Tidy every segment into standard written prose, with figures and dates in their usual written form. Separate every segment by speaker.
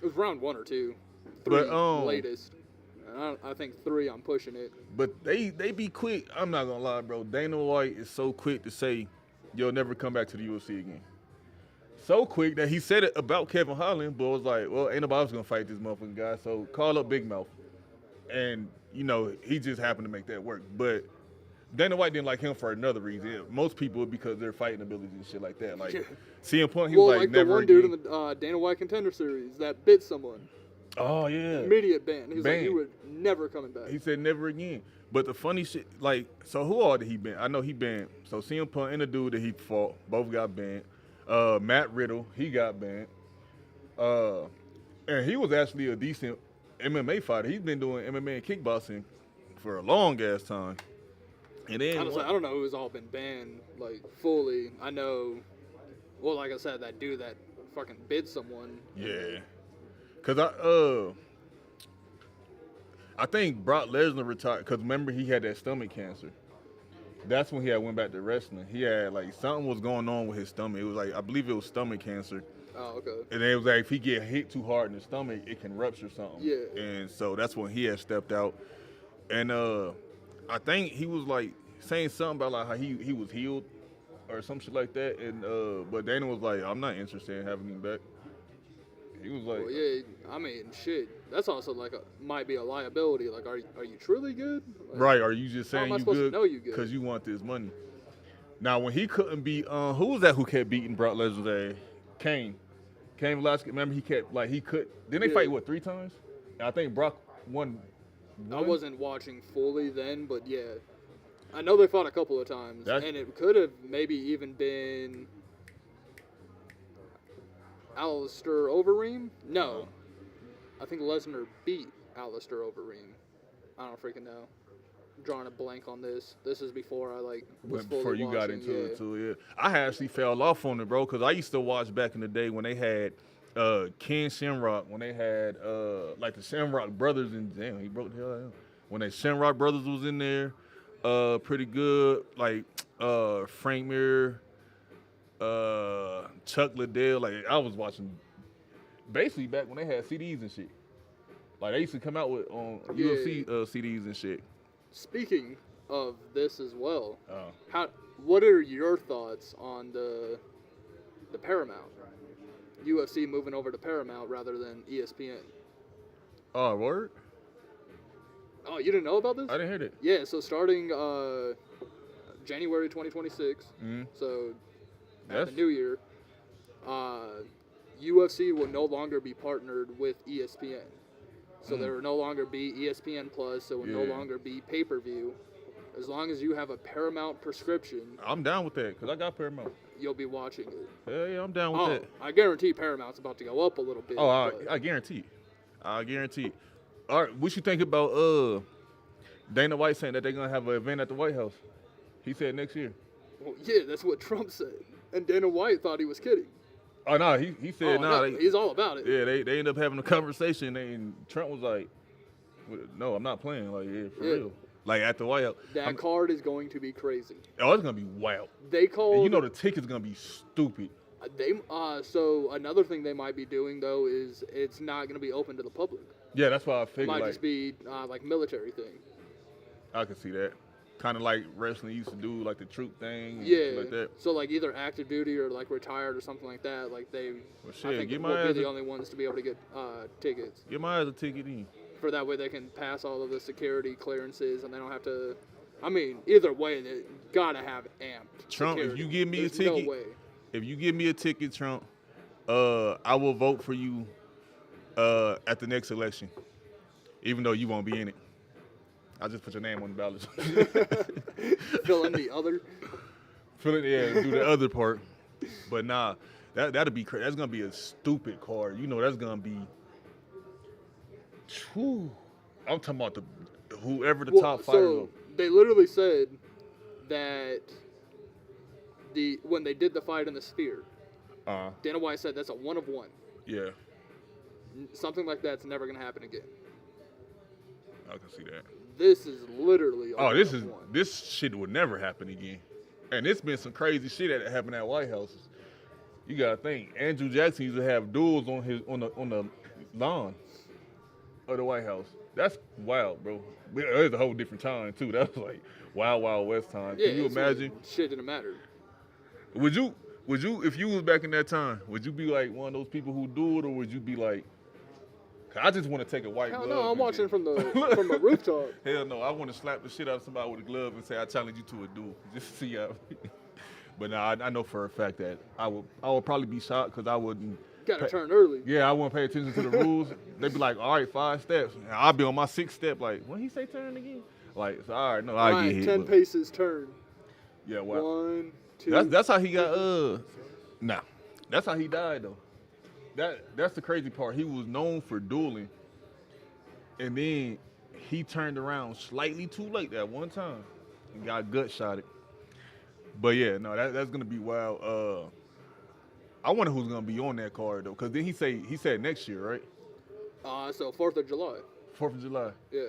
Speaker 1: It was round 1 or 2. 3
Speaker 2: But
Speaker 1: latest. I think 3. I'm pushing it.
Speaker 2: but they be quick. I'm not gonna lie, bro. Dana White is so quick to say you'll never come back to the UFC again. So quick that he said it about Kevin Holland, but was like, well, ain't nobody else gonna fight this motherfucking guy, so call up Big Mouth. And he just happened to make that work. But Dana White didn't like him for another reason. Yeah, most people because their fighting abilities and shit like that. Like CM Punk, he
Speaker 1: Well,
Speaker 2: was
Speaker 1: like the
Speaker 2: never
Speaker 1: one
Speaker 2: again.
Speaker 1: dude in the Dana White Contender Series that bit someone.
Speaker 2: Oh yeah,
Speaker 1: Immediate ban. He's like,
Speaker 2: Ban.
Speaker 1: you were never coming back.
Speaker 2: he said never again. But the funny shit, like, so who all did he ban? I know he banned. So CM Punk and the dude that he fought both got banned. Matt Riddle, he got banned. And he was actually a decent MMA fighter. He's been doing MMA and kickboxing for a long ass time. And then
Speaker 1: Honestly, I don't know who's all been banned, like, fully. I know, well, like I said, that dude that fucking bit someone.
Speaker 2: yeah, cause I think Brock Lesnar retired. Cause remember he had that stomach cancer. That's when he had went back to wrestling. He had like something was going on with his stomach. It was like I believe it was stomach cancer.
Speaker 1: Oh, okay.
Speaker 2: And it was like if he get hit too hard in the stomach, it can rupture something.
Speaker 1: Yeah.
Speaker 2: And so that's when he had stepped out. And I think he was like saying something about like how he was healed or some shit like that. And but Dana was like, I'm not interested in having him back. He was like,
Speaker 1: Well, yeah, I mean, shit. That's also like might be a liability. Like, are you truly good? Like,
Speaker 2: right, are you just
Speaker 1: how
Speaker 2: saying
Speaker 1: am I
Speaker 2: you
Speaker 1: supposed to
Speaker 2: good
Speaker 1: know you good?
Speaker 2: because you want this money? Now when he couldn't beat who was that who kept beating Brock Lesnar's ass? Kane. Kane Velasquez, remember he kept like he could didn't they
Speaker 1: Yeah.
Speaker 2: fight what 3 times? And I think Brock won.
Speaker 1: I wasn't watching fully then, but yeah, I know they fought a couple of times,
Speaker 2: That-
Speaker 1: and it could have maybe even been Alistair Overeem. No, I think Lesnar beat Alistair Overeem. I don't freaking know. I'm drawing a blank on this. This is before I was fully
Speaker 2: Before you got
Speaker 1: watching,
Speaker 2: into
Speaker 1: yeah.
Speaker 2: it too, yeah. I actually fell off on it, bro, because I used to watch back in the day when they had Ken Shamrock, when they had like the Shamrock brothers, and damn, he broke the hell out of him. When the Shamrock brothers was in there, pretty good, like Frank Mir, Chuck Liddell, like I was watching basically back when they had CDs and shit. Like they used to come out with on
Speaker 1: Yeah.
Speaker 2: UFC CDs and shit.
Speaker 1: Speaking of this as well,
Speaker 2: Oh.
Speaker 1: what are your thoughts on the Paramount? UFC moving over to Paramount rather than ESPN.
Speaker 2: Oh, word?
Speaker 1: Oh, you didn't know about this?
Speaker 2: I didn't hear that.
Speaker 1: Yeah, so starting January 2026,
Speaker 2: Mhm.
Speaker 1: so at
Speaker 2: That's
Speaker 1: the new year, UFC will no longer be partnered with ESPN. So there will no longer be ESPN Plus, so it will no
Speaker 2: Yeah.
Speaker 1: longer be pay-per-view. As long as you have a Paramount prescription,
Speaker 2: I'm down with that because I got Paramount.
Speaker 1: you'll be watching it.
Speaker 2: Hell yeah, I'm down with
Speaker 1: Oh,
Speaker 2: that.
Speaker 1: I guarantee Paramount's about to go up a little bit.
Speaker 2: Oh,
Speaker 1: but-
Speaker 2: I guarantee it. I guarantee it. All right, what you think about Dana White saying that they're gonna have an event at the White House? He said next year.
Speaker 1: Well, yeah, that's what Trump said. And Dana White thought he was kidding.
Speaker 2: Oh no, he said
Speaker 1: no,
Speaker 2: nah.
Speaker 1: he's all about it.
Speaker 2: Yeah, they end up having a conversation, and Trump was like, "No, I'm not playing. Like, yeah, for
Speaker 1: Yeah.
Speaker 2: real. Like at the White House.
Speaker 1: That card is going to be crazy.
Speaker 2: Oh, it's gonna be wild.
Speaker 1: They called.
Speaker 2: And you know the ticket's gonna be stupid.
Speaker 1: So another thing they might be doing though is it's not going to be open to the public.
Speaker 2: Yeah, that's why I
Speaker 1: It
Speaker 2: figured
Speaker 1: might
Speaker 2: like
Speaker 1: just be like military thing.
Speaker 2: I could see that. Kind of like wrestling used to do, like the troop thing, and
Speaker 1: Yeah.
Speaker 2: shit like that.
Speaker 1: So like either active duty or like retired or something like that. Like they,
Speaker 2: Well,
Speaker 1: I
Speaker 2: shit,
Speaker 1: think
Speaker 2: get
Speaker 1: will
Speaker 2: my
Speaker 1: be
Speaker 2: ass
Speaker 1: the
Speaker 2: a-
Speaker 1: only ones to be able to get tickets.
Speaker 2: Get my ass a ticket in.
Speaker 1: For that way they can pass all of the security clearances and they don't have to. I mean, either way, they gotta have amped.
Speaker 2: Trump, if
Speaker 1: security.
Speaker 2: you give me
Speaker 1: There's
Speaker 2: a ticket,
Speaker 1: no way.
Speaker 2: if you give me a ticket, Trump, I will vote for you at the next election, even though you won't be in it. I'll just put your name on the ballot.
Speaker 1: Fill in the other.
Speaker 2: Fill it, yeah, do the other part. But nah, that'll be crazy. That's gonna be a stupid card. You know, that's gonna be. Whew. I'm talking about whoever the top fighter.
Speaker 1: So they literally said that when they did the fight in the Sphere, Dana White said that's a 1 of 1.
Speaker 2: Yeah,
Speaker 1: Something like that's never gonna happen again.
Speaker 2: I can see that.
Speaker 1: This is literally. A
Speaker 2: Oh,
Speaker 1: 1
Speaker 2: this
Speaker 1: of
Speaker 2: is
Speaker 1: 1.
Speaker 2: this shit would never happen again. And it's been some crazy shit that happened at White Houses. You gotta think Andrew Jackson used to have duels on the lawn of the White House. That's wild, bro. It was a whole different time too. That was like Wild Wild West time.
Speaker 1: Yeah,
Speaker 2: Can you imagine?
Speaker 1: Shit didn't matter.
Speaker 2: Would you, if you was back in that time, would you be like one of those people who do it, or would you be like, I just want to take a white
Speaker 1: Hell
Speaker 2: glove?
Speaker 1: no, I'm watching from the rooftop.
Speaker 2: Hell no, I want to slap the shit out of somebody with a glove and say, I challenge you to a duel. Just to see how. But nah, I know for a fact that I would probably be shocked because I wouldn't.
Speaker 1: Gotta turn early.
Speaker 2: Yeah, I wouldn't pay attention to the rules. They'd be like, all right, 5 steps. And I'll be on my 6th step, like, when he say turn again? Like, so, all right, no, I get hit.
Speaker 1: 10 paces turn.
Speaker 2: Yeah, well.
Speaker 1: 1, 2.
Speaker 2: That's how he got, that's how he died, though. That's the crazy part. He was known for dueling, and then he turned around slightly too late that one time and got gut shotted. But yeah, no, that's gonna be wild. I wonder who's gonna be on that card though, because then he said next year, right?
Speaker 1: So 4th of July.
Speaker 2: 4th of July.
Speaker 1: Yeah.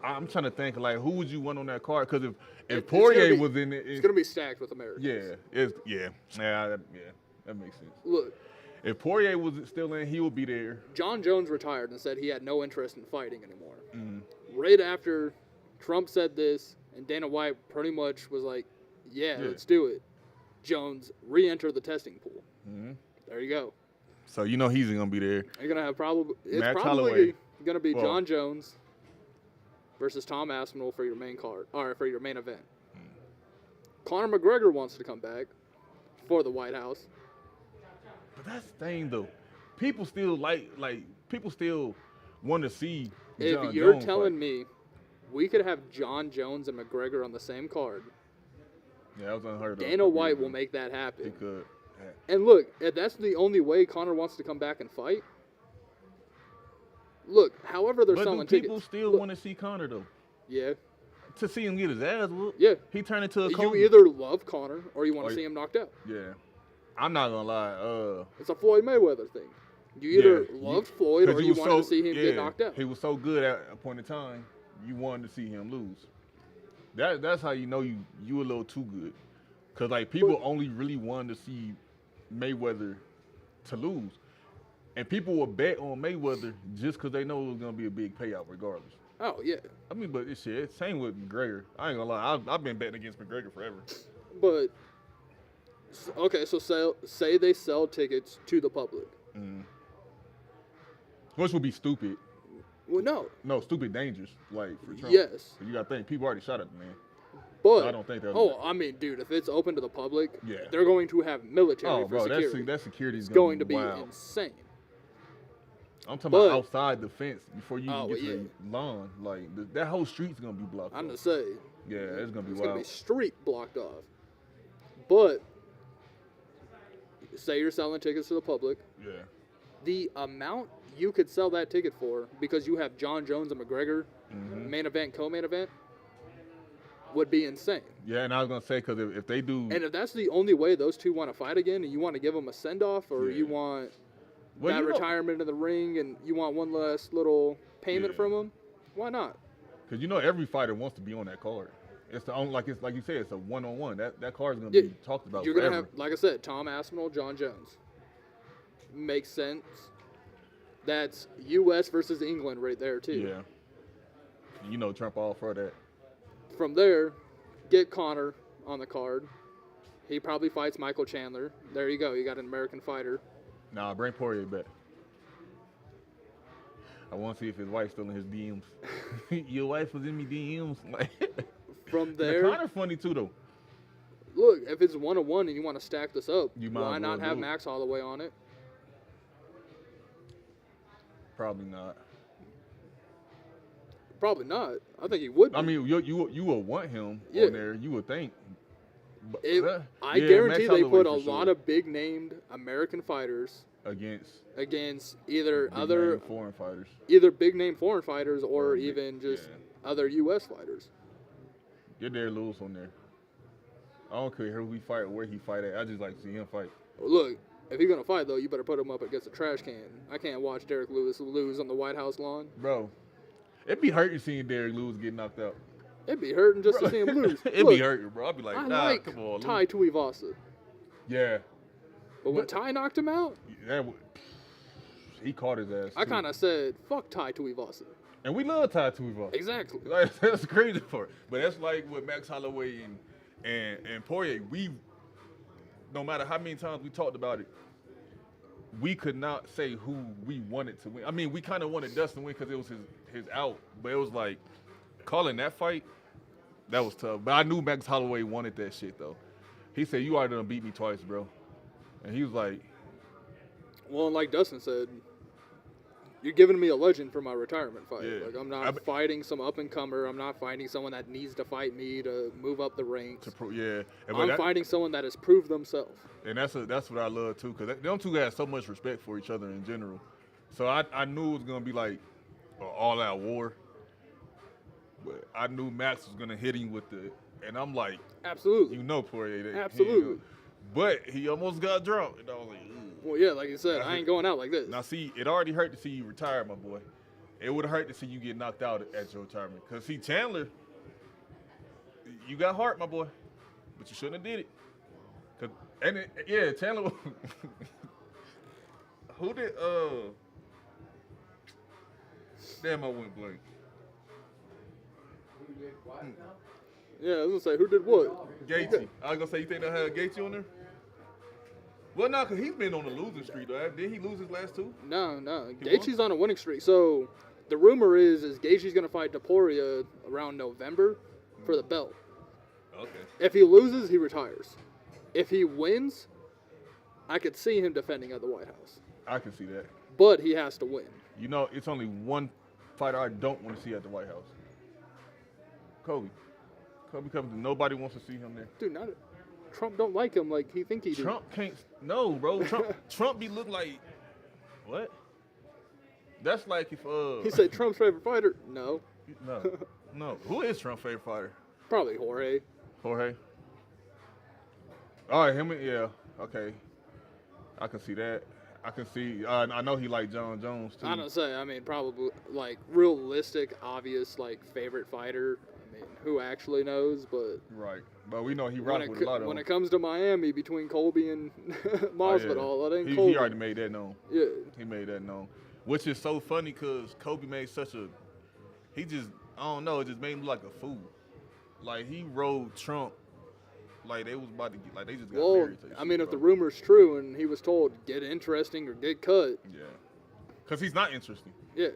Speaker 2: I'm trying to think like who would you want on that card? Because if Poirier was in it,
Speaker 1: it's gonna be stacked with Americans.
Speaker 2: Yeah, that makes sense.
Speaker 1: Look,
Speaker 2: if Poirier was still in, he would be there.
Speaker 1: John Jones retired and said he had no interest in fighting anymore.
Speaker 2: Mm-hmm.
Speaker 1: Right after Trump said this, and Dana White pretty much was like, yeah. Let's do it. Jones re-entered the testing pool.
Speaker 2: Mm-hmm.
Speaker 1: There you go.
Speaker 2: So you know he's gonna be there.
Speaker 1: You're gonna have probably
Speaker 2: Holloway.
Speaker 1: gonna be John Jones versus Tom Aspinall for your main card, or for your main event. Conor McGregor wants to come back for the White House.
Speaker 2: But that's the thing though. People still people still want to see John
Speaker 1: If you're
Speaker 2: Jones
Speaker 1: telling
Speaker 2: fight.
Speaker 1: me we could have John Jones and McGregor on the same card,
Speaker 2: yeah, that was unheard of.
Speaker 1: Dana White will make that happen.
Speaker 2: He could. Yeah.
Speaker 1: And look, if that's the only way Conor wants to come back and fight, look, however they're selling tickets.
Speaker 2: People still want to see Conor though.
Speaker 1: Yeah.
Speaker 2: To see him get his ass whooped.
Speaker 1: Yeah.
Speaker 2: He turned into a
Speaker 1: You
Speaker 2: Kobe.
Speaker 1: either love Conor or you want to see him knocked out.
Speaker 2: Yeah. I'm not gonna lie.
Speaker 1: It's a Floyd Mayweather thing. You either loved Floyd or you wanted to see him get knocked out.
Speaker 2: He was so good at a point in time, you wanted to see him lose. That's how you know you a little too good. Cause like people only really wanted to see Mayweather to lose. And people will bet on Mayweather just because they know it was going to be a big payout regardless.
Speaker 1: Oh, yeah.
Speaker 2: I mean, but it's shit. Same with McGregor. I ain't going to lie. I've been betting against McGregor forever.
Speaker 1: But, okay, so say they sell tickets to the public.
Speaker 2: Which would be stupid.
Speaker 1: Well, no.
Speaker 2: No, stupid dangerous, like, for Trump.
Speaker 1: Yes.
Speaker 2: You got to think, people already shot at the man.
Speaker 1: But,
Speaker 2: so I don't think that.
Speaker 1: I mean, dude, if it's open to the public,
Speaker 2: yeah,
Speaker 1: they're going to have military for security.
Speaker 2: That security is
Speaker 1: going to be
Speaker 2: wild.
Speaker 1: Insane.
Speaker 2: I'm talking about outside the fence before you even get to the lawn. Like, that whole street's going to be blocked off.
Speaker 1: I'm going to say.
Speaker 2: Yeah, it's going to be wild.
Speaker 1: It's going to be street blocked off. But, say you're selling tickets to the public.
Speaker 2: Yeah.
Speaker 1: The amount you could sell that ticket for, because you have John Jones and McGregor, main event, co-main event, would be insane.
Speaker 2: Yeah, and I was going to say, because if they do...
Speaker 1: And if that's the only way those two want to fight again, and you want to give them a send-off, or you want retirement in the ring, and you want one last little payment from them, why not?
Speaker 2: Because you know every fighter wants to be on that card. It's the only, like you said, it's a one-on-one. That card's going to be talked about
Speaker 1: You're
Speaker 2: forever.
Speaker 1: going to have, like I said, Tom Aspinall, John Jones. Makes sense. That's U.S. versus England right there, too.
Speaker 2: Yeah. You know Trump all for that.
Speaker 1: From there, get Conor on the card. He probably fights Michael Chandler. There you go. You got an American fighter.
Speaker 2: Nah, bring Poirier back. I want to see if his wife's still in his DMs. Your wife was in me DMs.
Speaker 1: From there,
Speaker 2: Conor funny too though.
Speaker 1: Look, if it's 1-1 and you want to stack this up, why not have
Speaker 2: do
Speaker 1: Max Holloway on it?
Speaker 2: Probably not.
Speaker 1: Probably not. I think he would be.
Speaker 2: I mean, you would want him on there. You would think. But,
Speaker 1: I guarantee they put a lot of big-named American fighters against either other
Speaker 2: foreign fighters,
Speaker 1: either big-name foreign fighters or even just other U.S. fighters.
Speaker 2: Get Derek Lewis on there. I don't care who he fight or where he fight at. I just like to see him fight.
Speaker 1: Look, if you're gonna fight though, you better put him up against a trash can. I can't watch Derek Lewis lose on the White House lawn.
Speaker 2: Bro, it'd be hurting seeing Derek Lewis get knocked out.
Speaker 1: It'd be hurting just to see him lose.
Speaker 2: It'd be hurting, bro. I'd be like, come on,
Speaker 1: Tai
Speaker 2: Lewis.
Speaker 1: Tuivasa.
Speaker 2: Yeah.
Speaker 1: But when Tai knocked him out,
Speaker 2: He caught his ass.
Speaker 1: I
Speaker 2: too.
Speaker 1: kind of said, fuck Tai Tuivasa.
Speaker 2: And we love Ty Tuivasa.
Speaker 1: Exactly.
Speaker 2: Like, that's crazy for it. But that's like with Max Holloway and Poirier. We, no matter how many times we talked about it, we could not say who we wanted to win. I mean, we kind of wanted Dustin to win because it was his out. But it was like, calling that fight, that was tough. But I knew Max Holloway wanted that shit, though. He said, you already done beat me twice, bro. And he was like...
Speaker 1: Well, and like Dustin said, you're giving me a legend for my retirement fight.
Speaker 2: Yeah.
Speaker 1: Like, I'm not fighting some up-and-comer. I'm not fighting someone that needs to fight me to move up the ranks. I'm fighting someone that has proved themselves.
Speaker 2: And that's what I love, too, because them two got so much respect for each other in general. So I knew it was going to be like an all-out war. But I knew Max was going to hit him with the... And I'm like...
Speaker 1: Absolutely.
Speaker 2: You know Poirier.
Speaker 1: Absolutely.
Speaker 2: But he almost got dropped. And I was like...
Speaker 1: Well, yeah, like you said, I ain't going out like this.
Speaker 2: Now, see, it already hurt to see you retire, my boy. It would have hurt to see you get knocked out at your retirement. Because, see, Chandler, you got heart, my boy. But you shouldn't have did it. Chandler... Who did... Damn, I went blank.
Speaker 1: Yeah, I was going to say, who did what?
Speaker 2: Gaethje. I was going to say, you think they had Gaethje on there? Well, no, because he's been on a losing streak, though. Did he lose his last two?
Speaker 1: No. Gaethje's on a winning streak. So the rumor is Gaethje's going to fight Topuria around November for the belt.
Speaker 2: Okay.
Speaker 1: If he loses, he retires. If he wins, I could see him defending at the White House.
Speaker 2: I can see that.
Speaker 1: But he has to win.
Speaker 2: You know, it's only one fighter I don't want to see at the White House. Kobe. Kobe comes and nobody wants to see him there.
Speaker 1: Dude, Trump don't like him like he think he do.
Speaker 2: Trump can't. No, bro. Trump be look like what? That's like if
Speaker 1: He said Trump's favorite fighter. No.
Speaker 2: No. Who is Trump's favorite fighter?
Speaker 1: Probably Jorge.
Speaker 2: Jorge. All right, him. Yeah. Okay. I can see that. I can see. I know he like John Jones too.
Speaker 1: I don't say. I mean, probably like realistic, obvious like favorite fighter. I mean, who actually knows? But
Speaker 2: right. But we know he rocked with a lot of them.
Speaker 1: When it comes to Miami, between Colby and Masvidal, that ain't Colby.
Speaker 2: He already made that known.
Speaker 1: Yeah.
Speaker 2: He made that known. Which is so funny because Kobe made such a. He just, I don't know, it just made him look like a fool. Like he rode Trump. Like they was about to get, like they just got married.
Speaker 1: I mean, if the rumor's true and he was told get interesting or get cut.
Speaker 2: Yeah. Because he's not interesting.
Speaker 1: Yeah.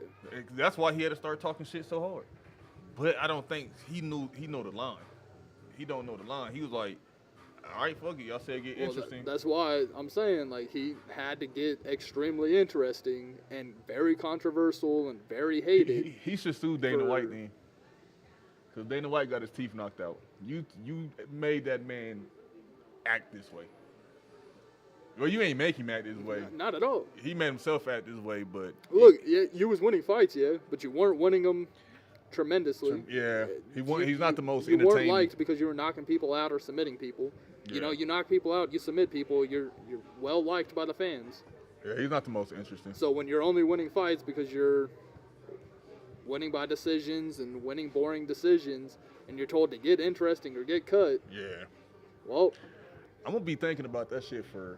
Speaker 2: That's why he had to start talking shit so hard. But I don't think he know the line. He don't know the line. He was like, all right, fuck it. Y'all said get interesting.
Speaker 1: That's why I'm saying, like, he had to get extremely interesting and very controversial and very hated.
Speaker 2: He should sue Dana White then. Because Dana White got his teeth knocked out. You made that man act this way. Well, you ain't make him act this way.
Speaker 1: Not at all.
Speaker 2: He made himself act this way, but...
Speaker 1: Look, yeah, you was winning fights, yeah, but you weren't winning them tremendously.
Speaker 2: Yeah, he's not the most
Speaker 1: entertaining. You weren't liked because you were knocking people out or submitting people. Yeah. You know, you knock people out, you submit people, you're well liked by the fans.
Speaker 2: Yeah, he's not the most interesting.
Speaker 1: So when you're only winning fights because you're winning by decisions and winning boring decisions, and you're told to get interesting or get cut.
Speaker 2: Yeah.
Speaker 1: Well,
Speaker 2: I'm gonna be thinking about that shit for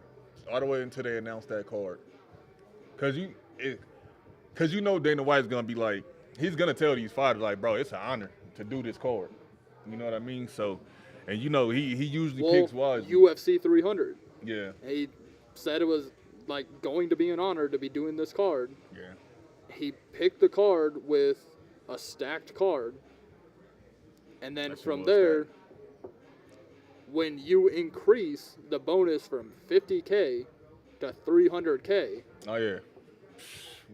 Speaker 2: all the way until they announce that card. Cause you know Dana White's gonna be like, he's gonna tell these fighters like, bro, it's an honor to do this card. You know what I mean? So, and you know he usually picks wisely.
Speaker 1: UFC 300.
Speaker 2: Yeah.
Speaker 1: He said it was like going to be an honor to be doing this card.
Speaker 2: Yeah.
Speaker 1: He picked the card with a stacked card. And then from there, when you increase the bonus from 50K to 300K.
Speaker 2: Oh, yeah.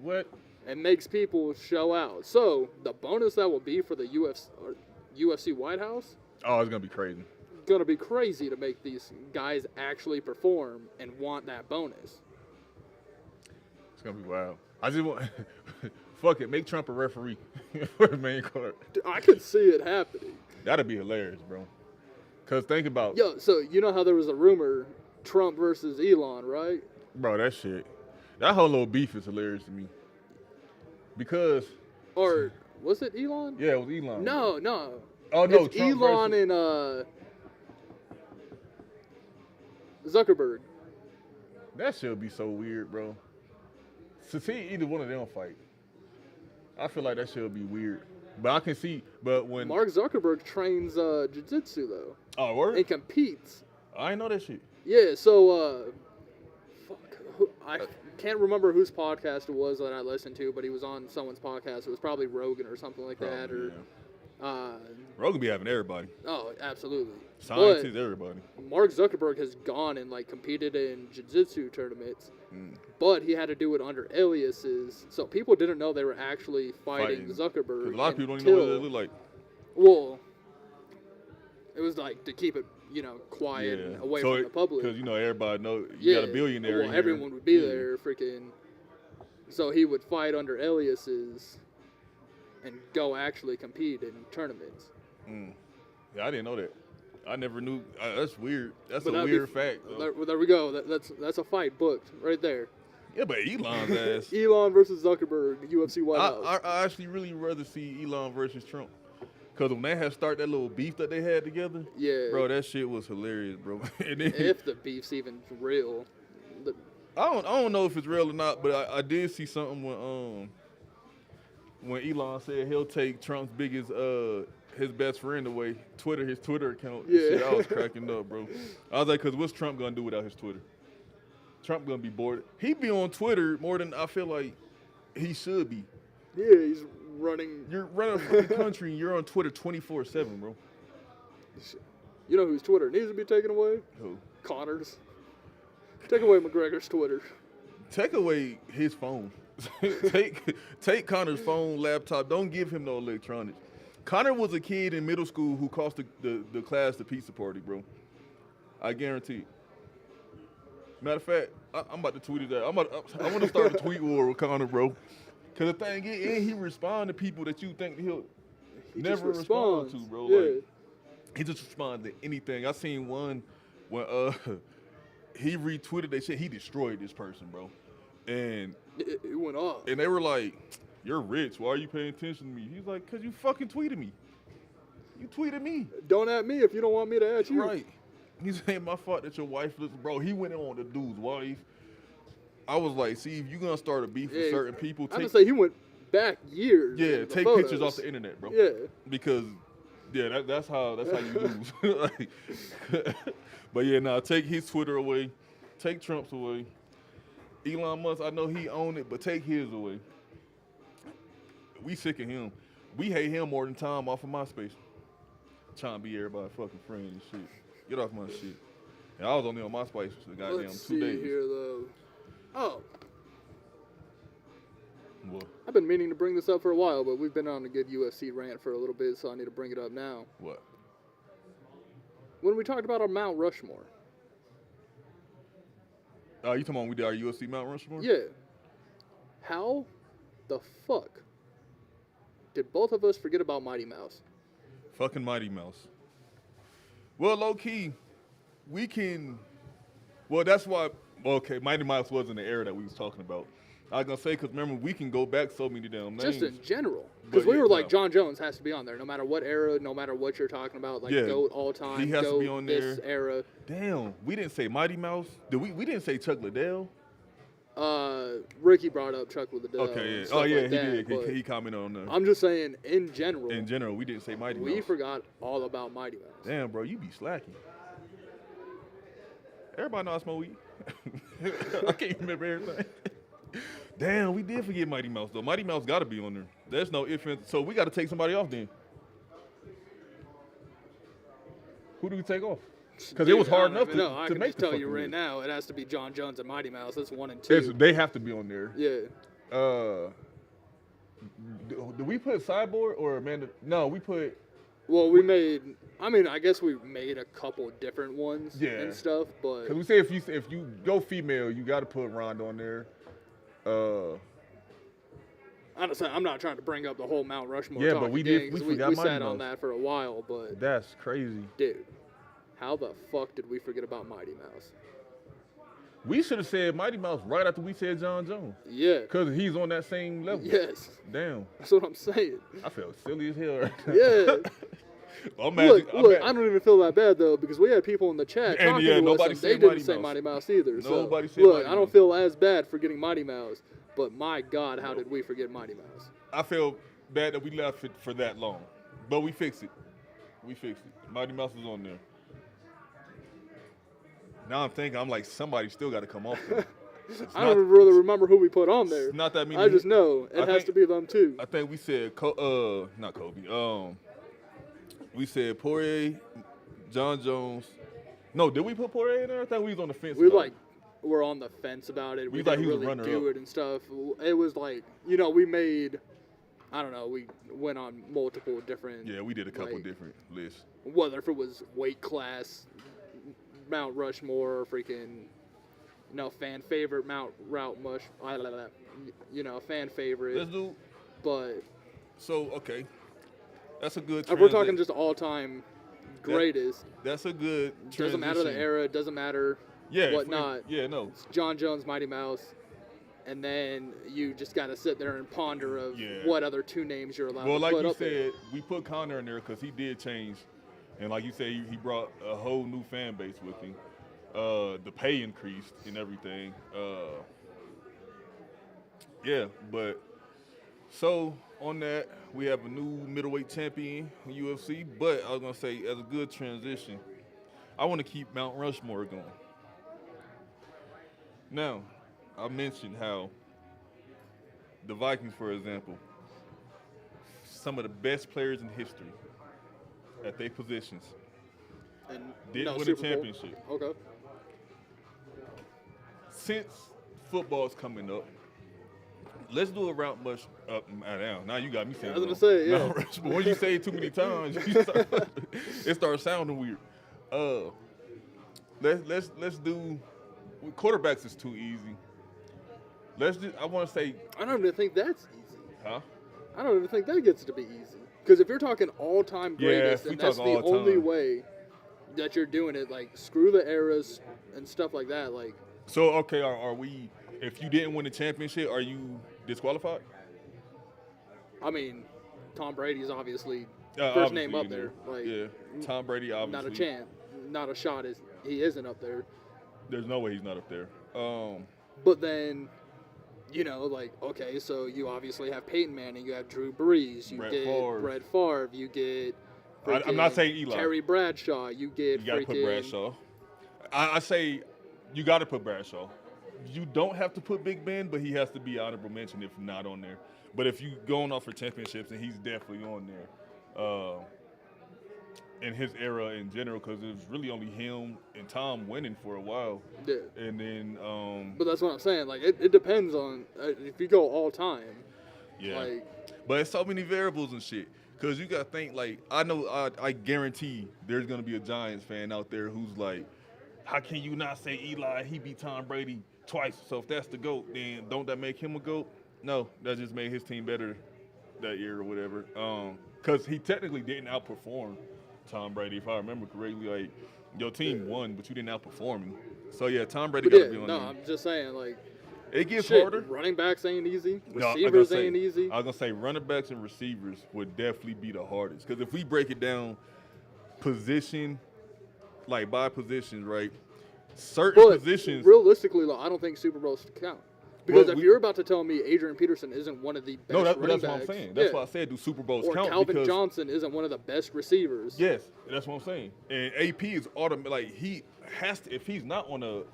Speaker 2: What?
Speaker 1: It makes people show out. So the bonus that will be for the UFC White House.
Speaker 2: Oh, it's going to be crazy.
Speaker 1: Going to be crazy to make these guys actually perform and want that bonus.
Speaker 2: It's going to be wild. I just want... Fuck it, make Trump a referee for the main card.
Speaker 1: I could see it happening.
Speaker 2: That'd be hilarious, bro. Because think about...
Speaker 1: Yo, so you know how there was a rumor, Trump versus Elon, right?
Speaker 2: Bro, that shit. That whole little beef is hilarious to me. Because...
Speaker 1: Or, was it Elon?
Speaker 2: Yeah, it was Elon.
Speaker 1: No.
Speaker 2: Oh, no,
Speaker 1: it's Trump Elon versus... and Zuckerberg.
Speaker 2: That shit would be so weird, bro. to see either one of them fight, I feel like that shit would be weird. But I can see, but when
Speaker 1: Mark Zuckerberg trains jiu-jitsu though.
Speaker 2: Oh, word?
Speaker 1: And competes.
Speaker 2: I ain't know that shit.
Speaker 1: Yeah, so I can't remember whose podcast it was that I listened to, but he was on someone's podcast. It was probably Rogan or something like that, or
Speaker 2: Rogan be having everybody.
Speaker 1: Oh, absolutely.
Speaker 2: Scientists, everybody.
Speaker 1: Mark Zuckerberg has gone and like competed in jiu-jitsu tournaments, but he had to do it under aliases, so people didn't know they were actually fighting Zuckerberg.
Speaker 2: 'Cause a lot of people don't even know what they look like.
Speaker 1: Well, it was like to keep it, quiet and away from the public.
Speaker 2: Because everybody know you got a billionaire.
Speaker 1: Well, everyone would be there, freaking. So he would fight under aliases and go actually compete in tournaments.
Speaker 2: Yeah, I didn't know that. I never knew. That's weird. That's a weird fact.
Speaker 1: There we go. That's a fight booked right there.
Speaker 2: Yeah, but Elon's ass.
Speaker 1: Elon versus Zuckerberg, UFC White House.
Speaker 2: I actually really rather see Elon versus Trump. Because when they had started that little beef that they had together, bro, that shit was hilarious, bro. And then,
Speaker 1: if the beef's even real.
Speaker 2: I don't know if it's real or not, but I did see something when Elon said he'll take Trump's biggest his best friend away, his Twitter account.
Speaker 1: Yeah.
Speaker 2: Shit, I was cracking up, bro. I was like, because what's Trump going to do without his Twitter? Trump going to be bored. He be on Twitter more than I feel like he should be.
Speaker 1: Yeah, he's running.
Speaker 2: You're running for the country and you're on Twitter 24/7, bro.
Speaker 1: You know whose Twitter needs to be taken away?
Speaker 2: Who?
Speaker 1: Connor's. Take away McGregor's Twitter.
Speaker 2: Take away his phone. take Connor's phone, laptop. Don't give him no electronics. Connor was a kid in middle school who cost the class the pizza party, bro. I guarantee it. Matter of fact, I'm about to tweet it out. I want to start a tweet war with Connor, bro. Because the thing is, he respond to people that you think he'll never respond to, bro.
Speaker 1: Yeah.
Speaker 2: Like, he just responds to anything. I seen one when he retweeted that shit. He destroyed this person, bro. And
Speaker 1: it went off.
Speaker 2: And they were like, "You're rich. Why are you paying attention to me?" He's like, "Cause you fucking tweeted me. You tweeted me.
Speaker 1: Don't at me if you don't want me to at you."
Speaker 2: Right. He's saying my fault that your wife listens, bro. He went on the dude's wife. I was like, see, if you're gonna start a beef with certain people,
Speaker 1: I'm gonna say he went back years.
Speaker 2: Yeah, take pictures off the internet, bro.
Speaker 1: Yeah.
Speaker 2: Because that's how you lose. Like, but yeah, take his Twitter away, take Trump's away. Elon Musk, I know he owned it, but take his away. We sick of him. We hate him more than Tom off of MySpace. Trying to be everybody's fucking friend and shit. Get off my shit. And I was only on MySpace for the goddamn
Speaker 1: Let's
Speaker 2: 2 days.
Speaker 1: see here, though. Oh.
Speaker 2: What?
Speaker 1: I've been meaning to bring this up for a while, but we've been on a good UFC rant for a little bit, so I need to bring it up now.
Speaker 2: What?
Speaker 1: When we talked about our Mount Rushmore.
Speaker 2: You talking about we did our UFC Mount Rushmore?
Speaker 1: Yeah. How the fuck did both of us forget about Mighty Mouse?
Speaker 2: Fucking Mighty Mouse. Well, low key, we can. Well, that's why. Okay, Mighty Mouse was in the era that we was talking about. I was gonna say because remember we can go back so many damn names.
Speaker 1: Just in general, because we were like John Jones has to be on there, no matter what era, no matter what you're talking about, like GOAT all time.
Speaker 2: He has
Speaker 1: GOAT
Speaker 2: to be on
Speaker 1: this
Speaker 2: there.
Speaker 1: Era.
Speaker 2: Damn, we didn't say Mighty Mouse. Did we? We didn't say Chuck Liddell.
Speaker 1: Ricky brought up Chuck Liddell.
Speaker 2: Okay, yeah. Oh yeah,
Speaker 1: like
Speaker 2: he
Speaker 1: that,
Speaker 2: did. He commented on that.
Speaker 1: I'm just saying, in general.
Speaker 2: In general, we didn't say Mighty Mouse.
Speaker 1: We forgot all about Mighty Mouse.
Speaker 2: Damn, bro, you be slacking. Everybody know I smoke weed. I can't remember everything. Damn, we did forget Mighty Mouse, though. Mighty Mouse got to be on there. There's no if and so we got to take somebody off then. Who do we take off? Because it was hard enough to
Speaker 1: I
Speaker 2: to
Speaker 1: can
Speaker 2: make
Speaker 1: just
Speaker 2: the
Speaker 1: tell you
Speaker 2: fucking
Speaker 1: right
Speaker 2: list.
Speaker 1: now, it has to be John Jones and Mighty Mouse. That's 1 and 2.
Speaker 2: They have to be on there.
Speaker 1: Yeah.
Speaker 2: Do we put Cyborg or Amanda? No, we put.
Speaker 1: Well, we made. I mean, I guess we made a couple different ones and stuff, but
Speaker 2: because we say if you go female, you got to put Ronda on there.
Speaker 1: Honestly, I'm not trying to bring up the whole Mount Rushmore.
Speaker 2: Yeah,
Speaker 1: talk
Speaker 2: but we
Speaker 1: again,
Speaker 2: did. We
Speaker 1: 'cause
Speaker 2: forgot
Speaker 1: we
Speaker 2: Mighty
Speaker 1: sat
Speaker 2: Mouse.
Speaker 1: on that for a while, but
Speaker 2: That's crazy.
Speaker 1: dude, how the fuck did we forget about Mighty Mouse?
Speaker 2: We should have said Mighty Mouse right after we said John Jones.
Speaker 1: Yeah.
Speaker 2: Because he's on that same level.
Speaker 1: Yes.
Speaker 2: Damn.
Speaker 1: That's what I'm saying.
Speaker 2: I felt silly as hell right now.
Speaker 1: Yeah. Look, I don't even feel that bad though, because we had people in the chat talking to us, and they didn't say Mighty Mouse either.
Speaker 2: Nobody
Speaker 1: so,
Speaker 2: said
Speaker 1: look,
Speaker 2: Mighty
Speaker 1: I don't
Speaker 2: Mouse.
Speaker 1: feel as bad for getting Mighty Mouse. But my God, how did we forget Mighty Mouse?
Speaker 2: I feel bad that we left it for that long, but we fixed it. We fixed it. Mighty Mouse was on there. Now I'm thinking, I'm like, somebody still got to come off there.
Speaker 1: I don't really remember who we put on there.
Speaker 2: It's not that many.
Speaker 1: I just know it has to be them too.
Speaker 2: I think we said, not Kobe. We said Poirier, John Jones. No, did we put Poirier in there? I think we was on the fence.
Speaker 1: We were on the fence about it. We
Speaker 2: thought
Speaker 1: didn't
Speaker 2: he was
Speaker 1: really do
Speaker 2: runner-up.
Speaker 1: it and stuff. It was like, we made, I don't know, we went on multiple different.
Speaker 2: Yeah, we did a couple different lists.
Speaker 1: Whether if it was weight class, Mount Rushmore, or freaking, fan favorite Mount Route Mush, fan favorite.
Speaker 2: Let's do.
Speaker 1: But.
Speaker 2: So, okay. That's a good
Speaker 1: If we're talking just all-time greatest.
Speaker 2: That's a good transition.
Speaker 1: Doesn't matter the era. It doesn't matter whatnot.
Speaker 2: No.
Speaker 1: It's John Jones, Mighty Mouse. And then you just got to sit there and ponder of what other two names you're allowed to put up there.
Speaker 2: Well, like you said, we put Conor in there because he did change. And like you said, he brought a whole new fan base with him. The pay increased and everything. But so on that, we have a new middleweight champion in UFC. But I was going to say, as a good transition, I want to keep Mount Rushmore going. Now, I mentioned how the Vikings, for example, some of the best players in history at their positions
Speaker 1: and
Speaker 2: didn't win a
Speaker 1: Super Bowl.
Speaker 2: championship.
Speaker 1: Okay.
Speaker 2: Since football's coming up, let's do a route much up and down. Now you got me saying.
Speaker 1: I was gonna say, yeah.
Speaker 2: Mount Rushmore. When you say it too many times, it starts sounding weird. Let's do quarterbacks is too easy. I want to say.
Speaker 1: I don't even think that's easy.
Speaker 2: Huh?
Speaker 1: I don't even think that gets to be easy. Because if you're talking all-time greatest, and that's the only way that you're doing it, like screw the eras and stuff like that, like.
Speaker 2: So okay, are we? If you didn't win the championship, are you disqualified?
Speaker 1: I mean, Tom Brady's obviously first
Speaker 2: obviously,
Speaker 1: name up there. Like,
Speaker 2: Tom Brady obviously.
Speaker 1: Not a chance. Not a shot. He isn't up there.
Speaker 2: There's no way he's not up there.
Speaker 1: But then, okay, so you obviously have Peyton Manning, you have Drew Brees, you get Brett Favre, you get.
Speaker 2: I'm not saying Eli.
Speaker 1: Terry Bradshaw, you get.
Speaker 2: You got to put Bradshaw. I say you got to put Bradshaw. You don't have to put Big Ben, but he has to be honorable mention if not on there. But if you going off for championships, and he's definitely on there. In his era in general, because it was really only him and Tom winning for a while.
Speaker 1: Yeah.
Speaker 2: And then.
Speaker 1: But that's what I'm saying. Like it depends on if you go all time.
Speaker 2: Yeah.
Speaker 1: Like,
Speaker 2: but it's so many variables and shit. Because you got to think, like, I know, I guarantee there's going to be a Giants fan out there who's like, how can you not say Eli? He beat Tom Brady twice. So if that's the GOAT, then don't that make him a GOAT? No, that just made his team better that year or whatever. Because he technically didn't outperform Tom Brady, if I remember correctly. Like, your team won, but you didn't outperform him. So, yeah, Tom Brady got to be on there.
Speaker 1: I'm just saying, like,
Speaker 2: it gets harder.
Speaker 1: Running backs ain't easy. Receivers ain't easy.
Speaker 2: I was going to say running backs and receivers would definitely be the hardest. Because if we break it down position, like by position, right, certain positions.
Speaker 1: Realistically, I don't think Super Bowls count. Because if you're about to tell me Adrian Peterson isn't one of the best running backs.
Speaker 2: That's what I'm saying. That's why I said do Super Bowls count.
Speaker 1: Or Calvin Johnson isn't one of the best receivers.
Speaker 2: Yes, that's what I'm saying. And AP is automatic. Like, he has to. If he's not on the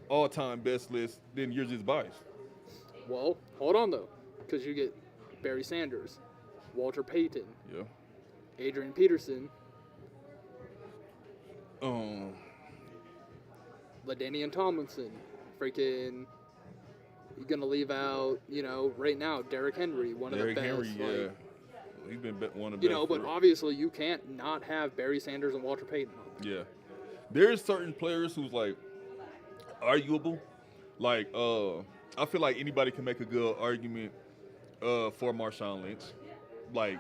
Speaker 2: all-time best list, then you're just biased.
Speaker 1: Well, hold on though, because you get Barry Sanders, Walter Payton, Adrian Peterson, LaDainian Tomlinson, freaking. You're going to leave out, right now, Derrick Henry, one of the best.
Speaker 2: Derrick Henry, he's been one of the best.
Speaker 1: But obviously you can't not have Barry Sanders and Walter Payton on there.
Speaker 2: Yeah. There's certain players who's, like, arguable. Like, I feel like anybody can make a good argument for Marshawn Lynch. Like,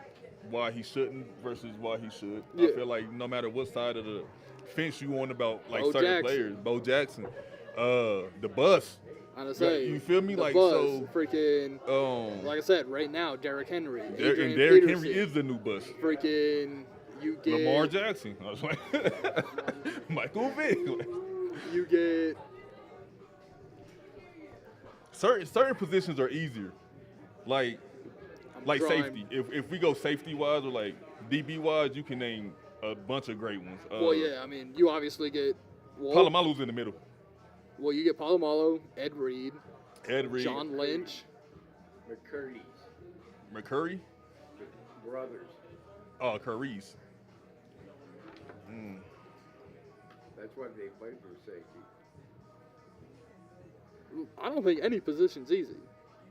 Speaker 2: why he shouldn't versus why he should. Yeah. I feel like no matter what side of the fence you on about, like, certain players. Bo Jackson. The bus. You feel me? Like,
Speaker 1: buzz,
Speaker 2: so
Speaker 1: freaking. Like I said, right now, Derrick Henry.
Speaker 2: Derrick Henry is the new bus.
Speaker 1: Freaking, you get
Speaker 2: Lamar Jackson. I was like, Michael Vick.
Speaker 1: You get.
Speaker 2: certain positions are easier. Like like
Speaker 1: drawing-
Speaker 2: safety. If we go safety wise or like DB wise, you can name a bunch of great ones.
Speaker 1: Well, yeah, I mean, you obviously get
Speaker 2: Palomalu's in the middle.
Speaker 1: Well, you get Palomalo, Ed Reed,
Speaker 2: Ed Reed,
Speaker 1: John Lynch.
Speaker 2: McCurry,
Speaker 3: Brothers.
Speaker 2: oh Curry's.
Speaker 3: That's why they played for safety.
Speaker 1: I don't think any position's easy.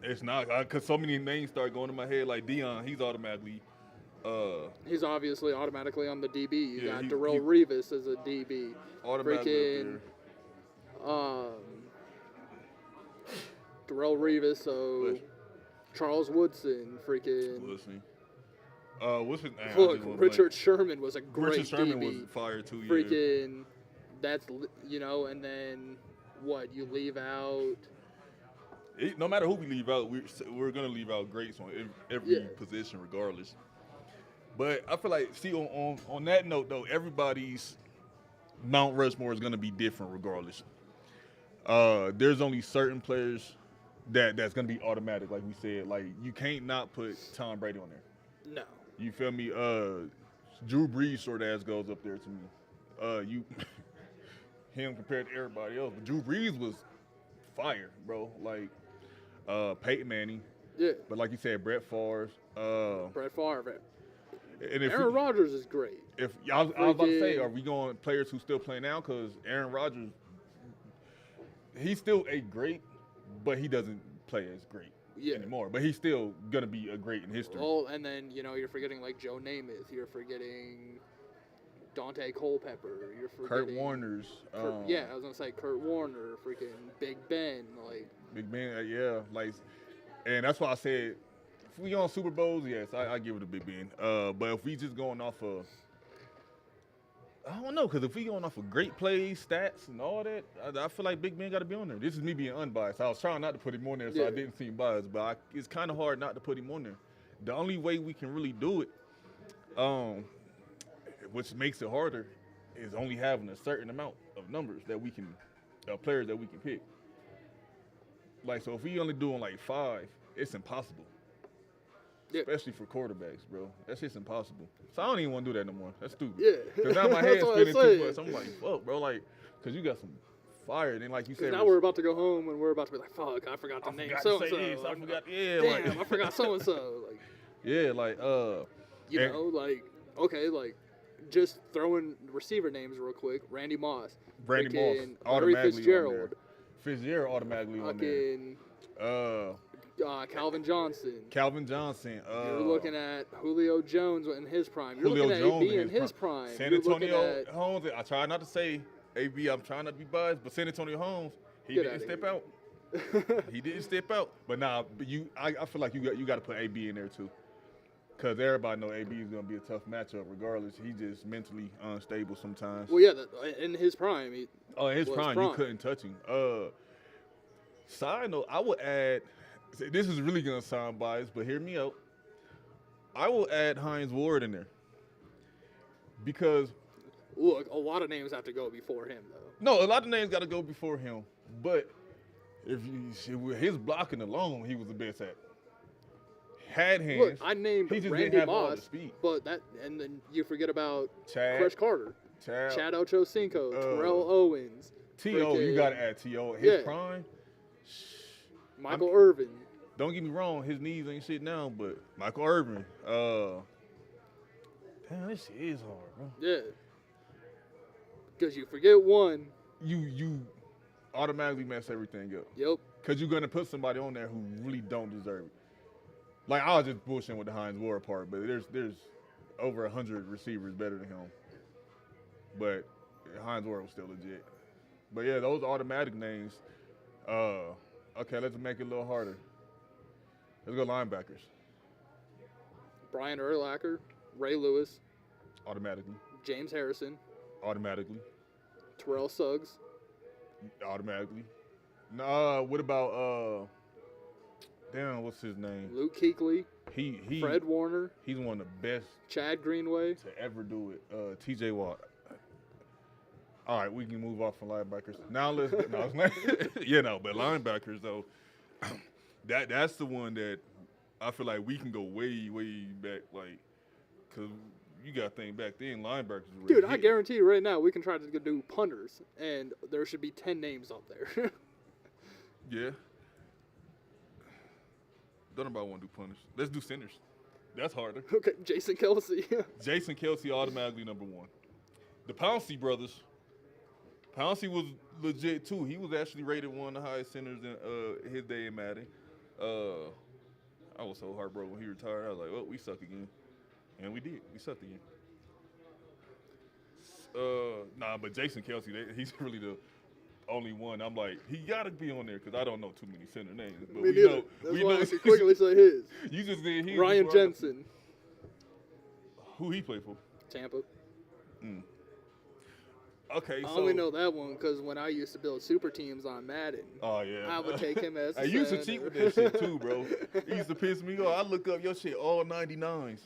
Speaker 2: It's not because so many names start going in my head. Like Dion, he's automatically.
Speaker 1: He's obviously automatically on the DB. You
Speaker 2: Yeah,
Speaker 1: got
Speaker 2: he-
Speaker 1: Darrell
Speaker 2: he-
Speaker 1: Revis as a DB.
Speaker 2: automatically
Speaker 1: Freaking Darrell Revis. So
Speaker 2: Bush.
Speaker 1: Charles Woodson. Freaking
Speaker 2: Listen. What's his name?
Speaker 1: look. Richard Sherman was a great
Speaker 2: Richard Sherman
Speaker 1: DB.
Speaker 2: was fired too. Yeah.
Speaker 1: Freaking and then what you leave out.
Speaker 2: No matter who we leave out, we're gonna leave out greats on every
Speaker 1: Yeah.
Speaker 2: position, regardless. But I feel like, see, on that note though, everybody's Mount Rushmore is gonna be different, regardless. There's only certain players that's gonna be automatic, like we said. Like you can't not put Tom Brady on there.
Speaker 1: No.
Speaker 2: You feel me? Drew Brees sort of ass goes up there to me. You him compared to everybody else, but Drew Brees was fire, bro. Like Peyton Manning,
Speaker 1: Yeah.
Speaker 2: but like you said, Brett Favre.
Speaker 1: Brett Favre.
Speaker 2: And if
Speaker 1: Aaron Rodgers is great.
Speaker 2: I was about to say,
Speaker 1: Freaking-
Speaker 2: are we going players who still play now? Because Aaron Rodgers, he's still a great, but he doesn't play as great
Speaker 1: Yeah.
Speaker 2: anymore. But he's still gonna be a great in history.
Speaker 1: Well, and then you're forgetting like Joe Namath. You're forgetting Dante Culpepper. You're forgetting
Speaker 2: Kurt Warner's.
Speaker 1: yeah, I was gonna say Kurt Warner. Freaking Big Ben. Like
Speaker 2: Big Ben, yeah, like, and that's why I said, if we on Super Bowls, yes, I give it a Big Ben. But if we just going off of, I don't know, because if we going off of great plays, stats, and all that, I feel like Big Ben got to be on there. This is me being unbiased. I was trying not to put him on there, so I
Speaker 1: Yeah.
Speaker 2: didn't seem biased, but it's kind of hard not to put him on there. The only way we can really do it, which makes it harder, is only having a certain amount of numbers that we can, players that we can pick. Like, so if we only doing like 5, it's impossible.
Speaker 1: Yeah.
Speaker 2: Especially for quarterbacks, bro. That's just impossible. So I don't even want to do that no more. That's stupid.
Speaker 1: Yeah.
Speaker 2: Because now my
Speaker 1: That's
Speaker 2: head's
Speaker 1: what I'm
Speaker 2: spinning too
Speaker 1: saying.
Speaker 2: much. I'm like, fuck, bro. Like, because you got some fire. And then, like you said,
Speaker 1: now we're about to go home and we're about to be like, fuck, I forgot to
Speaker 2: I
Speaker 1: name
Speaker 2: forgot
Speaker 1: so
Speaker 2: to
Speaker 1: and so.
Speaker 2: say this. I forgot. Yeah,
Speaker 1: Damn,
Speaker 2: like,
Speaker 1: I forgot so and so. Like
Speaker 2: yeah, like,
Speaker 1: you
Speaker 2: and-
Speaker 1: know, like okay, like just throwing receiver names real quick. Randy Moss.
Speaker 2: Randy Moss
Speaker 1: freaking Larry
Speaker 2: automatically
Speaker 1: Fitzgerald.
Speaker 2: on there. Fitzgerald automatically on there.
Speaker 1: Fucking Calvin Johnson.
Speaker 2: Calvin Johnson.
Speaker 1: You're looking at Julio Jones in his prime. You're
Speaker 2: Julio
Speaker 1: looking at
Speaker 2: Jones
Speaker 1: AB in his prime.
Speaker 2: San
Speaker 1: You're looking
Speaker 2: Antonio
Speaker 1: at
Speaker 2: Holmes. I try not to say AB. I'm trying not to be biased, but San Antonio Holmes, he
Speaker 1: Get
Speaker 2: didn't
Speaker 1: outta
Speaker 2: step
Speaker 1: here.
Speaker 2: out. He didn't step out. But nah, but I feel like you got to put AB in there too, because everybody know AB is gonna be a tough matchup regardless. He's just mentally unstable sometimes.
Speaker 1: Well, yeah, in his prime.
Speaker 2: Oh, in his
Speaker 1: was
Speaker 2: prime, you couldn't touch him. Side note, I would add. This is really gonna sound biased, but hear me out. I will add Hines Ward in there because
Speaker 1: Look, a lot of names have to go before him, though.
Speaker 2: no, a lot of names got to go before him. But if you with his blocking alone, he was the best at. Had hands.
Speaker 1: Look, I named
Speaker 2: he just
Speaker 1: Randy
Speaker 2: didn't have all the
Speaker 1: Moss,
Speaker 2: speed.
Speaker 1: but and then you forget about
Speaker 2: Chad,
Speaker 1: Crush Carter, Chad Ochocinco, Terrell Owens,
Speaker 2: T.O., you
Speaker 1: freaking-
Speaker 2: got to add T.O. His
Speaker 1: Yeah.
Speaker 2: prime.
Speaker 1: Michael Irvin.
Speaker 2: Don't get me wrong, his knees ain't shit now, but Michael Irvin. Damn, this shit is hard, bro.
Speaker 1: Yeah. Because you forget one.
Speaker 2: You automatically mess everything up.
Speaker 1: Yep.
Speaker 2: Because you're going to put somebody on there who really don't deserve it. Like, I was just bullshitting with the Hines Ward part, but there's over 100 receivers better than him. But Hines Ward was still legit. But, yeah, those automatic names. Okay, let's make it a little harder. Let's go linebackers.
Speaker 1: Brian Urlacher, Ray Lewis,
Speaker 2: Automatically.
Speaker 1: James Harrison,
Speaker 2: Automatically.
Speaker 1: Terrell Suggs.
Speaker 2: Automatically. Nah, what about, damn, what's his name?
Speaker 1: Luke Kuechly,
Speaker 2: He
Speaker 1: Fred Warner,
Speaker 2: He's one of the best
Speaker 1: Chad Greenway.
Speaker 2: to ever do it. T.J. Watt. All right, we can move off from linebackers. Now let's but linebackers though. That's the one that I feel like we can go way, way back, like, because you got to think back then, linebackers were
Speaker 1: Dude, I
Speaker 2: hitting.
Speaker 1: guarantee you right now we can try to do punters, and there should be 10 names up there.
Speaker 2: Yeah. Don't nobody want to do punters. Let's do centers. That's harder.
Speaker 1: Okay, Jason Kelsey.
Speaker 2: Jason Kelsey automatically number one. The Pouncey brothers. Pouncey was legit too. He was actually rated one of the highest centers in his day in Madden. I was so heartbroken when he retired. I was like, "Oh, we suck again," and we did. We sucked again. Nah, but Jason Kelsey, he's really the only one. I'm like, he gotta be on there because I don't know too many center names. But
Speaker 1: Me
Speaker 2: we
Speaker 1: neither.
Speaker 2: know.
Speaker 1: That's
Speaker 2: We
Speaker 1: why
Speaker 2: know.
Speaker 1: I could quickly say his.
Speaker 2: You just said he.
Speaker 1: Ryan Jensen,
Speaker 2: Who he played for?
Speaker 1: Tampa.
Speaker 2: Okay,
Speaker 1: I
Speaker 2: so
Speaker 1: only know that one because when I used to build super teams on Madden,
Speaker 2: Oh yeah.
Speaker 1: I would take him as
Speaker 2: I
Speaker 1: a
Speaker 2: used to
Speaker 1: center.
Speaker 2: cheat with that shit too, bro. It used to piss me off. I look up your shit all 99s.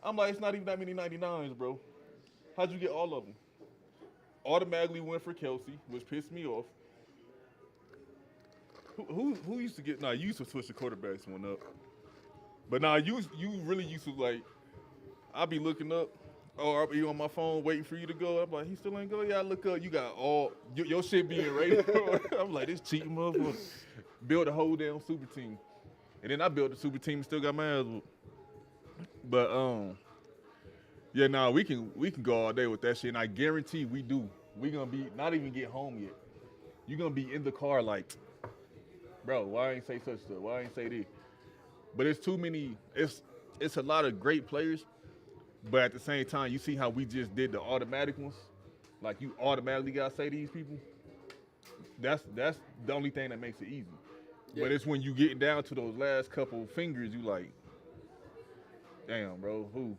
Speaker 2: I'm like, it's not even that many 99s, bro. How'd you get all of them? Automatically went for Kelsey, which pissed me off. Who used to get? Nah, you used to switch the quarterbacks one up. But nah, you really used to like. I'd be looking up. Oh, I'll be on my phone waiting for you to go. I'm like, he still ain't go. Yeah, I look up. You got all your shit being rated. I'm like, this cheating motherfucker. Build a whole damn super team, and then I built the super team and still got my ass whooped. But yeah, nah, we can go all day with that shit, and I guarantee we do. We gonna be not even get home yet. You gonna be in the car like, bro, why I ain't say such stuff? Why I ain't say this? But it's too many. It's a lot of great players. But at the same time, you see how we just did the automatic ones? Like, you automatically got to say these people? That's the only thing that makes it easy.
Speaker 1: Yeah.
Speaker 2: But it's when you get down to those last couple fingers, you like, damn, bro, who?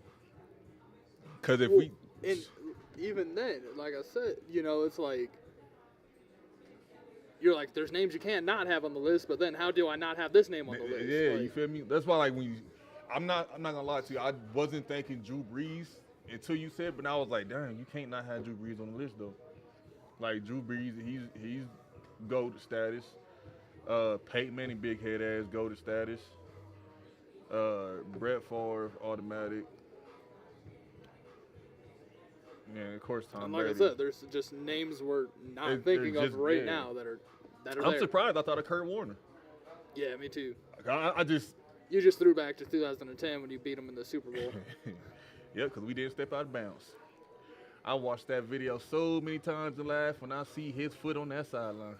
Speaker 2: Because if we...
Speaker 1: And even then, like I said, it's like, you're like, there's names you can't not have on the list, but then how do I not have this name on the list?
Speaker 2: Yeah,
Speaker 1: Like,
Speaker 2: you feel me? That's why, like, when you... I'm not gonna lie to you. I wasn't thinking Drew Brees until you said, but now I was like, damn, you can't not have Drew Brees on the list though. Like Drew Brees, he's GOAT status. Peyton Manning, big head ass, GOAT status. Brett Favre, automatic. Yeah, of course, Tom
Speaker 1: and like
Speaker 2: Brady.
Speaker 1: I said, there's just names we're not
Speaker 2: They're
Speaker 1: thinking of
Speaker 2: just-
Speaker 1: right
Speaker 2: yeah.
Speaker 1: now that are
Speaker 2: I'm
Speaker 1: there.
Speaker 2: surprised. I thought of Kurt Warner.
Speaker 1: Yeah, me too.
Speaker 2: Like, I just.
Speaker 1: You just threw back to 2010 when you beat them in the Super Bowl.
Speaker 2: Yep, because we didn't step out of bounds. I watched that video so many times and laugh when I see his foot on that sideline.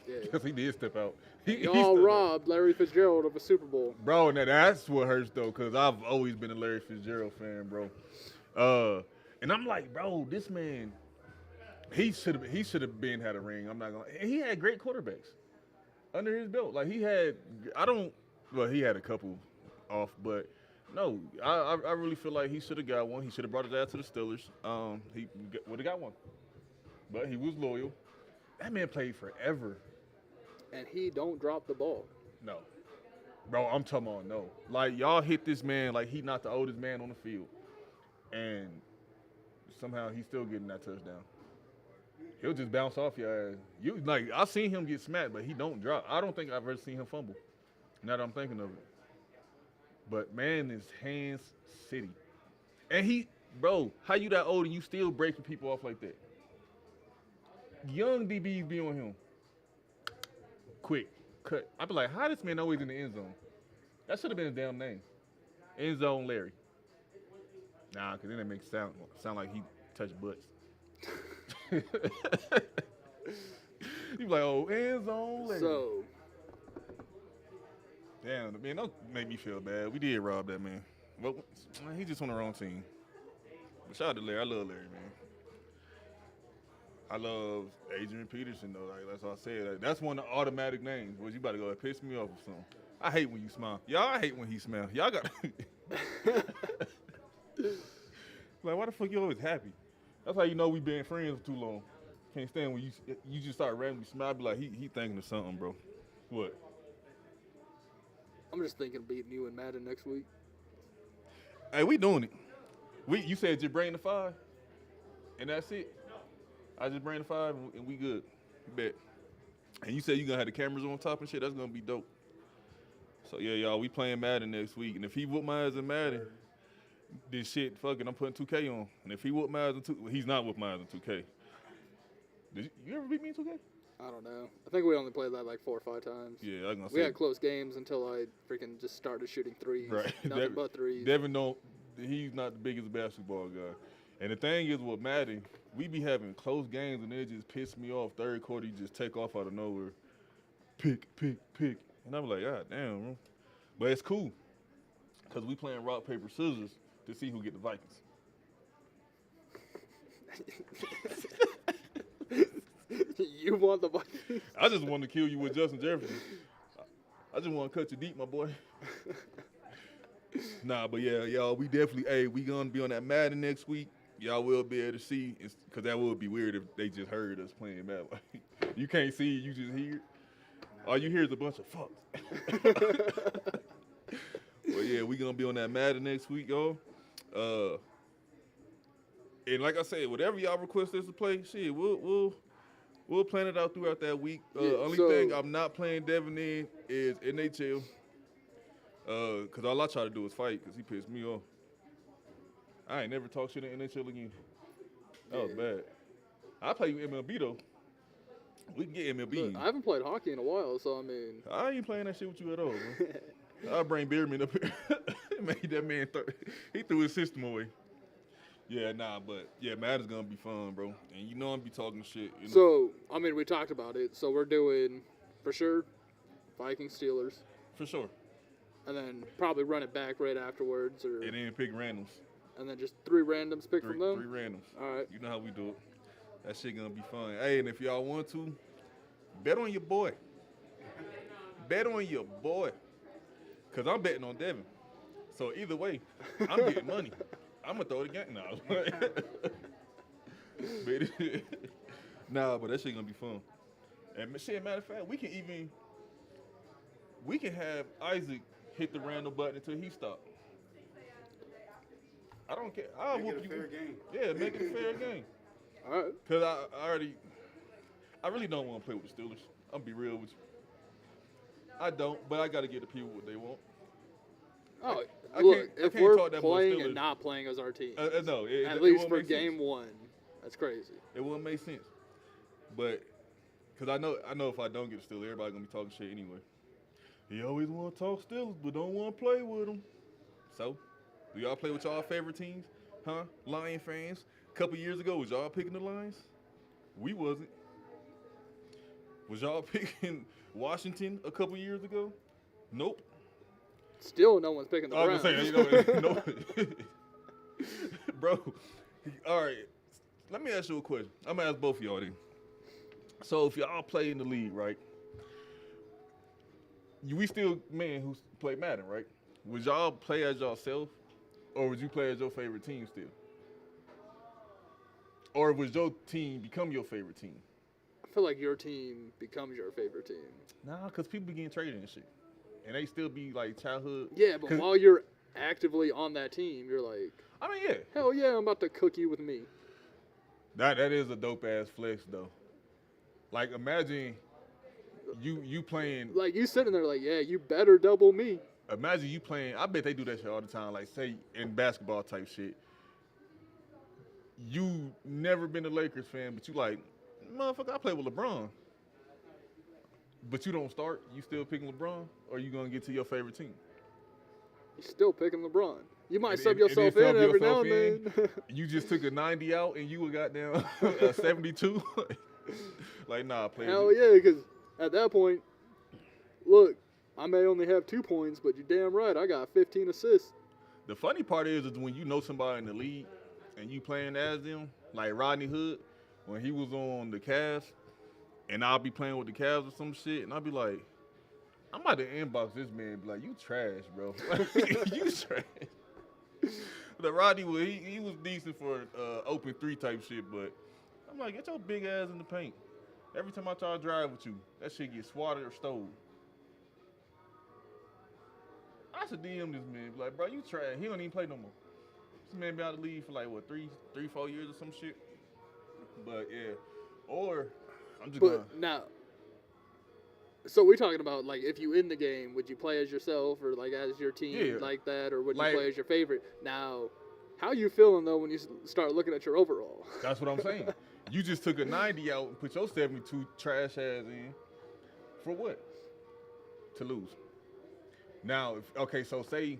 Speaker 1: Yeah.
Speaker 2: Because he did step out. He
Speaker 1: Y'all
Speaker 2: stepped out.
Speaker 1: robbed Larry Fitzgerald of a Super Bowl.
Speaker 2: Bro, now that's what hurts though, because I've always been a Larry Fitzgerald fan, bro. And I'm like, bro, this man, he should have been had a ring. I'm not gonna. And he had great quarterbacks under his belt. Like he had, he had a couple off, but no, I really feel like he should have got one. He should have brought his ass to the Steelers. He would have got one, but he was loyal. That man played forever.
Speaker 1: And he don't drop the ball.
Speaker 2: No. Bro, I'm talking about no. Like, y'all hit this man like he not the oldest man on the field. And somehow he's still getting that touchdown. He'll just bounce off your ass. I've seen him get smacked, but he don't drop. I don't think I've ever seen him fumble. Now that I'm thinking of it. But, man, is hands city. And bro, how you that old and you still breaking people off like that? Young DBs be on him. Quick, cut. I be like, how this man always in the end zone? That should have been his damn name. End zone Larry. Nah, because then it makes sound like he touched butts. You be like, oh, end zone Larry.
Speaker 1: So,
Speaker 2: Damn, man, don't make me feel bad. We did rob that man. Well, he just on the wrong team. But shout out to Larry. I love Larry, man. I love Adrian Peterson, though. Like, that's all I said. Like, that's one of the automatic names. Boy, you about to go and piss me off or something. I hate when you smile. Y'all, I hate when he smiles. Y'all got like, why the fuck you always happy? That's how you know we been friends for too long. Can't stand when you just start randomly smile. Be like, he thinking of something, bro. What?
Speaker 1: I'm just thinking of beating you in Madden next week.
Speaker 2: Hey, we doing it. You said you bring the 5, and that's it. I just bring the 5, and we good. You bet. And you said you gonna have the cameras on top and shit. That's gonna be dope. So yeah, y'all, we playing Madden next week, and if he whoop my ass in Madden, this shit, fuck it, I'm putting 2K on. And if he whoop my ass in 2K, he's not whoop my ass in 2K. Did you ever beat me in 2K?
Speaker 1: I don't know. I think we only played that like 4 or 5 times.
Speaker 2: Yeah, I was gonna say.
Speaker 1: We had close games until I freaking just started shooting threes.
Speaker 2: Right.
Speaker 1: Nothing but threes.
Speaker 2: Devin don't. He's not the biggest basketball guy. And the thing is with Madden, we be having close games and it just piss me off. Third quarter, you just take off out of nowhere. Pick. And I'm like, God damn, bro. But it's cool. Because we playing rock, paper, scissors to see who get the Vikings.
Speaker 1: You want the Vikings?
Speaker 2: I just want to kill you with Justin Jefferson. I just want to cut you deep, my boy. Nah, but yeah, y'all, we definitely, we going to be on that Madden next week. Y'all will be able to see, because that would be weird if they just heard us playing Madden. Like, you can't see, you just hear it. All you hear is a bunch of fucks. Well, yeah, we going to be on that Madden next week, y'all. And like I said, whatever y'all request us to play, shit, we'll plan it out throughout that week. Only thing I'm not playing Devin in is NHL. Because all I try to do is fight because he pissed me off. I ain't never talk shit in NHL again. That was bad. I play MLB, though. We can get MLB.
Speaker 1: Look, I haven't played hockey in a while, so I mean.
Speaker 2: I ain't playing that shit with you at all, bro. I'll bring Beerman up here. Made that man he threw his system away. Yeah, nah, but yeah, Madden's gonna be fun, bro. And you know I'm be talking shit. You know?
Speaker 1: So, I mean, we talked about it. So we're doing, for sure, Vikings Steelers.
Speaker 2: For sure.
Speaker 1: And then probably run it back right afterwards.
Speaker 2: And then pick randoms.
Speaker 1: And then just 3 randoms pick from them?
Speaker 2: 3 randoms.
Speaker 1: All right.
Speaker 2: You know how we do it. That shit gonna be fun. Hey, and if y'all want to, bet on your boy. Bet on your boy. Because I'm betting on Devin. So either way, I'm getting money. I'm going to throw it again. Nah, but that shit going to be fun. And shit, matter of fact, we can have Isaac hit the random button until he stops. I don't care. I'll
Speaker 3: Make
Speaker 2: whoop
Speaker 3: it a
Speaker 2: you.
Speaker 3: fair game.
Speaker 2: Yeah, make it a fair game.
Speaker 1: All right.
Speaker 2: Because I really don't want to play with the Steelers. I'm going to be real with you. I don't, but I got to give the people what they want.
Speaker 1: Oh,
Speaker 2: I
Speaker 1: look,
Speaker 2: can't
Speaker 1: if we're
Speaker 2: talk that much
Speaker 1: playing
Speaker 2: Steelers.
Speaker 1: and not playing as our team,
Speaker 2: No,
Speaker 1: at
Speaker 2: it
Speaker 1: least
Speaker 2: won't
Speaker 1: for
Speaker 2: make
Speaker 1: game
Speaker 2: sense.
Speaker 1: 1, that's crazy.
Speaker 2: It wouldn't make sense. But, because I know if I don't get the Steelers, everybody going to be talking shit anyway. He always want to talk Steelers, but don't want to play with them. So, do y'all play with y'all favorite teams? Huh? Lion fans? A couple years ago, was y'all picking the Lions? We wasn't. Was y'all picking Washington a couple years ago? Nope.
Speaker 1: Still, no one's picking the
Speaker 2: I
Speaker 1: Browns.
Speaker 2: was gonna say, no. Bro, all right. Let me ask you a question. I'm gonna ask both of y'all then. So if y'all play in the league, right? We still men who play Madden, right? Would y'all play as yourself, or would you play as your favorite team still? Or would your team become your favorite team?
Speaker 1: I feel like your team becomes your favorite team.
Speaker 2: Nah, because people be getting traded and shit. And they still be like childhood.
Speaker 1: Yeah, but while you're actively on that team, you're like,
Speaker 2: I mean, yeah.
Speaker 1: hell yeah, I'm about to cook you with me.
Speaker 2: That is a dope ass flex though. Like imagine you playing.
Speaker 1: Like you sitting there like, yeah, you better double me.
Speaker 2: Imagine you playing. I bet they do that shit all the time. Like say in basketball type shit. You never been a Lakers fan, but you like, motherfucker, I play with LeBron. But you don't start. You still picking LeBron, or you gonna get to your favorite team?
Speaker 1: You're still picking LeBron. You might
Speaker 2: And
Speaker 1: sub
Speaker 2: then
Speaker 1: yourself
Speaker 2: sub
Speaker 1: in every now
Speaker 2: yourself
Speaker 1: and then.
Speaker 2: You just took a 90 out and you got down a 72. Like nah, play.
Speaker 1: Hell yeah, because at that point, look, I may only have 2 points, but you're damn right, I got 15 assists.
Speaker 2: The funny part is when you know somebody in the league and you playing as them, like Rodney Hood, when he was on the Cavs, and I'll be playing with the Cavs or some shit, and I'll be like, I'm about to inbox this man and be like, you trash, bro. You trash. The Rodney, he was decent for open 3 type shit, but I'm like, get your big ass in the paint. Every time I try to drive with you, that shit gets swatted or stole. I should DM this man, be like, bro, you trash. He don't even play no more. This man been out of the league for like, what, 4 years or some shit? But, yeah. Or, I'm just
Speaker 1: But now, So we're talking about like if you in the game, would you play as yourself or like as your team
Speaker 2: Yeah.
Speaker 1: like that, or would you
Speaker 2: Like-
Speaker 1: play as your favorite? Now, how you feeling though when you start looking at your overall?
Speaker 2: That's what I'm saying. You just took a 90 out and put your 72 trash ass in. For what? To lose. Now, so say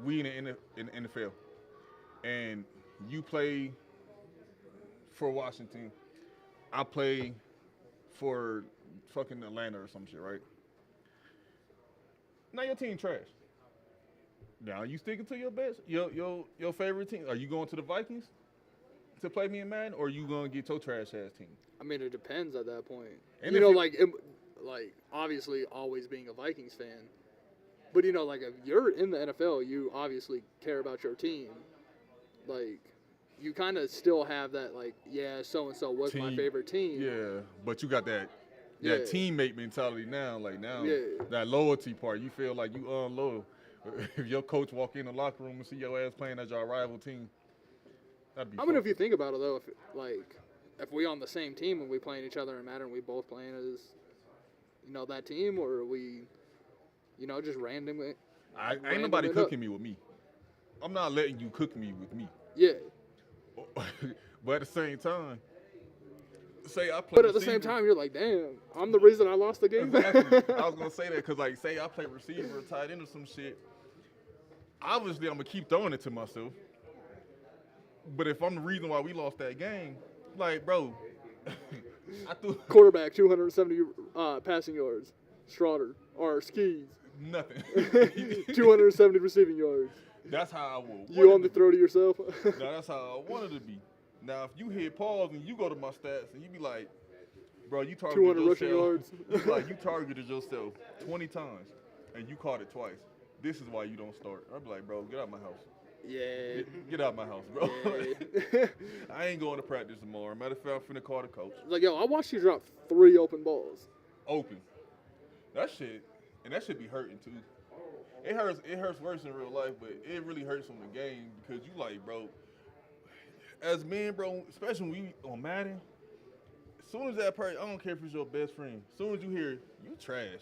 Speaker 2: we in the NFL and you play for Washington, I play for fucking Atlanta or some shit, right? Now your team trash. Now you sticking to your best, your favorite team? Are you going to the Vikings to play me in Madden, or are you gonna get your trash ass team?
Speaker 1: I mean, it depends at that point.
Speaker 2: And
Speaker 1: You
Speaker 2: if
Speaker 1: know,
Speaker 2: you-
Speaker 1: like obviously always being a Vikings fan, but you know, like if you're in the NFL, you obviously care about your team. Like, you kind of still have that, like, yeah, so and so was my
Speaker 2: Team-
Speaker 1: favorite team.
Speaker 2: Yeah, but you got that
Speaker 1: Yeah.
Speaker 2: teammate mentality now. Like now,
Speaker 1: Yeah.
Speaker 2: that loyalty part, you feel like you unloyal. If your coach walk in the locker room and see your ass playing as your rival team, that'd be.
Speaker 1: I mean, if
Speaker 2: fucked.
Speaker 1: you think about it though, if we on the same team and we playing each other in Madden, and we both playing as, you know, that team, or are we, you know, just randomly.
Speaker 2: Ain't
Speaker 1: random
Speaker 2: nobody
Speaker 1: it up.
Speaker 2: cooking me with me. I'm not letting you cook me with me.
Speaker 1: Yeah,
Speaker 2: But at the same time, say I play.
Speaker 1: but at the same
Speaker 2: receiver-
Speaker 1: time, you're like, damn, I'm the reason I lost the game.
Speaker 2: Exactly. I was gonna say that because, like, say I play receiver or tight end or some shit. Obviously, I'm gonna keep throwing it to myself. But if I'm the reason why we lost that game, like, bro, I threw
Speaker 1: Quarterback, 270 passing yards. Straughter or Skeez,
Speaker 2: nothing.
Speaker 1: 270 receiving yards.
Speaker 2: That's how I will.
Speaker 1: You only throw to yourself.
Speaker 2: Now that's how I wanted to be. Now if you hit pause and you go to my stats and you be like, bro, you targeted
Speaker 1: 200
Speaker 2: yourself.
Speaker 1: rushing yards.
Speaker 2: You like you targeted yourself 20 times and you caught it twice. This is why you don't start. I'd be like, bro, get out my house.
Speaker 1: Yeah.
Speaker 2: Get out my house, bro.
Speaker 1: Yeah.
Speaker 2: I ain't going to practice tomorrow. Matter of fact, I'm finna call the coach.
Speaker 1: Like, yo, I watched you drop 3 open balls.
Speaker 2: Open. That shit be hurting too. It hurts worse in real life, but it really hurts on the game because you like, bro, as men, bro, especially when we on Madden, as soon as that person, I don't care if it's your best friend, as soon as you hear you trash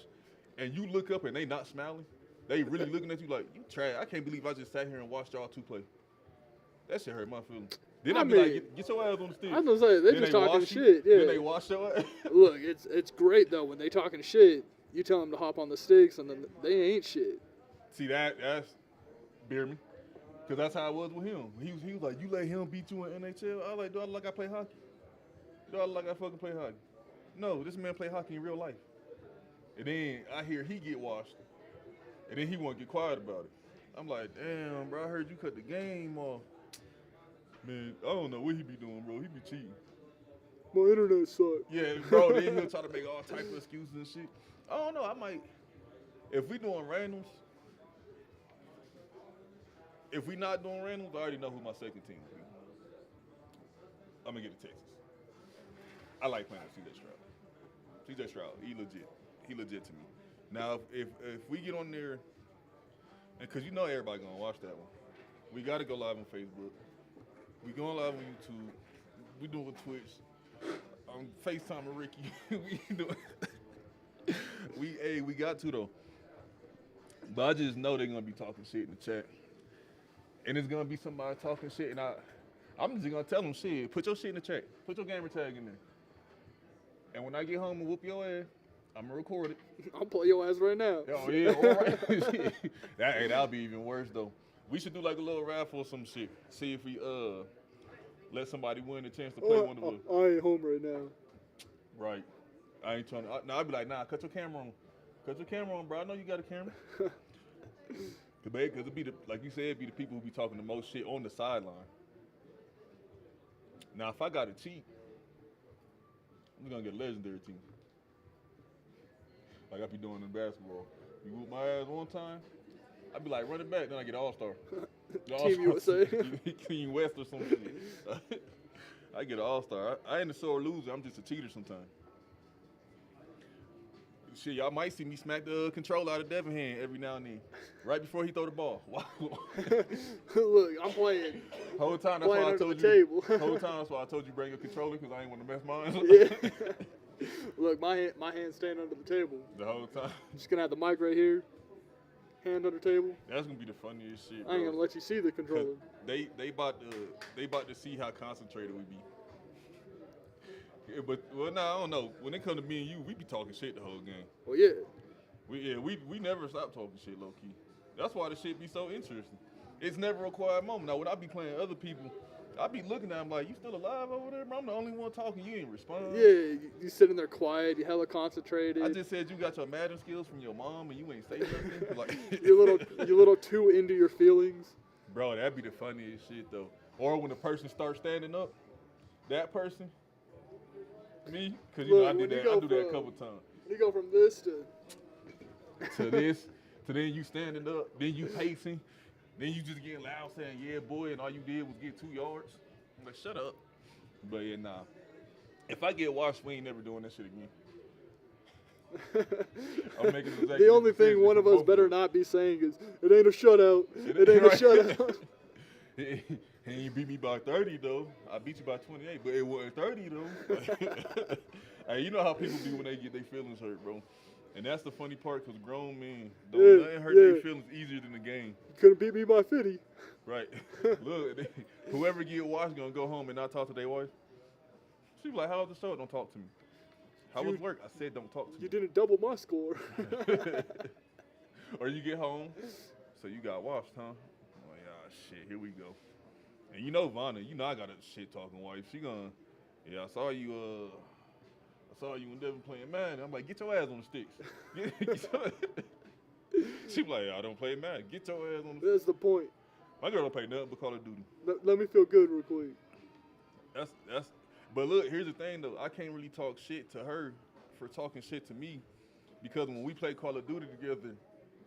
Speaker 2: and you look up and they not smiling, they really looking at you like, you trash. I can't believe I just sat here and watched y'all two play. That shit hurt my feelings. Then
Speaker 1: I
Speaker 2: I be
Speaker 1: mean,
Speaker 2: like, get your ass on the stick.
Speaker 1: I was gonna say, they
Speaker 2: Then
Speaker 1: just talking
Speaker 2: wash you,
Speaker 1: shit. Yeah.
Speaker 2: Then they wash your ass.
Speaker 1: Look, it's great though when they talking shit. You tell them to hop on the sticks, and then they ain't shit.
Speaker 2: See, that's beer me. Because that's how it was with him. He was like, you let him beat you in NHL? I was like, do I look like I play hockey? Do I look like I fucking play hockey? No, this man play hockey in real life. And then I hear he get washed. And then he won't get quiet about it. I'm like, damn, bro, I heard you cut the game off. Man, I don't know what he be doing, bro. He be cheating.
Speaker 1: My internet sucks.
Speaker 2: Yeah, bro, then he'll try to make all type of excuses and shit. I don't know, I might, if we doing randoms, if we not doing randoms, I already know who my second team will be. I'm gonna get to Texas. I like playing with CJ Stroud. CJ Stroud, he legit to me. Now, if we get on there, and cause you know everybody gonna watch that one, we gotta go live on Facebook. We going live on YouTube. We doing Twitch. I'm FaceTiming Ricky. we doing. We got to though. But I just know they're gonna be talking shit in the chat, and it's gonna be somebody talking shit, and I'm just gonna tell them shit. Put your shit in the chat. Put your gamer tag in there. And when I get home and whoop your ass, I'm gonna record it.
Speaker 1: I'll play your ass right now.
Speaker 2: Oh yeah, all right. That'll be even worse though. We should do like a little raffle or some shit. See if we let somebody win a chance to play one of us.
Speaker 1: I ain't home right now.
Speaker 2: Right. I ain't trying to. Nah, I'd be like, nah, cut your camera on. Cut your camera on, bro. I know you got a camera. Because it be the, like you said, it be the people who be talking the most shit on the sideline. Now, if I got to cheat, I'm gonna get a legendary team. Like I be doing in basketball. You whoop my ass one time, I'd be like, run it back, then I get All-Star.
Speaker 1: Team USA.
Speaker 2: Team West or some shit. I get an All-Star. I ain't a sore loser. I'm just a cheater sometimes. Shit, y'all might see me smack the controller out of Devin's hand every now and then, right before he throw the ball.
Speaker 1: Look, I'm playing.
Speaker 2: Whole time that's
Speaker 1: Playing
Speaker 2: why I
Speaker 1: under
Speaker 2: told
Speaker 1: the
Speaker 2: you.
Speaker 1: table.
Speaker 2: Whole time that's why I told you bring your controller because I ain't want to mess mine.
Speaker 1: Yeah. Look, my hand's staying under the table.
Speaker 2: The whole time.
Speaker 1: Just gonna have the mic right here, hand under table.
Speaker 2: That's gonna be the funniest shit, bro.
Speaker 1: I ain't gonna let you see the controller.
Speaker 2: They about to see how concentrated we be. Yeah, but well, nah, I don't know. When it come to me and you, we be talking shit the whole game.
Speaker 1: Well, yeah.
Speaker 2: We never stop talking shit low key. That's why the shit be so interesting. It's never a quiet moment. Now when I be playing other people, I be looking at them like, you still alive over there, bro? I'm the only one talking. You ain't responding.
Speaker 1: Yeah, you sitting there quiet. You hella concentrated.
Speaker 2: I just said you got your Madden skills from your mom and you ain't say nothing. Like
Speaker 1: you're little too into your feelings.
Speaker 2: Bro, that'd be the funniest shit though. Or when the person starts standing up, that person, me, because you know I do that a couple times.
Speaker 1: You go from this
Speaker 2: to this, to then you standing up, then you pacing, then you just getting loud saying, yeah, boy, and all you did was get 2 yards. I'm like, shut up. But yeah, nah. If I get washed, we ain't never doing that shit again. I'm making
Speaker 1: the only thing one of us better not be saying is, it ain't a shutout. It ain't a shutout.
Speaker 2: And you beat me by 30, though. I beat you by 28, but it wasn't 30, though. Hey, you know how people be when they get their feelings hurt, bro. And that's the funny part, because grown men don't nothing hurt their feelings easier than the game.
Speaker 1: You couldn't beat me by 50.
Speaker 2: Right. Look, whoever get washed gonna go home and not talk to their wife. She be like, how was the show? Don't talk to me. How was work? I said don't talk to me.
Speaker 1: You didn't double my score.
Speaker 2: Or you get home, so you got washed, huh? I'm like, ah, shit, here we go. And you know Vanna, you know I got a shit-talking wife. She gonna, I saw you and Devin playing Madden. I'm like, get your ass on the sticks. She be like, I don't play Madden. Get your ass on the sticks.
Speaker 1: That's the point.
Speaker 2: My girl don't play nothing but Call of Duty.
Speaker 1: Let me feel good real quick.
Speaker 2: But look, here's the thing though. I can't really talk shit to her for talking shit to me, because when we play Call of Duty together,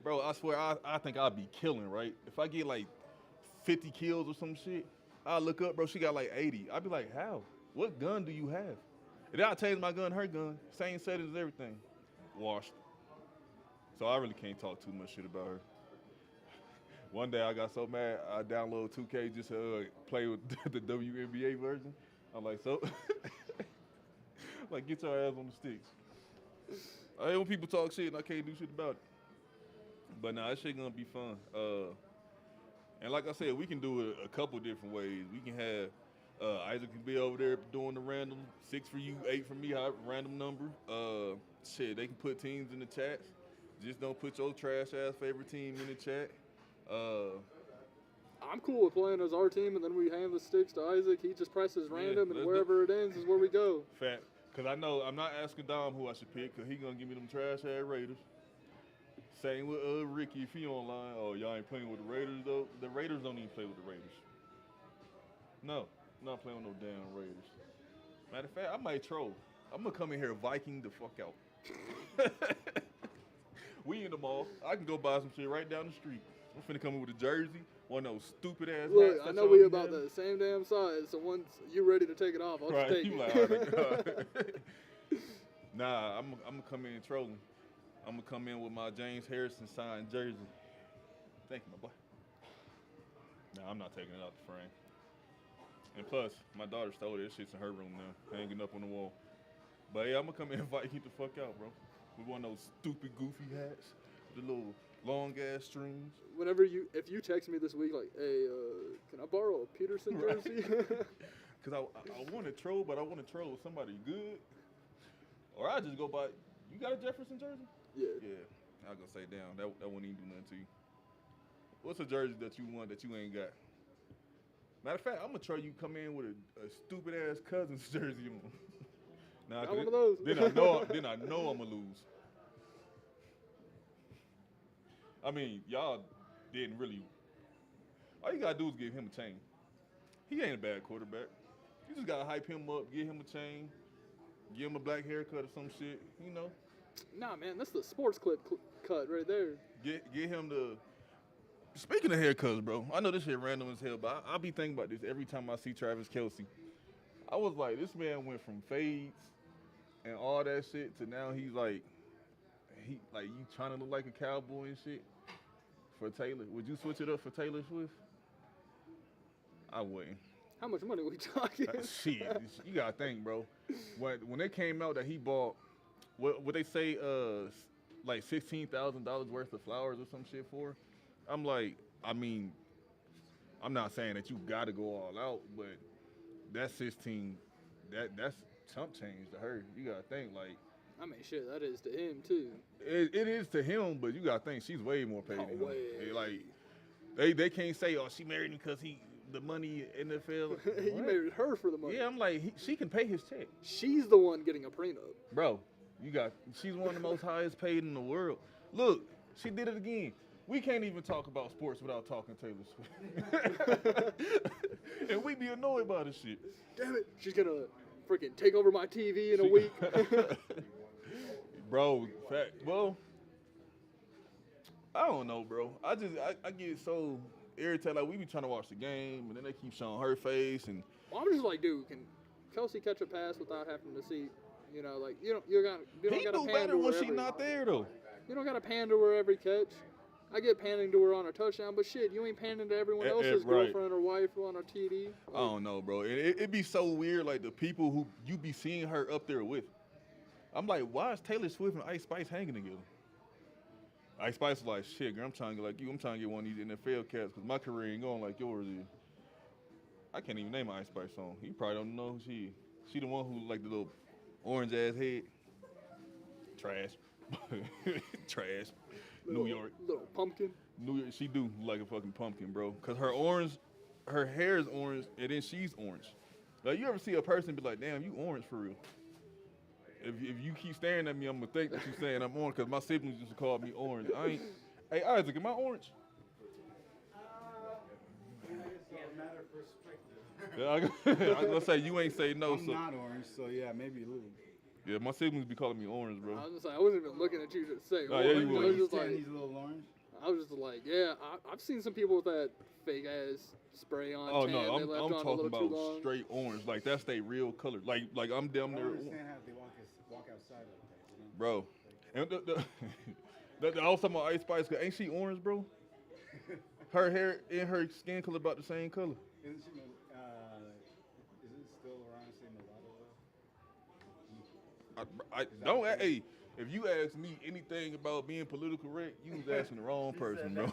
Speaker 2: bro, I swear I think I'd be killing, right? If I get like 50 kills or some shit, I look up, bro, she got like 80. I'd be like, how? What gun do you have? And then I change my gun, her gun, same settings, everything. Washed. So I really can't talk too much shit about her. One day I got so mad, I downloaded 2K just to play with the WNBA version. I'm like, so? Like, get your ass on the sticks. I hate when people talk shit and I can't do shit about it. But nah, that shit gonna be fun. And like I said, we can do it a couple different ways. We can have Isaac can be over there doing the random 6 for you, 8 for me, random number. Shit, they can put teams in the chat. Just don't put your trash ass favorite team in the chat.
Speaker 1: I'm cool with playing as our team, and then we hand the sticks to Isaac. He just presses random, and wherever it ends is where we go.
Speaker 2: Fact. Because I know I'm not asking Dom who I should pick, because he going to give me them trash ass Raiders. Same with Ricky if he online. Oh, y'all ain't playing with the Raiders, though? The Raiders don't even play with the Raiders. No, I'm not playing with no damn Raiders. Matter of fact, I might troll. I'm going to come in here Viking the fuck out. We in the mall. I can go buy some shit right down the street. I'm finna come in with a jersey, one of those stupid ass
Speaker 1: Look,
Speaker 2: hats.
Speaker 1: I know we about the same damn size, so once you ready to take it off, I'll just take it.
Speaker 2: Like, all right. Nah, I'm gonna come in trolling. I'm gonna come in with my James Harrison signed jersey. Thank you, my boy. Nah, I'm not taking it out the frame. And plus, my daughter stole it. This shit's in her room now, hanging up on the wall. But yeah, I'm gonna come in and invite you the fuck out, bro. With one of those stupid, goofy hats, the little long-ass strings.
Speaker 1: If you text me this week, like, hey, can I borrow a Peterson jersey?
Speaker 2: Because I want to troll, but I want to troll with somebody good. Or I just go buy, you got a Jefferson jersey?
Speaker 1: Yeah.
Speaker 2: Yeah. I was going to say, damn, that wouldn't even do nothing to you. What's a jersey that you want that you ain't got? Matter of fact, I'm going to try you come in with a stupid-ass Cousins jersey on. Nah,
Speaker 1: got one of those.
Speaker 2: Then I know I'm going to lose. I mean, y'all didn't really. All you gotta do is give him a chain. He ain't a bad quarterback. You just gotta hype him up, give him a chain, give him a black haircut or some shit, you know.
Speaker 1: Nah, man, that's the sports clip cut right there.
Speaker 2: Get him the. Speaking of haircuts, bro, I know this shit random as hell, but I be thinking about this every time I see Travis Kelce. I was like, this man went from fades and all that shit to now he's like, you trying to look like a cowboy and shit for Taylor. Would you switch it up for Taylor Swift? I wouldn't.
Speaker 1: How much money we talking?
Speaker 2: Shit, you gotta think, bro. When it came out that he bought what they say like $16,000 worth of flowers or some shit for. I'm like, I mean, I'm not saying that you got to go all out, but that's 16. That's chump change to her. You gotta think like
Speaker 1: I mean, shit, that is to him too.
Speaker 2: it is to him, but you gotta think she's way more paid than him.
Speaker 1: Way.
Speaker 2: Like they can't say, oh, she married him because the money NFL.
Speaker 1: He
Speaker 2: What?
Speaker 1: married her for the money.
Speaker 2: Yeah, I'm like she can pay his check,
Speaker 1: She's the one getting a prenup.
Speaker 2: bro. She's one of the most highest paid in the world. Look, she did it again. We can't even talk about sports without talking Taylor Swift. And we be annoyed by this shit.
Speaker 1: Damn it, she's gonna freaking take over my TV in a week.
Speaker 2: Bro, well, I don't know, bro. I get so irritated. Like, we be trying to watch the game, and then they keep showing her face. And
Speaker 1: Well, I'm just like, dude, can Kelsey catch a pass without having to see? You know, like you don't
Speaker 2: he
Speaker 1: gotta
Speaker 2: do
Speaker 1: pander
Speaker 2: better when
Speaker 1: her
Speaker 2: she
Speaker 1: every,
Speaker 2: not there, though.
Speaker 1: You don't gotta pander her every catch. I get pandering to her on a touchdown, but shit, you ain't pandering to everyone else's
Speaker 2: right.
Speaker 1: girlfriend or wife on a TD.
Speaker 2: I don't know, bro. It be so weird, like the people who you be seeing her up there with. I'm like, why is Taylor Swift and Ice Spice hanging together? Ice Spice is like, shit, girl, I'm trying to get like you. I'm trying to get one of these NFL cats because my career ain't going like yours is. I can't even name an Ice Spice song. You probably don't know who she is. She the one who like the little orange ass head. Trash. Trash. New York.
Speaker 1: Little pumpkin.
Speaker 2: New York. She do look like a fucking pumpkin, bro. Cause her hair is orange, and then she's orange. Like, you ever see a person be like, damn, you orange for real? If you keep staring at me, I'm gonna think that you saying I'm orange, cause my siblings used to call me orange. I ain't. Hey, Isaac, am I orange?
Speaker 4: Matter of perspective.
Speaker 2: Yeah, I was gonna say you ain't say no.
Speaker 4: I'm
Speaker 2: So
Speaker 4: not orange, so yeah, maybe a little.
Speaker 2: yeah, my siblings be calling me orange,
Speaker 1: I
Speaker 2: bro.
Speaker 1: was just like, I wasn't even looking at you to say.
Speaker 2: Oh, yeah, you
Speaker 1: orange.
Speaker 2: were.
Speaker 1: I was
Speaker 4: He's
Speaker 1: just
Speaker 4: saying
Speaker 1: like,
Speaker 4: he's a little orange.
Speaker 1: I was just like, yeah, I've seen some people with that fake ass spray on.
Speaker 2: Oh
Speaker 1: tan
Speaker 2: no,
Speaker 1: they left
Speaker 2: I'm
Speaker 1: on a
Speaker 2: talking
Speaker 1: little too
Speaker 2: about
Speaker 1: long.
Speaker 2: straight orange. Like, that's their real color. Like I'm
Speaker 4: I
Speaker 2: damn
Speaker 4: don't
Speaker 2: near,
Speaker 4: understand how they walk outside like that. You know?
Speaker 2: bro. And I was talking about Ice Spice, cause ain't she orange, bro? Her hair and her skin color about the same color.
Speaker 4: Isn't she? Is it still around saying mulatto?
Speaker 2: I don't. Hey, if you ask me anything about being politically correct, you was asking the wrong person, bro.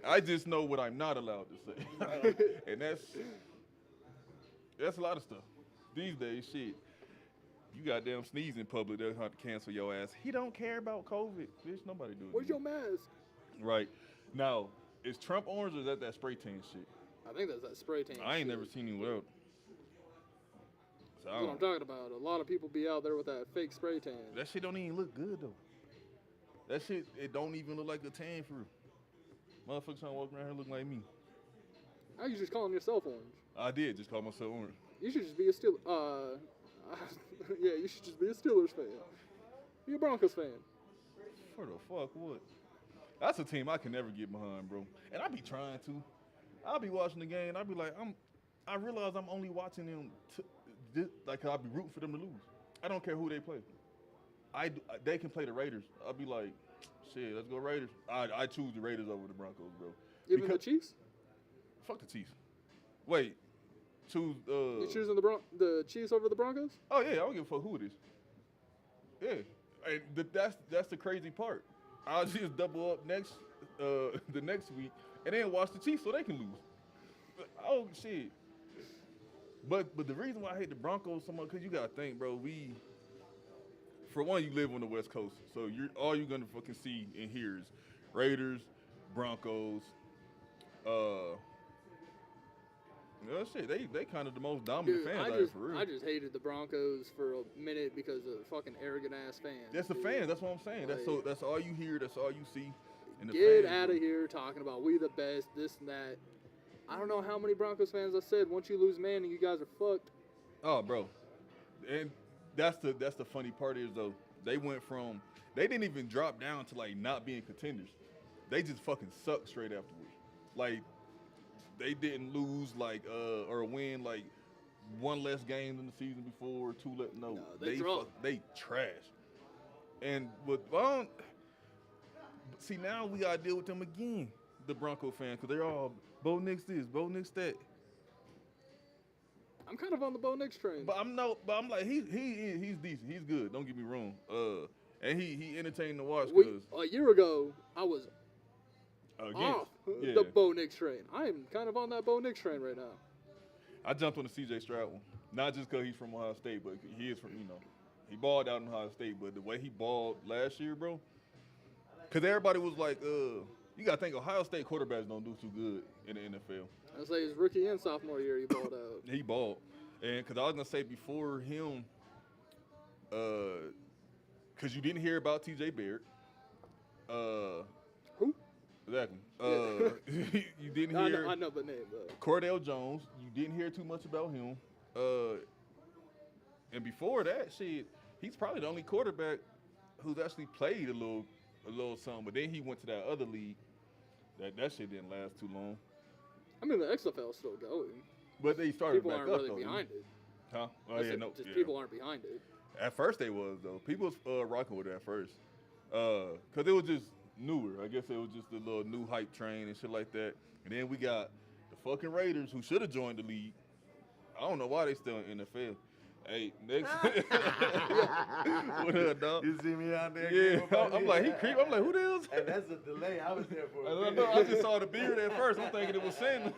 Speaker 2: I just know what I'm not allowed to say, and that's a lot of stuff. These days, shit. You goddamn sneeze in public, they'll have to cancel your ass. He don't care about COVID. Bitch, nobody do it.
Speaker 1: Where's your mask?
Speaker 2: Right. Now, is Trump orange or is that spray tan shit?
Speaker 1: I think that's that spray tan.
Speaker 2: I ain't
Speaker 1: shit.
Speaker 2: never seen him without. So I
Speaker 1: That's what I'm
Speaker 2: don't,
Speaker 1: talking about. A lot of people be out there with that fake spray tan.
Speaker 2: that shit don't even look good though. That shit, it don't even look like a tan fruit. Motherfuckers trying to walk around here looking like me.
Speaker 1: How you just calling yourself orange?
Speaker 2: I did just call myself orange.
Speaker 1: You should just be a Steelers. Yeah, you should just be a Steelers fan. Be a Broncos fan.
Speaker 2: For the fuck what? That's a team I can never get behind, bro. And I be trying to. I'll be watching the game. I be like, I realize I'm only watching them. Like, I'll be rooting for them to lose. I don't care who they play. They can play the Raiders. I'll be like, shit, let's go Raiders. I choose the Raiders over the Broncos, bro.
Speaker 1: Even the Chiefs?
Speaker 2: Fuck the Chiefs. Wait, choose.
Speaker 1: You choosing the Chiefs over the Broncos?
Speaker 2: Oh yeah, I don't give a fuck who it is. Yeah, and that's the crazy part. I'll just double up the next week and then watch the Chiefs so they can lose. Oh shit. But the reason why I hate the Broncos so much, because you gotta think, bro, for one, you live on the West Coast, so all you're gonna fucking see and hear is Raiders, Broncos, shit, they kind of the most dominant
Speaker 1: Dude,
Speaker 2: fans out here for real.
Speaker 1: I just hated the Broncos for a minute because of fucking arrogant ass fans.
Speaker 2: That's the
Speaker 1: dude.
Speaker 2: fans. That's what I'm saying.
Speaker 1: Like,
Speaker 2: That's all you hear. That's all you see. And the
Speaker 1: Get
Speaker 2: fans,
Speaker 1: out
Speaker 2: bro.
Speaker 1: of here talking about we the best, this and that. I don't know how many Broncos fans I said, once you lose Manning, you guys are fucked.
Speaker 2: Oh, bro, and that's the funny part is though they didn't even drop down to like not being contenders. They just fucking sucked straight afterwards. Like they didn't lose or win like one less game than the season before, two less. No, they trash. And see now we gotta deal with them again, the Bronco fans, because they're all Bo Nix this, Bo Nix that.
Speaker 1: I'm kind of on the Bo Nix train.
Speaker 2: But I'm like he's decent. He's good. Don't get me wrong. And he entertaining to watch because
Speaker 1: A year ago, I was
Speaker 2: again,
Speaker 1: off
Speaker 2: yeah.
Speaker 1: the Bo Nix train. I am kind of on that Bo Nix train right now.
Speaker 2: I jumped on the C.J. Stroud one, not just because he's from Ohio State, but he is from he balled out in Ohio State. But the way he balled last year, bro, because everybody was like, you gotta think Ohio State quarterbacks don't do too good in the NFL.
Speaker 1: I was say his rookie and sophomore year, he balled out.
Speaker 2: He balled, and because I was gonna say before him, because you didn't hear about T.J. Barrett.
Speaker 1: Who?
Speaker 2: Exactly. You didn't hear.
Speaker 1: I know the name, though.
Speaker 2: Cordell Jones. You didn't hear too much about him. And before that, he's probably the only quarterback who's actually played a little something. But then he went to that other league. That shit didn't last too long.
Speaker 1: I mean, the XFL's still going.
Speaker 2: But they started
Speaker 1: People
Speaker 2: back
Speaker 1: aren't
Speaker 2: up
Speaker 1: really
Speaker 2: though.
Speaker 1: behind it.
Speaker 2: Huh? Oh
Speaker 1: I
Speaker 2: yeah,
Speaker 1: said
Speaker 2: no.
Speaker 1: just
Speaker 2: Yeah.
Speaker 1: people aren't behind it.
Speaker 2: At first they was though. People was rocking with it at first. Cause it was just newer. I guess it was just a little new hype train and shit like that. And then we got the fucking Raiders who should have joined the league. I don't know why they still in NFL. Hey, next. What up, dog?
Speaker 4: You see me out there?
Speaker 2: Yeah, I'm like, he creep. I'm like, who the hell's
Speaker 4: And that's a delay. I was there for
Speaker 2: I
Speaker 4: a
Speaker 2: don't
Speaker 4: minute.
Speaker 2: know. I just saw the beard at first. I'm thinking it was Sandler.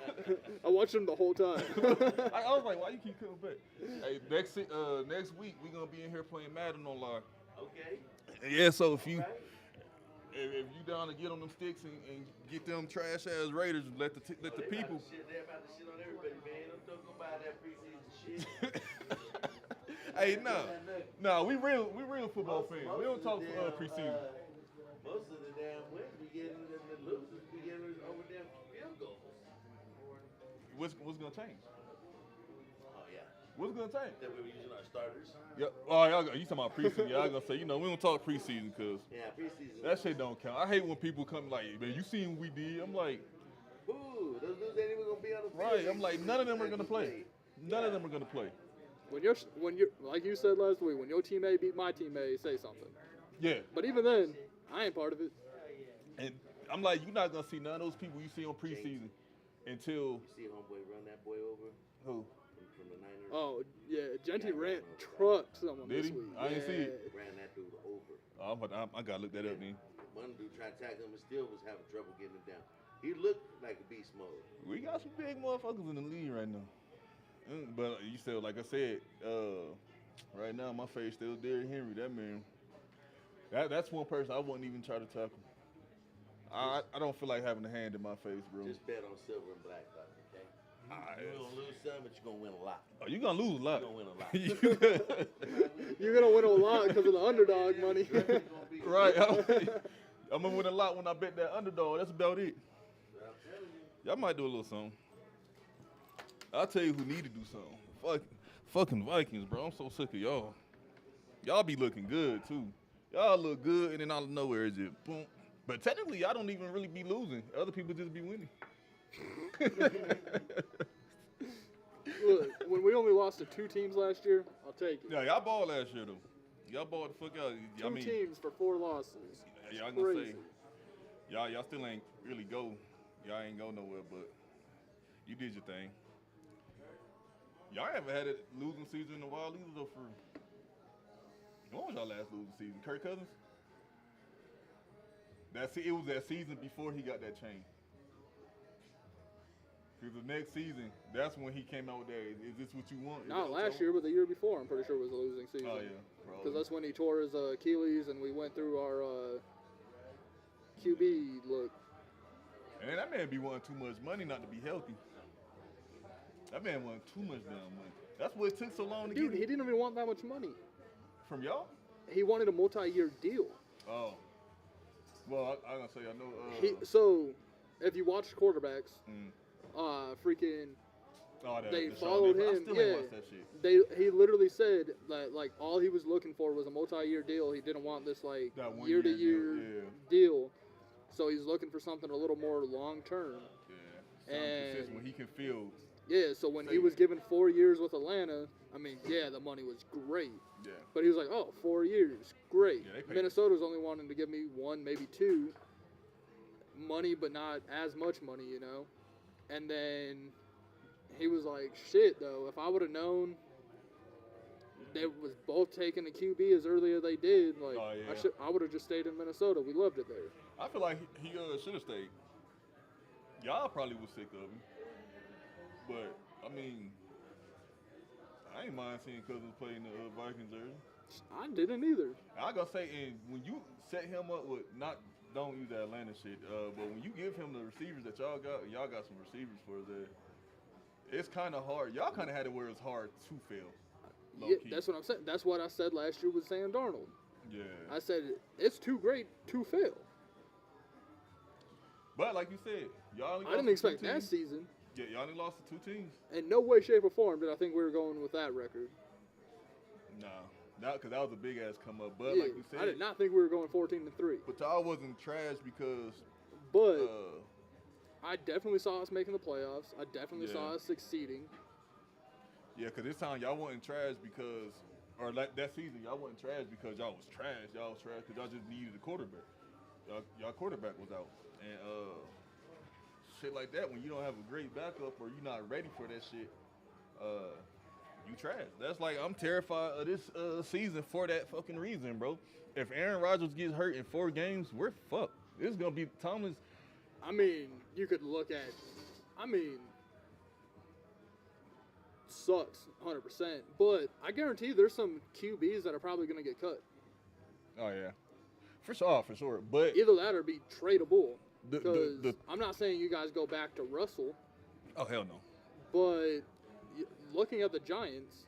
Speaker 1: I watched him the whole time.
Speaker 2: I was like, why you keep coming back? Hey, next week we gonna be in here playing Madden online.
Speaker 4: Okay.
Speaker 2: Yeah, so if you down to get on them sticks and get them trash ass Raiders, let the people.
Speaker 4: They're about to shit on everybody, man. Don't go buy that preseason shit.
Speaker 2: Hey, no, we real football fans. We don't talk preseason.
Speaker 4: Most of the damn wins we get and the losers we get over damn field goals.
Speaker 2: What's gonna change?
Speaker 4: Oh yeah.
Speaker 2: What's gonna change?
Speaker 4: That we were using our starters.
Speaker 2: Yeah. Oh, you talking about preseason? Yeah, I was gonna say, we don't talk preseason because
Speaker 4: Yeah, preseason.
Speaker 2: that shit don't count. I hate when people come like, man, you seen what we did? I'm like,
Speaker 4: Ooh, those dudes ain't even gonna be on the field.
Speaker 2: right. I'm like, none of them are gonna play. None of them are gonna play.
Speaker 1: When you're like you said last week, when your team A beat my team A, say something.
Speaker 2: Yeah.
Speaker 1: But even then, I ain't part of it.
Speaker 2: And I'm like, you're not gonna see none of those people you see on preseason until
Speaker 4: You see homeboy run that boy over
Speaker 2: who?
Speaker 4: from the Niners.
Speaker 1: Oh yeah, Genty trucked someone
Speaker 2: Did
Speaker 1: this
Speaker 2: he?
Speaker 1: week.
Speaker 2: I didn't see it.
Speaker 4: Ran that dude over.
Speaker 2: Oh, I gotta look that up then.
Speaker 4: One dude tried to tackle him and still was having trouble getting him down. He looked like a beast mode.
Speaker 2: We got some big motherfuckers in the league right now. But you still, like I said, right now my face still Derrick Henry. That man, that's one person I wouldn't even try to tackle. I don't feel like having a hand in my face, bro.
Speaker 4: Just bet on silver and black, okay? You're gonna lose some, but you're gonna win a lot.
Speaker 2: Oh, you're gonna lose a lot.
Speaker 4: You're gonna win a lot.
Speaker 1: You're gonna win a lot because of the underdog money.
Speaker 2: Right. I'm gonna win a lot when I bet that underdog. That's about it. Y'all might do a little something. I'll tell you who need to do something. Fucking Vikings, bro. I'm so sick of y'all. Y'all be looking good too. Y'all look good, and then out of nowhere it's just boom. But technically, y'all don't even really be losing. Other people just be winning.
Speaker 1: Look, when we only lost to 2 teams last year, I'll take it.
Speaker 2: Yeah, y'all balled last year though. Y'all balled the fuck out.
Speaker 1: Two teams for 4 losses.
Speaker 2: Y'all gonna
Speaker 1: Crazy.
Speaker 2: say, y'all still ain't really go. Y'all ain't go nowhere, but you did your thing. Y'all haven't had a losing season in a while either though. When was y'all last losing season? Kirk Cousins? It was that season before he got that chain. Because the next season, that's when he came out with that. Is this what you want?
Speaker 1: Not last year, but the year before, I'm pretty sure it was a losing season.
Speaker 2: Oh yeah, probably.
Speaker 1: Because that's when he tore his Achilles and we went through our QB look.
Speaker 2: And that man be wanting too much money not to be healthy. That man wanted too much damn money. That's what it took so long to
Speaker 1: Dude,
Speaker 2: get
Speaker 1: he didn't even want that much money.
Speaker 2: from y'all.
Speaker 1: He wanted a multi-year deal.
Speaker 2: Oh, well, I'm gonna say I know.
Speaker 1: So, if you watch quarterbacks,
Speaker 2: Mm.
Speaker 1: freaking, they
Speaker 2: the
Speaker 1: followed
Speaker 2: Sean Devlin. I
Speaker 1: him.
Speaker 2: still ain't watched that shit.
Speaker 1: He literally said that like all he was looking for was a multi-year deal. He didn't want this like
Speaker 2: That 1
Speaker 1: year-to-year
Speaker 2: year
Speaker 1: deal. So he's looking for something a little more long-term.
Speaker 2: Yeah, something
Speaker 1: And-
Speaker 2: consistent when he can feel.
Speaker 1: Yeah, so when he
Speaker 2: Same.
Speaker 1: was given 4 years with Atlanta, I mean, yeah, the money was great.
Speaker 2: Yeah.
Speaker 1: But he was like, oh, 4 years, great.
Speaker 2: Yeah, they paid-
Speaker 1: Minnesota's only wanting to give me 1, maybe 2 money, but not as much money, you know. And then he was like, shit, though, if I would have known they was both taking the QB as early as they did, like,
Speaker 2: Oh, yeah.
Speaker 1: I would have just stayed in Minnesota. We loved it there.
Speaker 2: I feel like he should have stayed. Y'all probably was sick of him. But, I mean, I ain't mind seeing Cousins play in the Vikings jersey.
Speaker 1: I didn't either.
Speaker 2: I gotta say, and when you set him up with don't use that Atlanta shit, but when you give him the receivers that y'all got some receivers for there, it's kind of hard. Y'all kind of had it where it's hard to fail.
Speaker 1: Yeah, that's what I'm saying. That's what I said last year with Sam Darnold.
Speaker 2: Yeah.
Speaker 1: I said it's too great to fail.
Speaker 2: But like you said, y'all only
Speaker 1: I
Speaker 2: lost
Speaker 1: didn't
Speaker 2: to
Speaker 1: expect
Speaker 2: two
Speaker 1: that
Speaker 2: teams.
Speaker 1: season.
Speaker 2: Yeah, y'all only lost to 2 teams.
Speaker 1: In no way, shape, or form did I think we were going with that record.
Speaker 2: Nah, because that was a big ass come up. But
Speaker 1: Yeah,
Speaker 2: like you said,
Speaker 1: I did not think we were going 14-3.
Speaker 2: But y'all wasn't trash because.
Speaker 1: But I definitely saw us making the playoffs. I definitely
Speaker 2: Yeah.
Speaker 1: saw us succeeding.
Speaker 2: Yeah, because this time y'all wasn't trash because, or like that season y'all wasn't trash because y'all was trash. Y'all was trash because y'all just needed a quarterback. Y'all quarterback was out, and shit like that. When you don't have a great backup or you're not ready for that shit, you trash. That's like I'm terrified of this season for that fucking reason, bro. If Aaron Rodgers gets hurt in 4 games, we're fucked. This is gonna be Tomlin's.
Speaker 1: I mean, you could look at. Sucks 100%. But I guarantee there's some QBs that are probably going to get cut.
Speaker 2: Oh yeah, for sure. But
Speaker 1: Either that or be tradable.
Speaker 2: The-
Speaker 1: Because I'm not saying you guys go back to Russell,
Speaker 2: oh hell no.
Speaker 1: but looking at the Giants,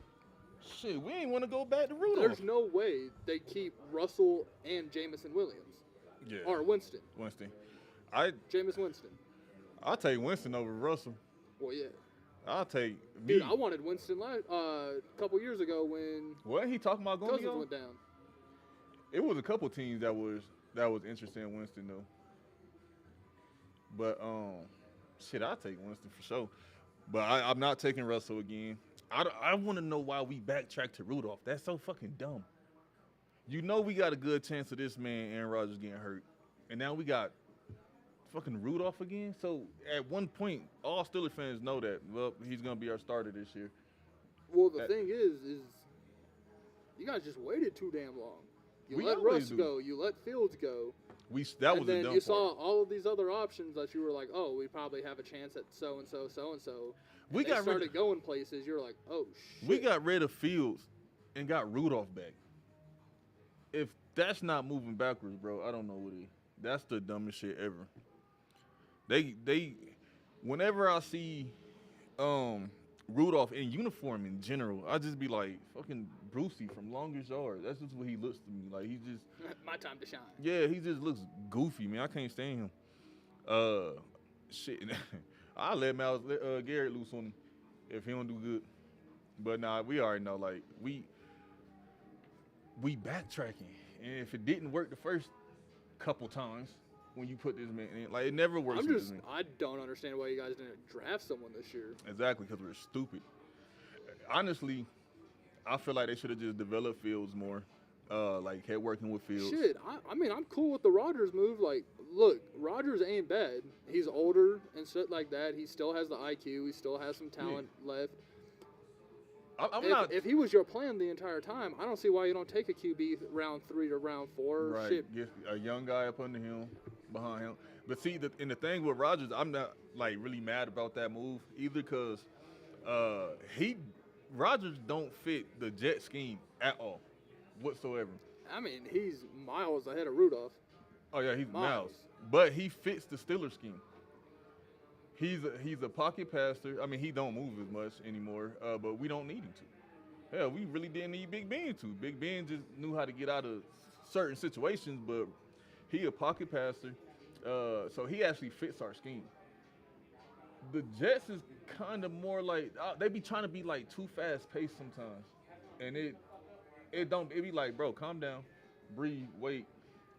Speaker 2: Shit, we ain't want to go back to Rudolph.
Speaker 1: there's no way they keep Russell and Jameson Williams.
Speaker 2: Yeah.
Speaker 1: Or Winston.
Speaker 2: Winston.
Speaker 1: Jameis Winston.
Speaker 2: I'll take Winston over Russell.
Speaker 1: Well, yeah.
Speaker 2: I'll take me.
Speaker 1: Dude, I wanted Winston a couple years ago when
Speaker 2: What he talking about going to
Speaker 1: Cousins
Speaker 2: go?
Speaker 1: went down.
Speaker 2: It was a couple teams that was interested in Winston though. But shit, I'll take Winston for sure. But I'm not taking Russell again. I want to know why we backtracked to Rudolph. That's so fucking dumb. You know we got a good chance of this man Aaron Rodgers getting hurt, and now we got fucking Rudolph again. So at one point, all Steelers fans know that he's gonna be our starter this year.
Speaker 1: Well, the thing is you guys just waited too damn long. You
Speaker 2: We
Speaker 1: let
Speaker 2: always
Speaker 1: Russ
Speaker 2: do.
Speaker 1: go. You let Fields go.
Speaker 2: That
Speaker 1: and
Speaker 2: was
Speaker 1: then
Speaker 2: a dumb
Speaker 1: you
Speaker 2: part.
Speaker 1: saw all of these other options that you were like, oh, we probably have a chance at so and so, so and so.
Speaker 2: We got rid
Speaker 1: started
Speaker 2: of-
Speaker 1: going places. You're like, oh shit.
Speaker 2: We got rid of Fields and got Rudolph back. If that's not moving backwards, bro, I don't know what is. That's the dumbest shit ever. They whenever I see Rudolph in uniform in general, I just be like, fucking Brucey from Longest Yard. That's just what he looks to me. Like he just
Speaker 1: my time to shine.
Speaker 2: yeah, he just looks goofy, man. I can't stand him. Shit. I'll let Miles Garrett loose on him if he don't do good. But nah, we already know, like, we backtracking. And if it didn't work the first couple times when you put this man in, like, it never works with this man.
Speaker 1: I don't understand why you guys didn't draft someone this year.
Speaker 2: Exactly, because we're stupid. Honestly, I feel like they should have just developed Fields more. Like, kept working with Fields.
Speaker 1: Shit, I mean, I'm cool with the Rodgers move. Like, look, Rodgers ain't bad. He's older and shit like that. He still has the IQ. He still has some talent left. If he was your plan the entire time, I don't see why you don't take a QB round 3 to round 4.
Speaker 2: Right,
Speaker 1: Shit.
Speaker 2: get a young guy up under him, behind him. But see, the thing with Rodgers, I'm not like really mad about that move either, because Rodgers don't fit the Jet scheme at all, whatsoever.
Speaker 1: I mean, he's miles ahead of Rudolph.
Speaker 2: Oh yeah, he's
Speaker 1: Miles.
Speaker 2: miles, but he fits the Steelers scheme. He's a pocket passer. I mean, he don't move as much anymore, but we don't need him to. Hell, we really didn't need Big Ben to. Big Ben just knew how to get out of certain situations, but he a pocket passer, so he actually fits our scheme. The Jets is kind of more like they be trying to be like too fast paced sometimes, and it be like, bro, calm down, breathe, wait.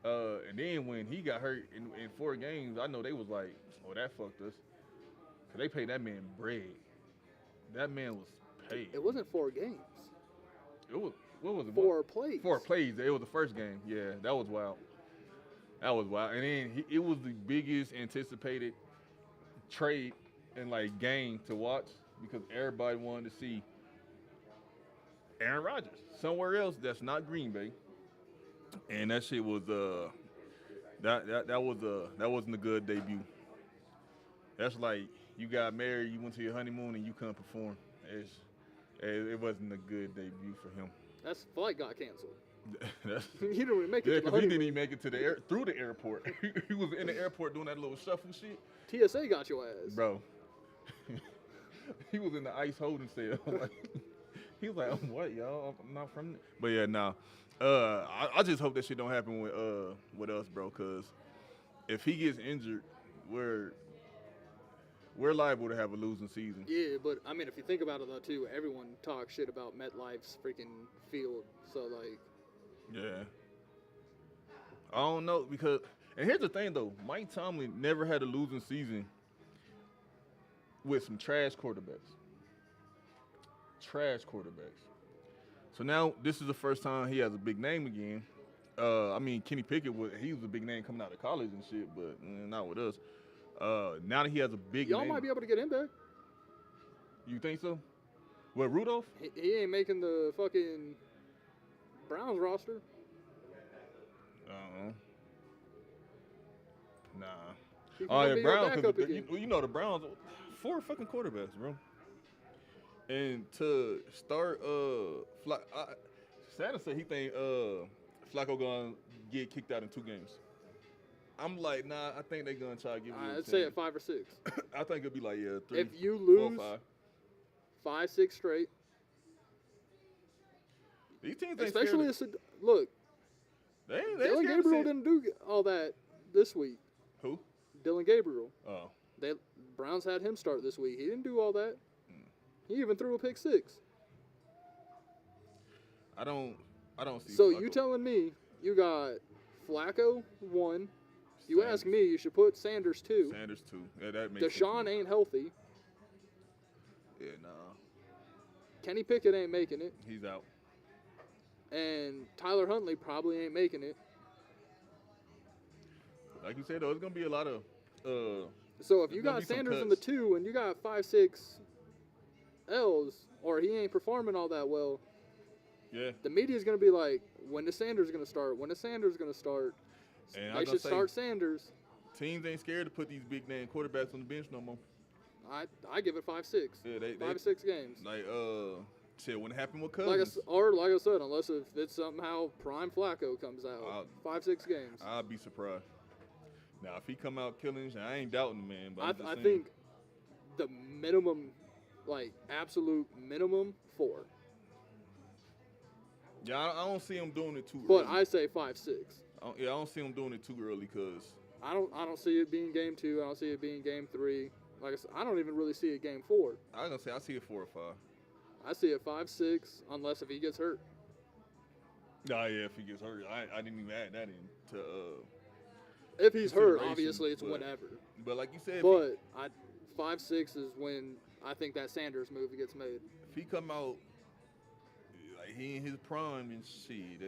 Speaker 2: And then when he got hurt in 4 games, I know they was like, oh, that fucked us. Cause they paid that man bread. That man was paid.
Speaker 1: It wasn't 4 games.
Speaker 2: It was, what was it?
Speaker 1: 4 plays.
Speaker 2: 4 plays. It was the first game. Yeah, that was wild. That was wild. And then it was the biggest anticipated trade and like game to watch because everybody wanted to see Aaron Rodgers somewhere else that's not Green Bay, and that shit was that wasn't a good debut. That's like you got married, you went to your honeymoon, and you couldn't perform. It wasn't a good debut for him.
Speaker 1: That's flight got canceled.
Speaker 2: That's,
Speaker 1: He didn't even make it
Speaker 2: yeah,
Speaker 1: to the
Speaker 2: because he didn't
Speaker 1: honeymoon.
Speaker 2: even make it to through the airport. He was in the airport doing that little shuffle shit,
Speaker 1: TSA got your ass.
Speaker 2: bro. He was in the ICE holding cell. He was like, "What, y'all? I'm not from." But yeah, nah. I just hope that shit don't happen with us, bro. Cause if he gets injured, we're liable to have a losing season.
Speaker 1: Yeah, but I mean, if you think about it though, too, everyone talks shit about MetLife's freaking field. So like,
Speaker 2: Yeah. I don't know because, and here's the thing though, Mike Tomlin never had a losing season with some trash quarterbacks. Trash quarterbacks. So now this is the first time he has a big name again. I mean, Kenny Pickett he was a big name coming out of college and shit, but not with us. Now that he has a big
Speaker 1: y'all
Speaker 2: name,
Speaker 1: might be able to get him back.
Speaker 2: you think so? What, Rudolph?
Speaker 1: He ain't making the fucking Browns roster.
Speaker 2: Nah.
Speaker 1: He can
Speaker 2: Oh yeah,
Speaker 1: be your
Speaker 2: Browns.
Speaker 1: backup
Speaker 2: Because
Speaker 1: again.
Speaker 2: you know the Browns, 4 fucking quarterbacks, bro. And to start, Santa said he think Flacco gonna get kicked out in 2 games. I'm like, nah. I think they gonna try to give you.
Speaker 1: I'd say at 5 or 6.
Speaker 2: I think it'll be like 3.
Speaker 1: If you
Speaker 2: 4
Speaker 1: lose
Speaker 2: or 5.
Speaker 1: 5, 6 straight,
Speaker 2: These teams ain't
Speaker 1: especially
Speaker 2: scared.
Speaker 1: look,
Speaker 2: They ain't
Speaker 1: Dylan
Speaker 2: scared to
Speaker 1: Gabriel
Speaker 2: say-
Speaker 1: didn't do all that this week.
Speaker 2: Who?
Speaker 1: Dylan Gabriel.
Speaker 2: Oh,
Speaker 1: Browns had him start this week. He didn't do all that. He even threw a pick 6.
Speaker 2: I don't see.
Speaker 1: So
Speaker 2: Flacco.
Speaker 1: you telling me you got Flacco 1? You
Speaker 2: Sanders.
Speaker 1: ask me, you should put Sanders 2.
Speaker 2: Sanders 2. Yeah, that makes sense.
Speaker 1: Deshaun ain't healthy.
Speaker 2: Yeah, nah.
Speaker 1: Kenny Pickett ain't making it.
Speaker 2: He's out.
Speaker 1: And Tyler Huntley probably ain't making it.
Speaker 2: Like you said, though, it's gonna be a lot of.
Speaker 1: So if you
Speaker 2: There's gonna
Speaker 1: got
Speaker 2: be some
Speaker 1: Sanders in the
Speaker 2: cuts.
Speaker 1: 2 and you got 5, 6 L's, or he ain't performing all that well,
Speaker 2: Yeah.
Speaker 1: the media's going to be like, when is Sanders going to start? When is Sanders going to start?
Speaker 2: And I
Speaker 1: They
Speaker 2: gotta
Speaker 1: should
Speaker 2: say-
Speaker 1: start Sanders.
Speaker 2: Teams ain't scared to put these big name quarterbacks on the bench no more.
Speaker 1: I give it 5, 6.
Speaker 2: Yeah, they
Speaker 1: 5 or 6 games.
Speaker 2: like shit. When it happened with
Speaker 1: Like
Speaker 2: Cousins,
Speaker 1: I said, unless if it's somehow Prime Flacco comes out,
Speaker 2: I'll-
Speaker 1: 5, 6 games.
Speaker 2: I'd be surprised. Now, if he come out killing, I ain't doubting the man. But I'm just
Speaker 1: I
Speaker 2: saying,
Speaker 1: think the minimum, like absolute minimum, 4.
Speaker 2: yeah, I don't see him doing it too
Speaker 1: But
Speaker 2: early.
Speaker 1: I say 5, 6.
Speaker 2: I don't see him doing it too early because
Speaker 1: I don't see it being game 2. I don't see it being game 3. Like I said, I don't even really see it game 4.
Speaker 2: I gonna say I see it 4 or 5.
Speaker 1: I see it 5, 6, unless if he gets hurt.
Speaker 2: Nah, yeah, if he gets hurt, I didn't even add that in to.
Speaker 1: If he's hurt,
Speaker 2: Consideration,
Speaker 1: obviously it's
Speaker 2: but-
Speaker 1: whatever.
Speaker 2: But like you said,
Speaker 1: But 5, 6 is when I think that Sanders move gets made.
Speaker 2: if he come out like he in his prime and shit,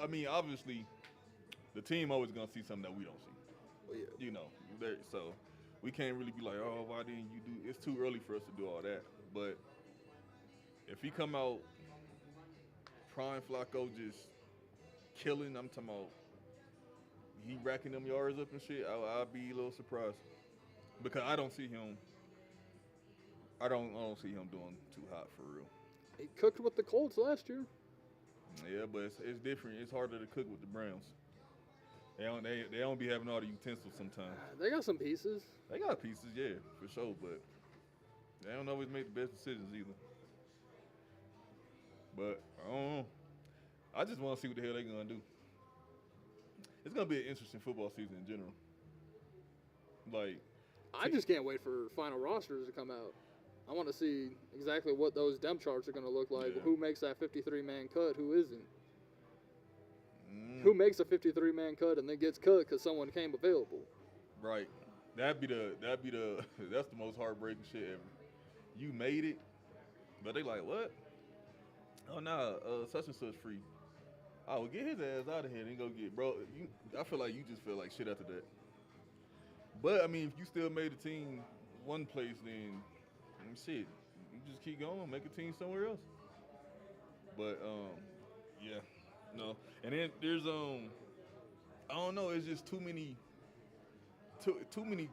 Speaker 2: I mean, obviously, the team always gonna see something that we don't see.
Speaker 1: Well, yeah.
Speaker 2: You know, so we can't really be like, oh, why didn't you do? It's too early for us to do all that. But if he come out prime Flacco just killing, I'm talking about he racking them yards up and shit, I'll be a little surprised because I don't see him. I don't see him doing too hot for real.
Speaker 1: He cooked with the Colts last year.
Speaker 2: Yeah, but it's different. It's harder to cook with the Browns. They don't be having all the utensils sometimes.
Speaker 1: They got some pieces.
Speaker 2: They got pieces, yeah, for sure, but they don't always make the best decisions either. But I don't know. I just want to see what the hell they're gonna do. It's gonna be an interesting football season in general. Like,
Speaker 1: I just can't wait for final rosters to come out. I want to see exactly what those depth charts are going to look like.
Speaker 2: Yeah.
Speaker 1: Who makes that 53-man cut? Who isn't? Who makes a 53-man cut and then gets cut because someone came available?
Speaker 2: right? That's the most heartbreaking shit ever. You made it, but they like what? Oh no, such and such free. Oh, well, get his ass out of here and go get bro. I feel like you just feel like shit after that. But I mean, if you still made the team, one place, then shit, you just keep going, make a team somewhere else. But yeah, no. And then there's I don't know. It's just too many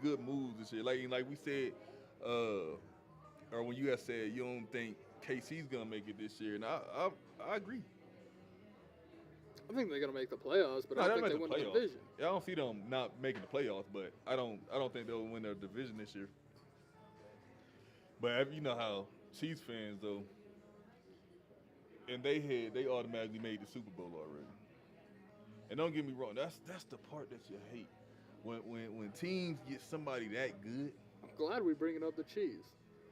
Speaker 2: good moves this year. Like we said, or when you had said you don't think KC's gonna make it this year, and I agree.
Speaker 1: I think they're gonna make the playoffs, but
Speaker 2: No,
Speaker 1: I
Speaker 2: they'll
Speaker 1: don't think they
Speaker 2: make
Speaker 1: win
Speaker 2: the
Speaker 1: the
Speaker 2: playoffs.
Speaker 1: division.
Speaker 2: Yeah, I don't see them not making the playoffs, but I don't think they'll win their division this year. But you know how Chiefs fans though, and they automatically made the Super Bowl already. And don't get me wrong, that's the part that you hate. When teams get somebody that good,
Speaker 1: I'm glad we bringing up the cheese.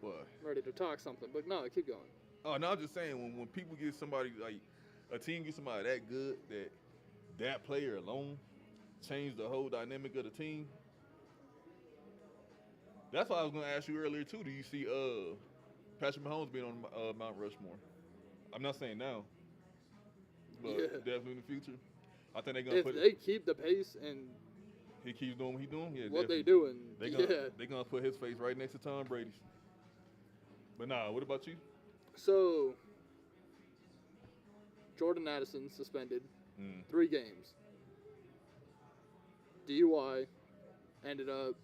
Speaker 2: what?
Speaker 1: I'm ready to talk something, but no, keep going.
Speaker 2: Oh no, I'm just saying when people get somebody like a team get somebody that good that player alone changed the whole dynamic of the team. That's why I was gonna ask you earlier too. Do you see Patrick Mahomes being on Mount Rushmore? I'm not saying now, but
Speaker 1: Yeah.
Speaker 2: definitely in the future. I think they're gonna
Speaker 1: If
Speaker 2: put
Speaker 1: they keep the pace and
Speaker 2: he keeps doing what he's doing. Yeah,
Speaker 1: what they
Speaker 2: definitely.
Speaker 1: doing,
Speaker 2: They gonna put his face right next to Tom Brady's. But nah, what about you?
Speaker 1: So, Jordan Addison suspended 3 games. DUI, ended up,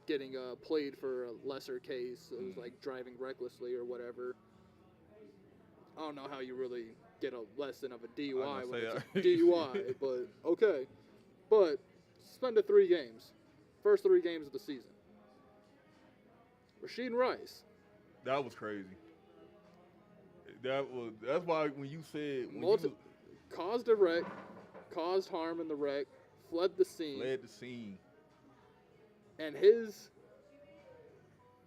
Speaker 1: getting played for a lesser case. It was like driving recklessly or whatever. I don't know how you really get a lesson of a DUI when it's a DUI, but okay. But suspended 3 games. First 3 games of the season. Rasheed Rice.
Speaker 2: That was crazy. That's why when you said
Speaker 1: Caused a wreck, caused harm in the wreck, fled the scene.
Speaker 2: fled the scene.
Speaker 1: And his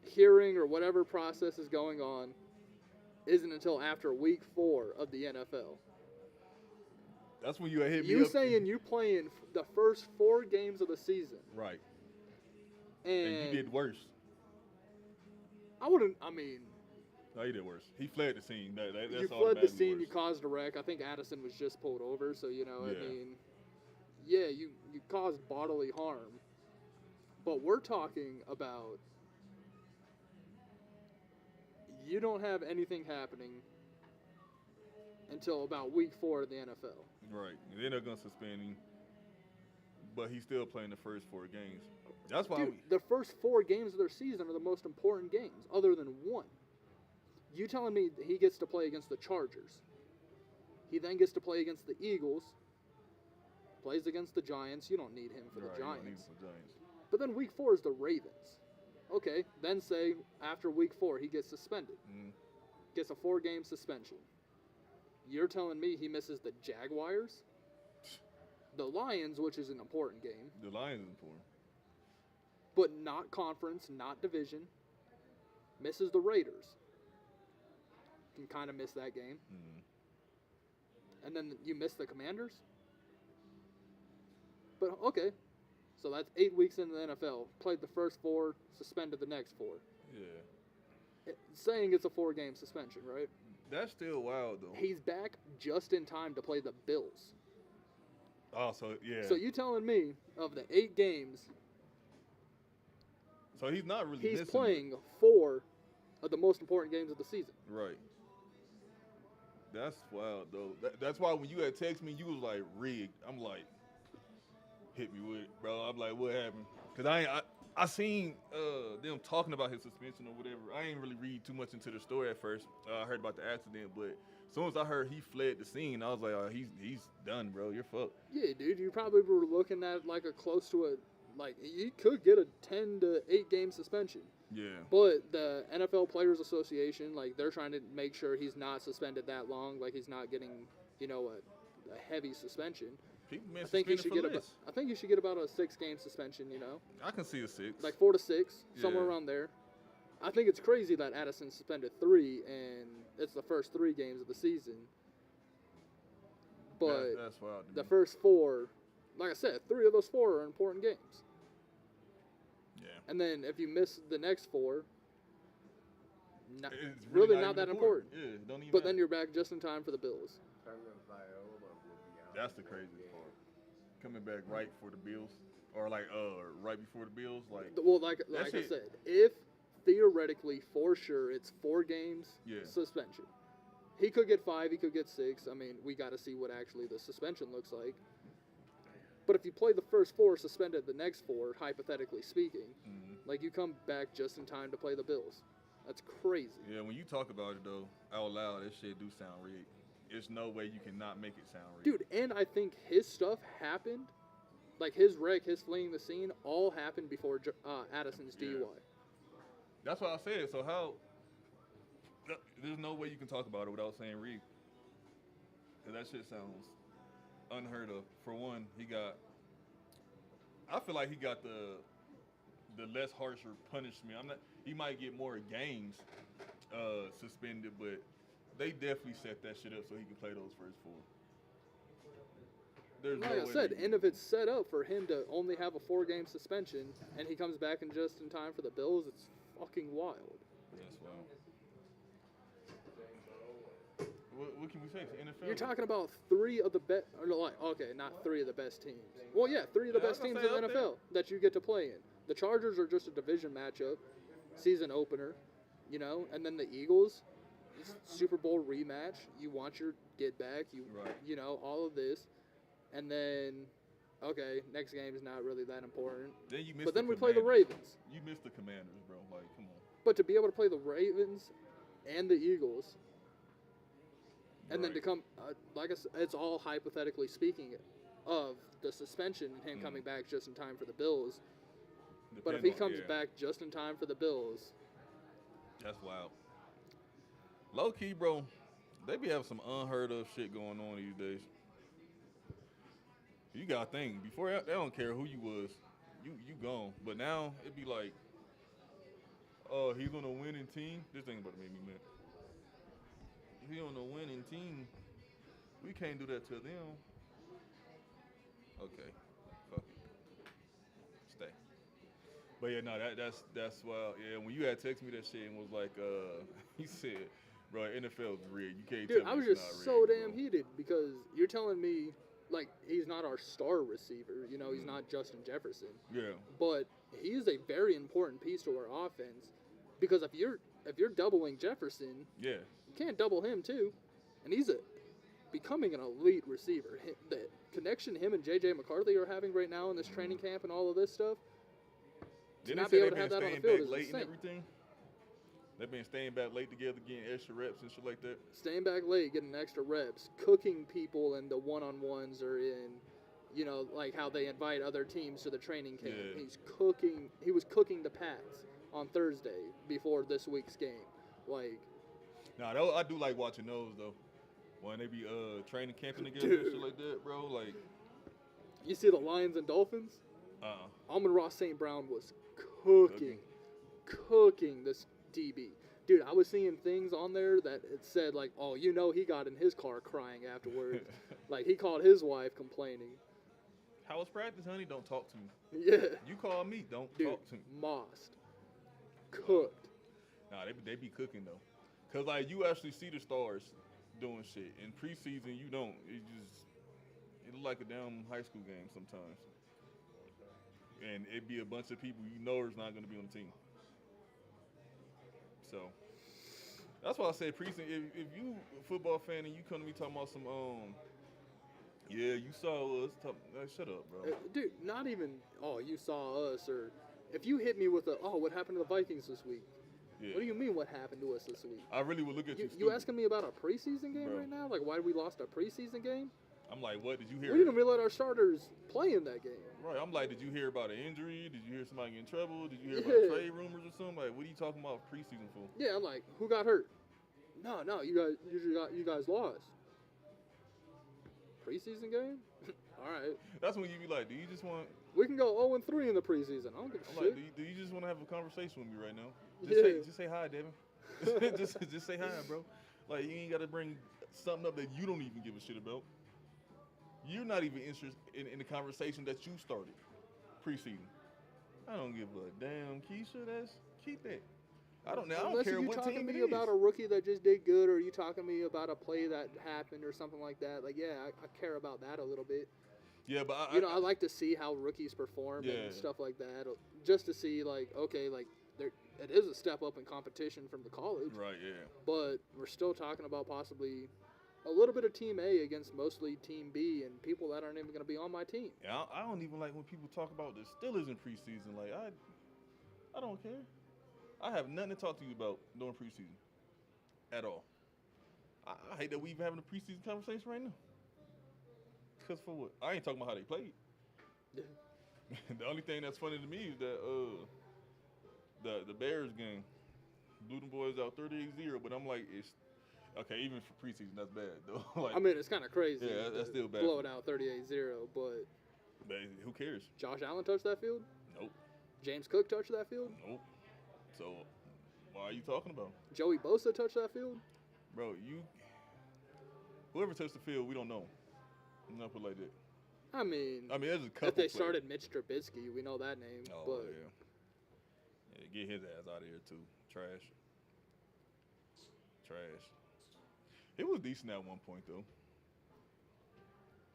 Speaker 1: hearing or whatever process is going on isn't until after week 4 of the NFL.
Speaker 2: That's when you hit me
Speaker 1: You
Speaker 2: up.
Speaker 1: saying you playing the first 4 games of the season.
Speaker 2: Right.
Speaker 1: And
Speaker 2: And you did worse. No, he did worse. He fled the scene. That's
Speaker 1: you fled the
Speaker 2: automatically
Speaker 1: scene, you
Speaker 2: worse.
Speaker 1: caused a wreck. I think Addison was just pulled over, so,
Speaker 2: Yeah.
Speaker 1: you caused bodily harm. But we're talking about you don't have anything happening until about week 4 of the NFL.
Speaker 2: Right. And then they're gonna suspend him. But he's still playing the first 4 games. That's why
Speaker 1: Dude, the first 4 games of their season are the most important games, other than one. You telling me that he gets to play against the Chargers. He then gets to play against the Eagles. Plays against the Giants. You don't need him for the
Speaker 2: right, you don't need him
Speaker 1: Giants.
Speaker 2: for Giants.
Speaker 1: But then week 4 is the Ravens. Okay, then say after week 4 he gets suspended. Gets a 4-game suspension. You're telling me he misses the Jaguars? The Lions, which is an important game.
Speaker 2: The Lions is important.
Speaker 1: But not conference, not division. Misses the Raiders. Can kind of miss that game. And then you miss the Commanders? But okay. So that's 8 weeks into the NFL. Played the first 4, suspended the next 4.
Speaker 2: Yeah.
Speaker 1: Saying it's a 4-game suspension, right?
Speaker 2: That's still wild though.
Speaker 1: He's back just in time to play the Bills.
Speaker 2: Oh, so yeah.
Speaker 1: So you telling me of the 8 games,
Speaker 2: So he's not really
Speaker 1: he's
Speaker 2: missing.
Speaker 1: playing 4 of the most important games of the season.
Speaker 2: Right. That's wild though. That's why when you had text me, you was like rigged. I'm like, hit me with it, bro. I'm like, what happened? Cause I seen them talking about his suspension or whatever. I ain't really read too much into the story at first. I heard about the accident, but as soon as I heard he fled the scene, I was like, oh, he's done, bro. You're fucked.
Speaker 1: Yeah, dude, you probably were looking at like a close to a, like, you could get a 10 to 8 game suspension.
Speaker 2: Yeah.
Speaker 1: But the NFL Players Association, like, they're trying to make sure he's not suspended that long, like he's not getting, a heavy suspension.
Speaker 2: People been
Speaker 1: I think you
Speaker 2: suspended
Speaker 1: should
Speaker 2: for
Speaker 1: get
Speaker 2: less.
Speaker 1: I think you should get about a 6-game suspension,
Speaker 2: I can see a 6.
Speaker 1: like 4 to 6, somewhere
Speaker 2: Yeah.
Speaker 1: around there. I think it's crazy that Addison suspended 3, and it's the first 3 games of the season. But
Speaker 2: that's wild. to
Speaker 1: the
Speaker 2: me.
Speaker 1: first 4, like I said, 3 of those 4 are important games.
Speaker 2: Yeah.
Speaker 1: And then if you miss the next 4,
Speaker 2: It's
Speaker 1: really
Speaker 2: not
Speaker 1: not
Speaker 2: even
Speaker 1: that important.
Speaker 2: Yeah, don't even
Speaker 1: But
Speaker 2: matter.
Speaker 1: then you're back just in time for the Bills.
Speaker 3: Viola will be out.
Speaker 2: That's the craziest part. Coming back right for the Bills, or like right before the Bills, like
Speaker 1: Well, like I
Speaker 2: shit-
Speaker 1: said, if theoretically, for sure, it's 4 games
Speaker 2: Yeah.
Speaker 1: suspension. He could get 5, he could get 6. I mean, we got to see what actually the suspension looks like. But if you play the first 4, suspended the next 4, hypothetically speaking, like you come back just in time to play the Bills. That's crazy.
Speaker 2: Yeah, when you talk about it though, out loud, that shit do sound rigged. There's no way you cannot make it sound rigged.
Speaker 1: Dude, and I think his stuff happened, like his wreck, his fleeing the scene, all happened before Addison's
Speaker 2: Yeah.
Speaker 1: DUI.
Speaker 2: That's what I said. So how? There's no way you can talk about it without saying rigged. Cause that shit sounds unheard of. For one, I feel like he got the less harsher punishment. He might get more games suspended, but they definitely set that shit up so he can play those first 4. There's
Speaker 1: Like
Speaker 2: no
Speaker 1: I
Speaker 2: way
Speaker 1: said,
Speaker 2: they-
Speaker 1: and if it's set up for him to only have a 4-game suspension and he comes back in just in time for the Bills, it's fucking wild.
Speaker 2: That's wild. What can we say? It's NFL.
Speaker 1: You're talking about 3 of the best, okay, not 3 of the best teams. Well, yeah, 3 of the
Speaker 2: Yeah, I
Speaker 1: best
Speaker 2: was
Speaker 1: teams
Speaker 2: gonna
Speaker 1: in the
Speaker 2: say
Speaker 1: NFL that you get to play in. The Chargers are just a division matchup, season opener, and then the Eagles, Super Bowl rematch. You want your get back,
Speaker 2: Right.
Speaker 1: all of this, and then, okay, next game is not really that important.
Speaker 2: Then you missed
Speaker 1: But then
Speaker 2: the
Speaker 1: we play the
Speaker 2: Commanders.
Speaker 1: Ravens.
Speaker 2: You missed the Commanders, bro. Like, come on.
Speaker 1: But to be able to play the Ravens and the Eagles, and then to
Speaker 2: Right.
Speaker 1: come, like I said, it's all hypothetically speaking of the suspension and him coming back just in time for the Bills. But if he comes back just in time for the Bills,
Speaker 2: That's wild. Low key, bro, they be having some unheard of shit going on these days. You gotta think, before they don't care who you was, you gone. But now it be like, oh, he's on a winning team. This thing about to make me mad. If he on a winning team, we can't do that to them. Okay, fuck it. Stay. But yeah, no, that's wild. Yeah, when you had texted me that shit and was like, he said, bro, NFL's rigged. You can't
Speaker 1: dude,
Speaker 2: tell me
Speaker 1: I was
Speaker 2: it's
Speaker 1: just
Speaker 2: not
Speaker 1: so
Speaker 2: rigged,
Speaker 1: damn
Speaker 2: bro.
Speaker 1: heated because you're telling me, like, he's not our star receiver. He's not Justin Jefferson.
Speaker 2: Yeah.
Speaker 1: But he is a very important piece to our offense because if you're doubling Jefferson,
Speaker 2: Yeah.
Speaker 1: you can't double him too, and he's becoming an elite receiver. The connection him and J.J. McCarthy are having right now in this training camp and all of this stuff, to
Speaker 2: Didn't
Speaker 1: not
Speaker 2: they
Speaker 1: be
Speaker 2: say
Speaker 1: able to
Speaker 2: they
Speaker 1: have
Speaker 2: been
Speaker 1: that on the
Speaker 2: staying
Speaker 1: field
Speaker 2: back
Speaker 1: is
Speaker 2: late and
Speaker 1: insane.
Speaker 2: everything? They've been staying back late together, getting extra reps and shit like that.
Speaker 1: Staying back late, getting extra reps, cooking people in the one-on-ones or in, like how they invite other teams to the training camp.
Speaker 2: Yeah.
Speaker 1: He was cooking the Pats on Thursday before this week's game. Like,
Speaker 2: Nah, I do like watching those though. When they be training camping together and shit like that, bro. Like,
Speaker 1: you see the Lions and Dolphins? Amon-Ra St. Brown was cooking this DB. Dude, I was seeing things on there that it said, like, oh, he got in his car crying afterwards. Like, he called his wife complaining.
Speaker 2: how was practice, honey? Don't talk to me.
Speaker 1: Yeah.
Speaker 2: You call me, don't
Speaker 1: Dude,
Speaker 2: talk to me.
Speaker 1: mossed. Cooked.
Speaker 2: Nah, they be cooking though. Cause like you actually see the stars doing shit. In preseason, you don't. It look like a damn high school game sometimes. And it be a bunch of people you know is not gonna be on the team. So that's why I say preseason. If you a football fan and you come to me talking about some yeah, you saw us. Shut up, bro.
Speaker 1: Dude, not even, oh, you saw us, or if you hit me with what happened to the Vikings this week?
Speaker 2: Yeah.
Speaker 1: What do you mean what happened to us this week?
Speaker 2: I really would look at you.
Speaker 1: You
Speaker 2: stupid.
Speaker 1: asking me about a preseason game
Speaker 2: Bro.
Speaker 1: right now? Like, why we lost a preseason game?
Speaker 2: I'm like, what did you hear?
Speaker 1: We didn't even let our starters play in that game.
Speaker 2: Right, I'm like, did you hear about an injury? Did you hear somebody get in trouble? Did you hear
Speaker 1: Yeah.
Speaker 2: about trade rumors or something? Like, what are you talking about preseason for?
Speaker 1: Yeah, I'm like, who got hurt? No, you guys lost. Preseason game? All right.
Speaker 2: That's when you be like, do you just want?
Speaker 1: We can go 0-3 in the preseason. I don't give a
Speaker 2: I'm
Speaker 1: shit.
Speaker 2: like, do you just want to have a conversation with me right now?
Speaker 1: Yeah.
Speaker 2: Just say hi, Devin. just say hi, bro. Like, you ain't got to bring something up that you don't even give a shit about. You're not even interested in the conversation that you started preseason. I don't give a damn, Keisha. Keep that. I don't
Speaker 1: Unless
Speaker 2: care
Speaker 1: you
Speaker 2: what
Speaker 1: talking
Speaker 2: team
Speaker 1: to
Speaker 2: it
Speaker 1: me
Speaker 2: is.
Speaker 1: about a rookie that just did good, or you talking to me about a play that happened or something like that. Like, yeah, I care about that a little bit.
Speaker 2: Yeah, but
Speaker 1: I like to see how rookies perform
Speaker 2: Yeah.
Speaker 1: and stuff like that, just to see, like, okay, like, it is a step up in competition from the college.
Speaker 2: Right, yeah.
Speaker 1: But we're still talking about possibly a little bit of Team A against mostly Team B and people that aren't even going to be on my team.
Speaker 2: Yeah, I don't even like when people talk about the Steelers in preseason. Like, I don't care. I have nothing to talk to you about during preseason at all. I hate that we even having a preseason conversation right now. Because for what? I ain't talking about how they played. The only thing that's funny to me is that the Bears game blew them boys out 38-0, but I'm like, it's okay, even for preseason, that's bad, though. Like,
Speaker 1: I mean, it's kind of crazy.
Speaker 2: Yeah, that's still bad.
Speaker 1: Blow it out 38-0, but
Speaker 2: who cares?
Speaker 1: Josh Allen touched that field?
Speaker 2: Nope.
Speaker 1: James Cook touched that field?
Speaker 2: Nope. So, why are you talking about?
Speaker 1: Joey Bosa touched that field?
Speaker 2: Bro, whoever touched the field, we don't know. I'm not put it like that.
Speaker 1: I mean,
Speaker 2: there's a couple
Speaker 1: if they
Speaker 2: players.
Speaker 1: started Mitch Trubisky, we know that name.
Speaker 2: Oh,
Speaker 1: but
Speaker 2: yeah, get his ass out of here, too. Trash. It was decent at one point, though.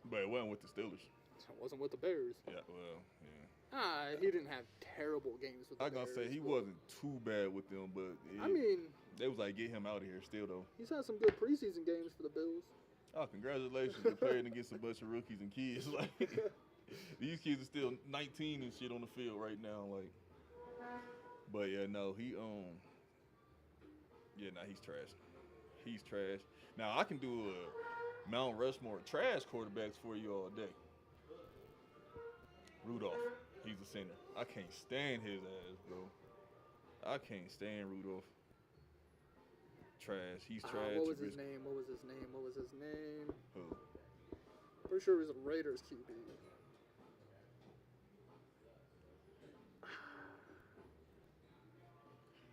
Speaker 2: But it wasn't with the Steelers.
Speaker 1: it wasn't with the Bears.
Speaker 2: Yeah, well, yeah.
Speaker 1: He didn't have terrible games with the
Speaker 2: I
Speaker 1: Bears.
Speaker 2: was going to say, he
Speaker 1: but
Speaker 2: wasn't too bad with them, but
Speaker 1: I mean,
Speaker 2: they was like, get him out of here still, though.
Speaker 1: he's had some good preseason games for the Bills.
Speaker 2: Oh, congratulations. You're playing against a bunch of rookies and kids. Like, these kids are still 19 and shit on the field right now. Like, but yeah, no, he's trash. He's trash. Now, I can do a Mount Rushmore trash quarterbacks for you all day. Rudolph, he's a center. I can't stand his ass, bro. I can't stand Rudolph. Trash. He's trash.
Speaker 1: What was his name?
Speaker 2: Who?
Speaker 1: Pretty sure he was a Raiders QB.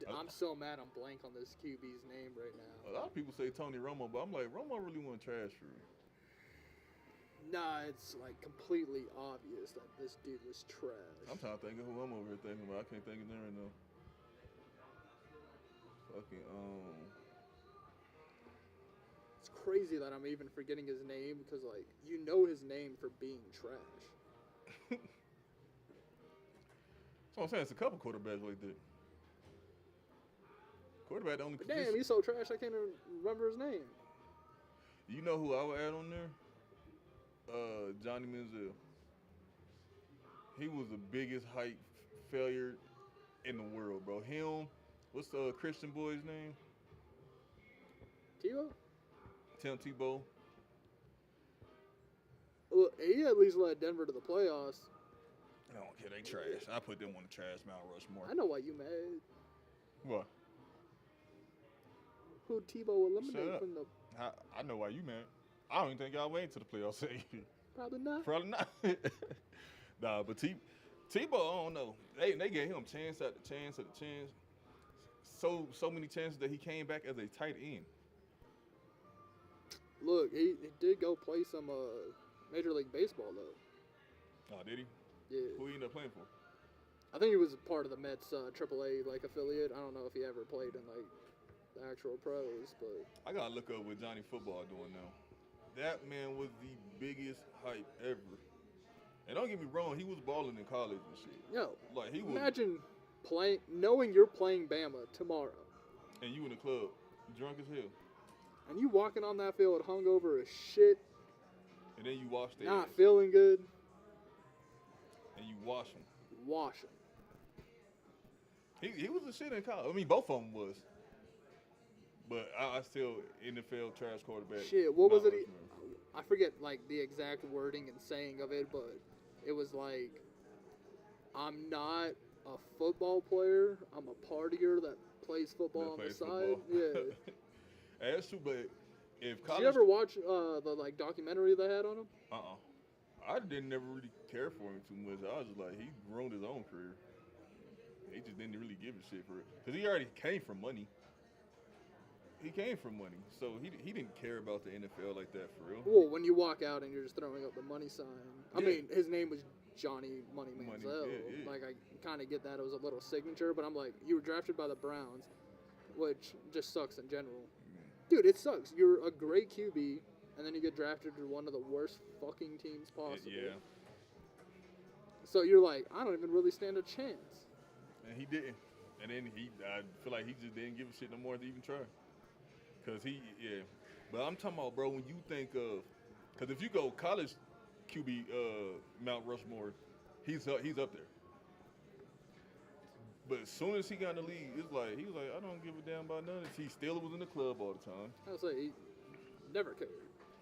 Speaker 1: I'm so mad I'm blank on this QB's name right now.
Speaker 2: A lot of people say Tony Romo, but I'm like, Romo really wasn't trash for you.
Speaker 1: Nah, it's like completely obvious that this dude was trash.
Speaker 2: I'm trying to think of who I'm over here thinking about. I can't think of them right now. Fucking,
Speaker 1: It's crazy that I'm even forgetting his name because, like, you know his name for being trash.
Speaker 2: So I'm saying it's a couple quarterbacks like that. Quarterback the only
Speaker 1: But
Speaker 2: position.
Speaker 1: damn, he's so trash I can't even remember his name.
Speaker 2: You know who I would add on there? Johnny Manziel. He was the biggest hype failure in the world, bro. Him, what's the Christian boy's name?
Speaker 1: Tebow?
Speaker 2: Tim Tebow.
Speaker 1: Well, he at least led Denver to the playoffs.
Speaker 2: I don't care, they trash. I put them on the trash Mount Rushmore.
Speaker 1: I know why you mad.
Speaker 2: What?
Speaker 1: Who Tebow
Speaker 2: Shut
Speaker 1: eliminated
Speaker 2: up.
Speaker 1: from the...
Speaker 2: I know why you mad. I don't even think y'all went to the playoffs.
Speaker 1: Probably not.
Speaker 2: Probably not. Nah, but Tebow, I don't know. They gave him chance after chance after chance. So many chances that he came back as a tight end.
Speaker 1: Look, he did go play some Major League Baseball, though.
Speaker 2: Oh, did he?
Speaker 1: Yeah.
Speaker 2: Who he ended up playing for?
Speaker 1: I think he was a part of the Mets AAA like affiliate. I don't know if he ever played in like the actual pros, but
Speaker 2: I gotta look up what Johnny Football doing now. That man was the biggest hype ever. And don't get me wrong, he was balling in college and shit.
Speaker 1: yo,
Speaker 2: Like he was.
Speaker 1: imagine knowing you're playing Bama tomorrow,
Speaker 2: And you in the club, drunk as hell,
Speaker 1: and you walking on that field hungover as shit,
Speaker 2: and then you wash their
Speaker 1: not
Speaker 2: ass,
Speaker 1: feeling good,
Speaker 2: and you wash them.
Speaker 1: wash him.
Speaker 2: He was a shit in college. I mean, both of them was. But I still NFL trash quarterback.
Speaker 1: Shit, what was
Speaker 2: Mount
Speaker 1: it?
Speaker 2: Rushmore.
Speaker 1: I forget like the exact wording and saying of it, but it was like, I'm not a football player. I'm a partier that plays football on
Speaker 2: Plays
Speaker 1: the side.
Speaker 2: football.
Speaker 1: Yeah.
Speaker 2: That's true, but if
Speaker 1: Did
Speaker 2: college.
Speaker 1: you ever watch the like documentary they had on him?
Speaker 2: I didn't never really care for him too much. I was just like, he ruined his own career. He just didn't really give a shit for it. Because he already came from money. He came from money. So he didn't care about the NFL like that for real.
Speaker 1: Well, when you walk out and you're just throwing up the money sign. I
Speaker 2: Yeah.
Speaker 1: mean, his name was Johnny Money
Speaker 2: Money,
Speaker 1: Manziel.
Speaker 2: yeah.
Speaker 1: Like, I kind of get that it was a little signature, but I'm like, you were drafted by the Browns, which just sucks in general. Dude, it sucks. You're a great QB, and then you get drafted to one of the worst fucking teams possible.
Speaker 2: Yeah.
Speaker 1: So you're like, I don't even really stand a chance.
Speaker 2: And he didn't. And then I feel like he just didn't give a shit no more to even try. Yeah. But I'm talking about, bro, when you think of, because if you go college QB Mount Rushmore, he's up there. But as soon as he got in the league, it's like he was like, I don't give a damn about none of this. He still was in the club all the time.
Speaker 1: I was like, he never cared.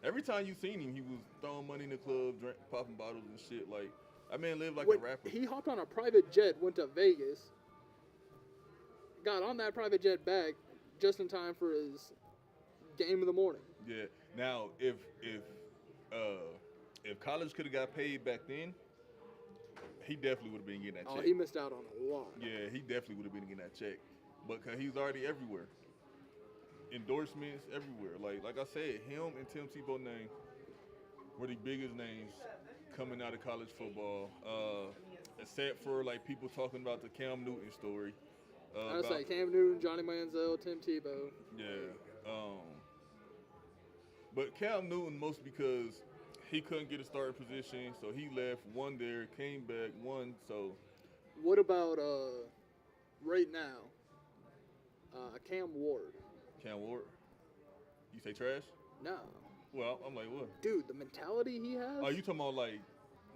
Speaker 2: Every time you seen him, he was throwing money in the club, popping bottles and shit. Like, that man lived like
Speaker 1: When
Speaker 2: a rapper.
Speaker 1: he hopped on a private jet, went to Vegas, got on that private jet back just in time for his game in the morning.
Speaker 2: Yeah. Now, if college could have got paid back then, he definitely would have been getting that check.
Speaker 1: Oh, he missed out on a lot.
Speaker 2: Yeah, he definitely would have been getting that check. But cause he's already everywhere. Endorsements everywhere. Like I said, him and Tim Tebow name were the biggest names coming out of college football. Except for like people talking about the Cam Newton story.
Speaker 1: I was like Cam Newton, Johnny Manziel, Tim Tebow.
Speaker 2: Yeah. But Cam Newton mostly because he couldn't get a starting position, so he left, won there, came back, won. So,
Speaker 1: what about right now? Cam Ward.
Speaker 2: Cam Ward, you say trash?
Speaker 1: No,
Speaker 2: Well, I'm like, what?
Speaker 1: dude, the mentality he has.
Speaker 2: Are you talking about like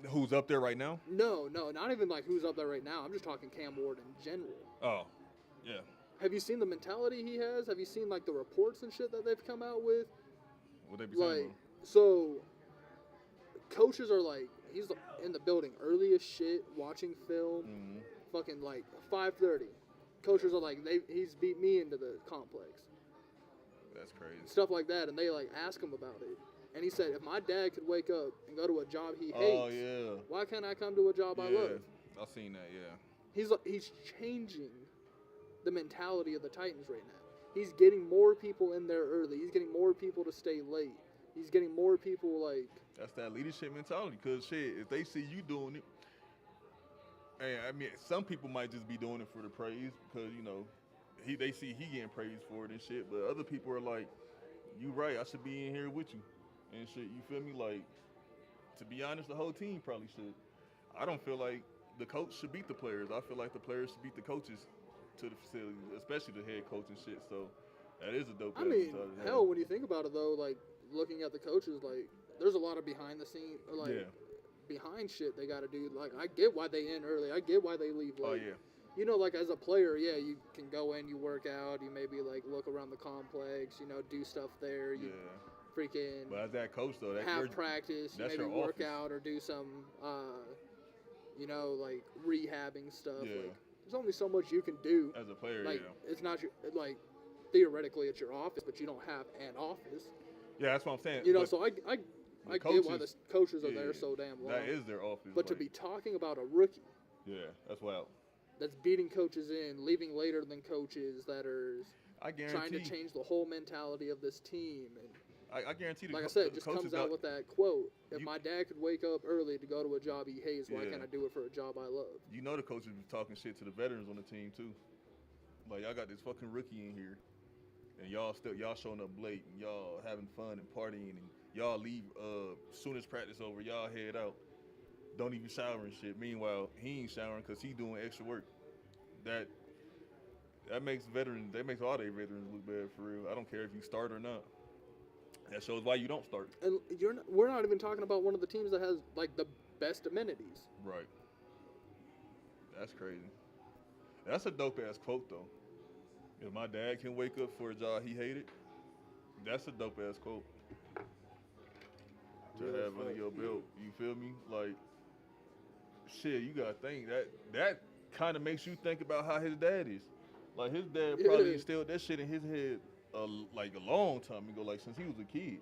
Speaker 2: who's up there right now?
Speaker 1: No, not even like who's up there right now. I'm just talking Cam Ward in general.
Speaker 2: Oh, yeah.
Speaker 1: Have you seen the mentality he has? Have you seen like the reports and shit that they've come out with?
Speaker 2: What they be saying?
Speaker 1: Like, so coaches are like, he's in the building early as shit, watching film,
Speaker 2: Mm-hmm.
Speaker 1: fucking like 5:30. Coaches are like, he's beat me into the complex.
Speaker 2: That's crazy.
Speaker 1: Stuff like that, and they like ask him about it. And he said, if my dad could wake up and go to a job he hates,
Speaker 2: Oh yeah.
Speaker 1: why can't I come to a job I love?
Speaker 2: I've seen that. Yeah.
Speaker 1: He's changing the mentality of the Titans right now. He's getting more people in there early. He's getting more people to stay late. He's getting more people like.
Speaker 2: That's that leadership mentality. Cause shit, if they see you doing it, and I mean, some people might just be doing it for the praise because you know, they see he getting praised for it and shit. But other people are like, you right, I should be in here with you and shit. You feel me? Like, to be honest, the whole team probably should. I don't feel like the coach should beat the players. I feel like the players should beat the coaches to the facility, especially the head coach and shit. So that is a dope.
Speaker 1: I mean, hell, when you think about it though, like looking at the coaches, like there's a lot of behind the scenes, like behind shit they got to do. Like I get why they end early. I get why they leave late.
Speaker 2: Oh yeah.
Speaker 1: You know, like as a player, yeah, you can go in, you work out, you maybe like look around the complex, you know, do stuff there. You freaking.
Speaker 2: But as that coach though,
Speaker 1: have practice, you maybe work out or do some, you know, like rehabbing stuff.
Speaker 2: Yeah.
Speaker 1: Like, there's only so much you can do
Speaker 2: As a player,
Speaker 1: like, it's not your, like, theoretically it's your office, but you don't have an office.
Speaker 2: Yeah, that's what I'm saying.
Speaker 1: You know, so I get why the coaches are there so damn long.
Speaker 2: That is their office.
Speaker 1: But to be talking about a rookie.
Speaker 2: Yeah, that's wild.
Speaker 1: That's beating coaches in, leaving later than coaches that are trying to change the whole mentality of this team. And
Speaker 2: I guarantee.
Speaker 1: Like I said, just comes out with that quote. If my dad could wake up early to go to a job he hates, why can't I do it for a job I love?
Speaker 2: You know the coaches be talking shit to the veterans on the team too. Like, y'all got this fucking rookie in here, and y'all showing up late, and y'all having fun and partying, and y'all leave soon as practice over, y'all head out. Don't even shower and shit. Meanwhile, he ain't showering because he doing extra work. That makes all their veterans look bad for real. I don't care if you start or not. That shows why you don't start.
Speaker 1: And we're not even talking about one of the teams that has like the best amenities.
Speaker 2: Right. That's crazy. That's a dope ass quote though. If my dad can wake up for a job he hated, that's a dope ass quote. To have under your belt, you feel me? Like, shit, you gotta think that kind of makes you think about how his dad is. Like, his dad probably instilled that shit in his head like a long time ago, like since he was a kid.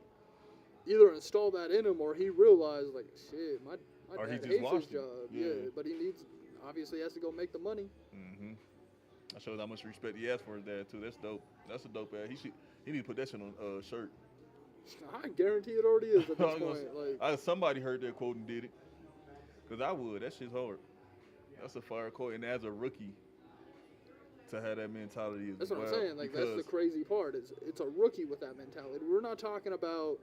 Speaker 1: Either install that in him, or he realized like, shit, my dad hates his job. Yeah, but he obviously has to go make the money.
Speaker 2: Mm-hmm. That shows how much respect he has for his dad too. That's dope. That's a dope ass. He need to put that shit on a shirt.
Speaker 1: I guarantee it already is at this point. Like,
Speaker 2: somebody heard that quote and did it. Cause I would. That shit's hard. That's a fire quote. And as a rookie, to have that mentality is.
Speaker 1: That's what I'm saying. Like, that's the crazy part. It's a rookie with that mentality. We're not talking about,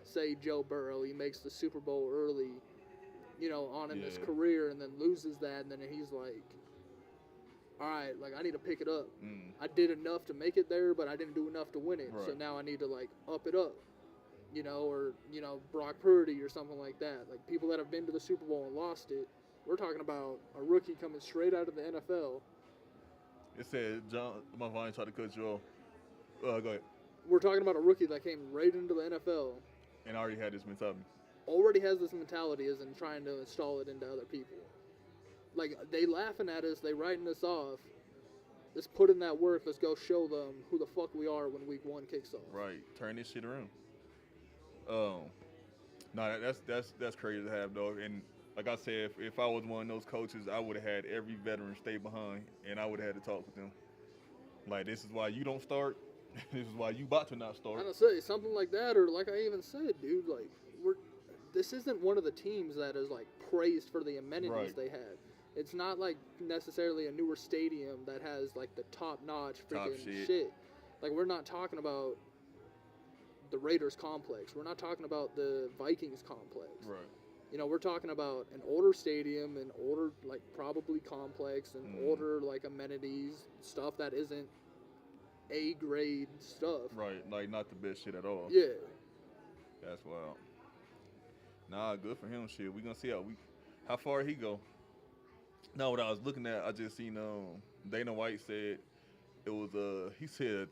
Speaker 1: say, Joe Burrow. He makes the Super Bowl early, you know, on in his career, and then loses that, and then he's like, all right, like I need to pick it up.
Speaker 2: Mm.
Speaker 1: I did enough to make it there, but I didn't do enough to win it. So
Speaker 2: Right.
Speaker 1: now I need to like up it up, or Brock Purdy or something like that. Like people that have been to the Super Bowl and lost it. We're talking about a rookie coming straight out of the NFL.
Speaker 2: It said, John, my volume tried to cut you off. Go ahead.
Speaker 1: We're talking about a rookie that came right into the NFL,
Speaker 2: And I already had this mentality.
Speaker 1: already has this mentality, as in trying to install it into other people. Like, they laughing at us, they writing us off. Let's put in that work. Let's go show them who the fuck we are when week 1 kicks off.
Speaker 2: Right. Turn this shit around. No, that's crazy to have, dog. And like I said, if I was one of those coaches, I would have had every veteran stay behind, and I would have had to talk with them. Like, this is why you don't start. This is why you about to not start.
Speaker 1: I don't say something like that, or like I even said, dude, like this isn't one of the teams that is like praised for the amenities
Speaker 2: Right.
Speaker 1: they have. It's not like necessarily a newer stadium that has like the top-notch freaking shit. Like we're not talking about the Raiders complex. We're not talking about the Vikings complex.
Speaker 2: Right.
Speaker 1: We're talking about an older stadium, an older like probably complex, and older like amenities, stuff that isn't A-grade stuff.
Speaker 2: Right. Like, not the best shit at all.
Speaker 1: Yeah.
Speaker 2: That's wild. Nah, good for him. Shit, we gonna see how far he go. Now, what I was looking at, I just seen Dana White said it was he said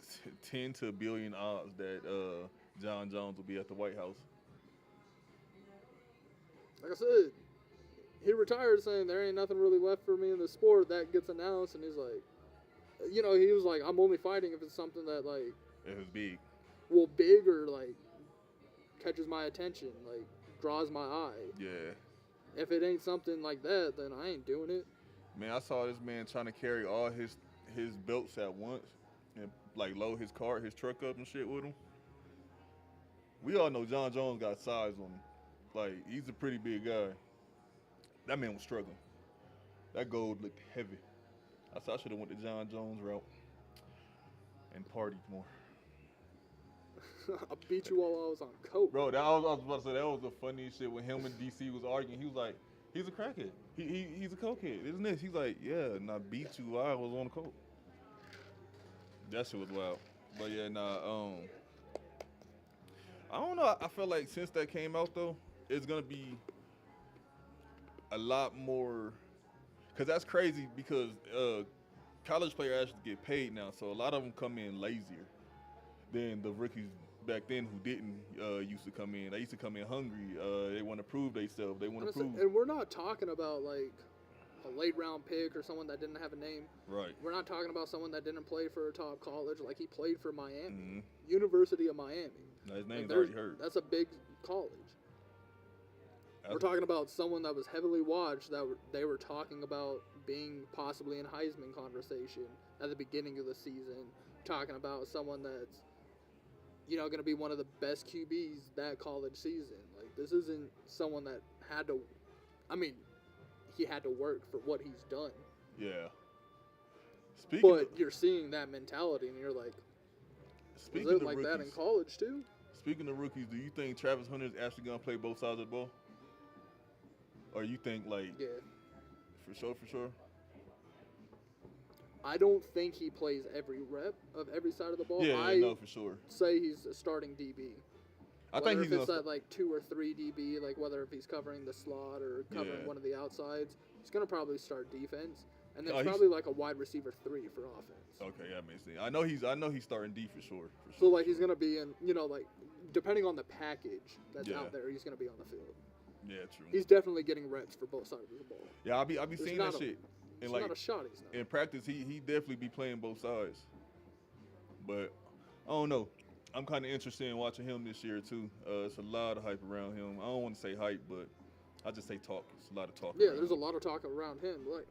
Speaker 2: 10 to a billion odds that John Jones will be at the White House.
Speaker 1: Like I said, he retired saying there ain't nothing really left for me in the sport. That gets announced, and he's like, he was like, I'm only fighting if it's something that like
Speaker 2: It was big.
Speaker 1: well, big or like catches my attention, like draws my eye.
Speaker 2: Yeah.
Speaker 1: If it ain't something like that, then I ain't doing it.
Speaker 2: Man, I saw this man trying to carry all his belts at once and like load his truck up and shit with him. We all know John Jones got size on him. Like, he's a pretty big guy. That man was struggling. That gold looked heavy. I said I should have went the John Jones route and partied more.
Speaker 1: I beat you while I was on coke.
Speaker 2: Bro, I was about to say, that was the funniest shit when him and DC was arguing. He was like, he's a crackhead. He's a cokehead, isn't this? He's like, yeah, and I beat you while I was on coke. That shit was wild. But yeah, I don't know. I feel like since that came out, though, it's going to be a lot more. Because that's crazy because college players actually get paid now. So a lot of them come in lazier than the rookies back then who didn't used to come in. They used to come in hungry. They want to prove themselves. They want to prove.
Speaker 1: And we're not talking about like a late round pick or someone that didn't have a name.
Speaker 2: Right.
Speaker 1: We're not talking about someone that didn't play for a top college. Like he played for Miami,
Speaker 2: Mm-hmm.
Speaker 1: University of Miami.
Speaker 2: Now, his name's
Speaker 1: Like,
Speaker 2: already heard.
Speaker 1: That's a big college. We're talking about someone that was heavily watched, that they were talking about being possibly in Heisman conversation at the beginning of the season, talking about someone that's, going to be one of the best QBs that college season. Like, this isn't someone that had to, he had to work for what he's done.
Speaker 2: Yeah.
Speaker 1: But you're seeing that mentality, and you're like, was it like that in college, too?
Speaker 2: Speaking of rookies, do you think Travis Hunter is actually going to play both sides of the ball? Or you think, like,
Speaker 1: yeah,
Speaker 2: for sure?
Speaker 1: I don't think he plays every rep of every side of the ball.
Speaker 2: Yeah, no, for sure.
Speaker 1: Say he's a starting DB.
Speaker 2: I think he's
Speaker 1: it's at like 2 or 3 DB, like whether if he's covering the slot or covering one of the outsides, he's gonna probably start defense, and then probably like a wide receiver 3 for offense.
Speaker 2: Okay, that makes sense. I know he's starting D for sure.
Speaker 1: So like he's gonna be in, like depending on the package that's out there, he's gonna be on the field.
Speaker 2: Yeah, true.
Speaker 1: He's definitely getting reps for both sides of the ball.
Speaker 2: Yeah, I'll be seeing that shit.
Speaker 1: It's
Speaker 2: like,
Speaker 1: not a shot. He's not.
Speaker 2: In practice, he definitely be playing both sides. But I don't know. I'm kind of interested in watching him this year too. It's a lot of hype around him. I don't want to say hype, but I just say talk. It's a lot of talk.
Speaker 1: Yeah, there's a lot of talk around him. Like,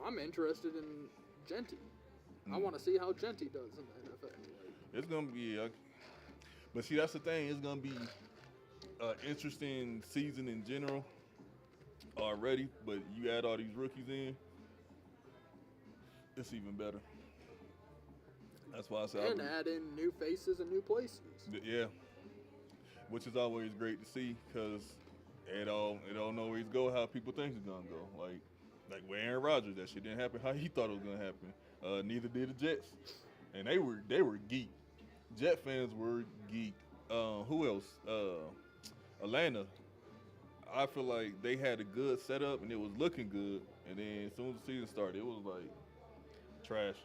Speaker 1: I'm interested in Genty. I want to see how Genty does in the NFL. Like,
Speaker 2: it's gonna be, but see, that's the thing. It's gonna be an interesting season in general already. But you add all these rookies in, it's even better. That's why I said.
Speaker 1: And add in new faces and new places.
Speaker 2: Yeah, which is always great to see because it don't always go how people think it's gonna go. Like Like with Aaron Rodgers, that shit didn't happen how he thought it was gonna happen. Neither did the Jets, and they were geek. Jet fans were geek. Who else? Atlanta. I feel like they had a good setup and it was looking good, and then as soon as the season started, it was like trash.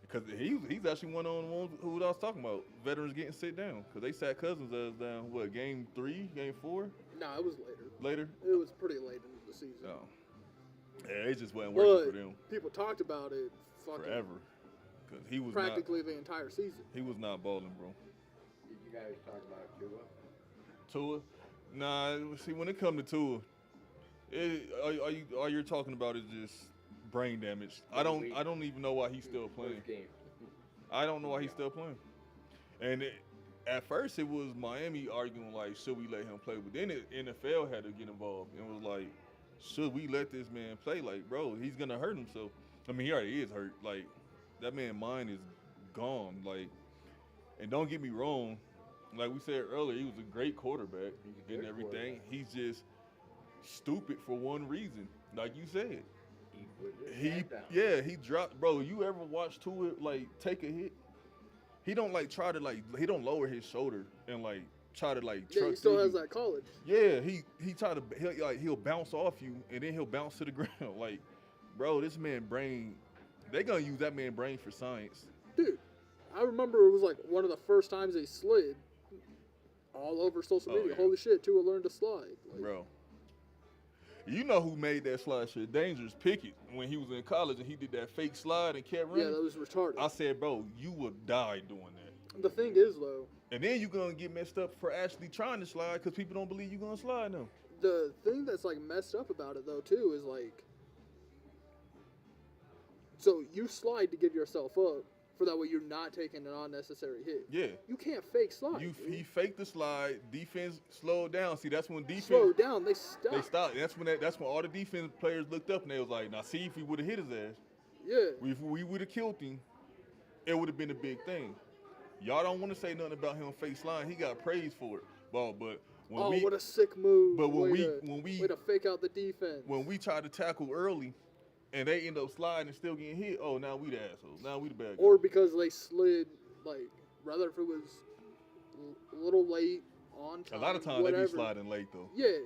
Speaker 2: Because he's actually one on one who I was talking about. Veterans getting sit down because they sat Cousins down. What, game 3, game 4?
Speaker 1: No, it was later.
Speaker 2: Later?
Speaker 1: It was pretty late into the season.
Speaker 2: No. Yeah, it just wasn't working
Speaker 1: But
Speaker 2: for them
Speaker 1: people talked about it
Speaker 2: forever. Because he was
Speaker 1: practically the entire season.
Speaker 2: He was not balling, bro.
Speaker 3: Did you guys talk about Tua?
Speaker 2: Tua? Nah, see, when it comes to Tua, all you're talking about is just brain damage. I don't even know why he's still playing.
Speaker 3: First game.
Speaker 2: I don't know why he's still playing. And at first it was Miami arguing like, should we let him play? But then NFL had to get involved and was like, should we let this man play? Like, bro, he's gonna hurt himself. I mean, he already is hurt. Like, that man's mind is gone. Like, and don't get me wrong, like we said earlier, he was a great quarterback and everything. He's just stupid for one reason, like you said. He dropped, bro. You ever watch Tua like take a hit? He don't like try to like he don't lower his shoulder and like try to like.
Speaker 1: Yeah, he still has that college.
Speaker 2: Yeah, he'll bounce off you and then he'll bounce to the ground. Like, bro, this man brain, they gonna use that man brain for science.
Speaker 1: Dude, I remember it was like one of the first times they slid all over social media.
Speaker 2: Yeah.
Speaker 1: Holy shit, Tua learned to slide. Like,
Speaker 2: Bro. You know who made that slide shit dangerous? Pickett, when he was in college and he did that fake slide and kept running.
Speaker 1: Yeah, that was retarded.
Speaker 2: I said, bro, you would die doing that.
Speaker 1: The thing is, though,
Speaker 2: And then you're going to get messed up for actually trying to slide because people don't believe you're going to slide now.
Speaker 1: the thing that's like messed up about it though too is like, so you slide to give yourself up for that way you're not taking an unnecessary hit.
Speaker 2: Yeah.
Speaker 1: You can't fake slide.
Speaker 2: He faked the slide. Defense slowed down. See, that's when defense
Speaker 1: slowed down. They stopped.
Speaker 2: They stopped. That's when all the defense players looked up and they was like, "Now, see if we would have hit his ass.
Speaker 1: Yeah.
Speaker 2: If we would have killed him, it would have been a big thing." Y'all don't want to say nothing about him fake sliding. He got praised for it. But when
Speaker 1: what a sick move.
Speaker 2: But when
Speaker 1: way
Speaker 2: we
Speaker 1: to fake out the defense.
Speaker 2: when we try to tackle early, and they end up sliding and still getting hit, oh, now we the assholes. Now we the bad guys.
Speaker 1: Or because they slid, like, rather if it was a little late on time.
Speaker 2: A lot of times
Speaker 1: whatever.
Speaker 2: they be sliding late though.
Speaker 1: Yeah.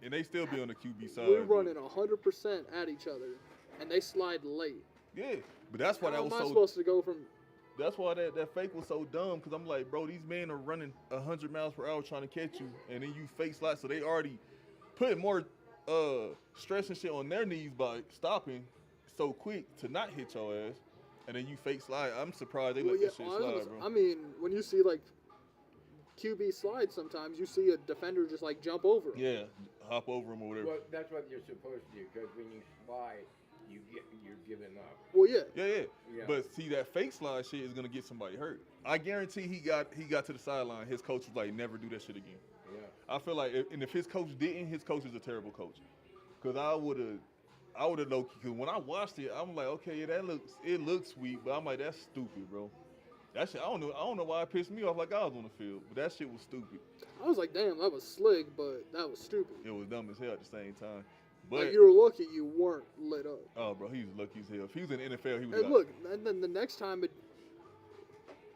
Speaker 2: And they still be on the QB side.
Speaker 1: We're running 100% at each other, and they slide late.
Speaker 2: Yeah, but that's why
Speaker 1: How
Speaker 2: that was
Speaker 1: am I
Speaker 2: so.
Speaker 1: supposed to go from?
Speaker 2: That's why that fake was so dumb. Because I'm like, bro, these men are running 100 miles per hour trying to catch you, and then you fake slide. So they already putting more stress and shit on their knees by stopping so quick to not hit your ass, and then you fake slide. I'm surprised they let that shit slide, bro.
Speaker 1: I mean, when you see like QB slide, sometimes you see a defender just like jump over 'em.
Speaker 2: Yeah, hop over him or whatever.
Speaker 3: Well, that's what you're supposed to do, because when you slide, you're giving up.
Speaker 1: Well, yeah.
Speaker 2: Yeah.
Speaker 3: Yeah.
Speaker 2: But see, that fake slide shit is gonna get somebody hurt. I guarantee he got to the sideline. His coach was like, never do that shit again.
Speaker 3: Yeah.
Speaker 2: I feel like, if his coach didn't, his coach is a terrible coach. Cause I would have low key. Cause when I watched it, I'm like, okay, yeah, it looks sweet, but I'm like, that's stupid, bro. That shit, I don't know why it pissed me off like I was on the field, but that shit was stupid.
Speaker 1: I was like, damn, that was slick, but that was stupid.
Speaker 2: It was dumb as hell at the same time. But
Speaker 1: Like, you were lucky you weren't lit up.
Speaker 2: oh, bro, he was lucky as hell. If he was in the NFL, he was.
Speaker 1: And look, and then the next time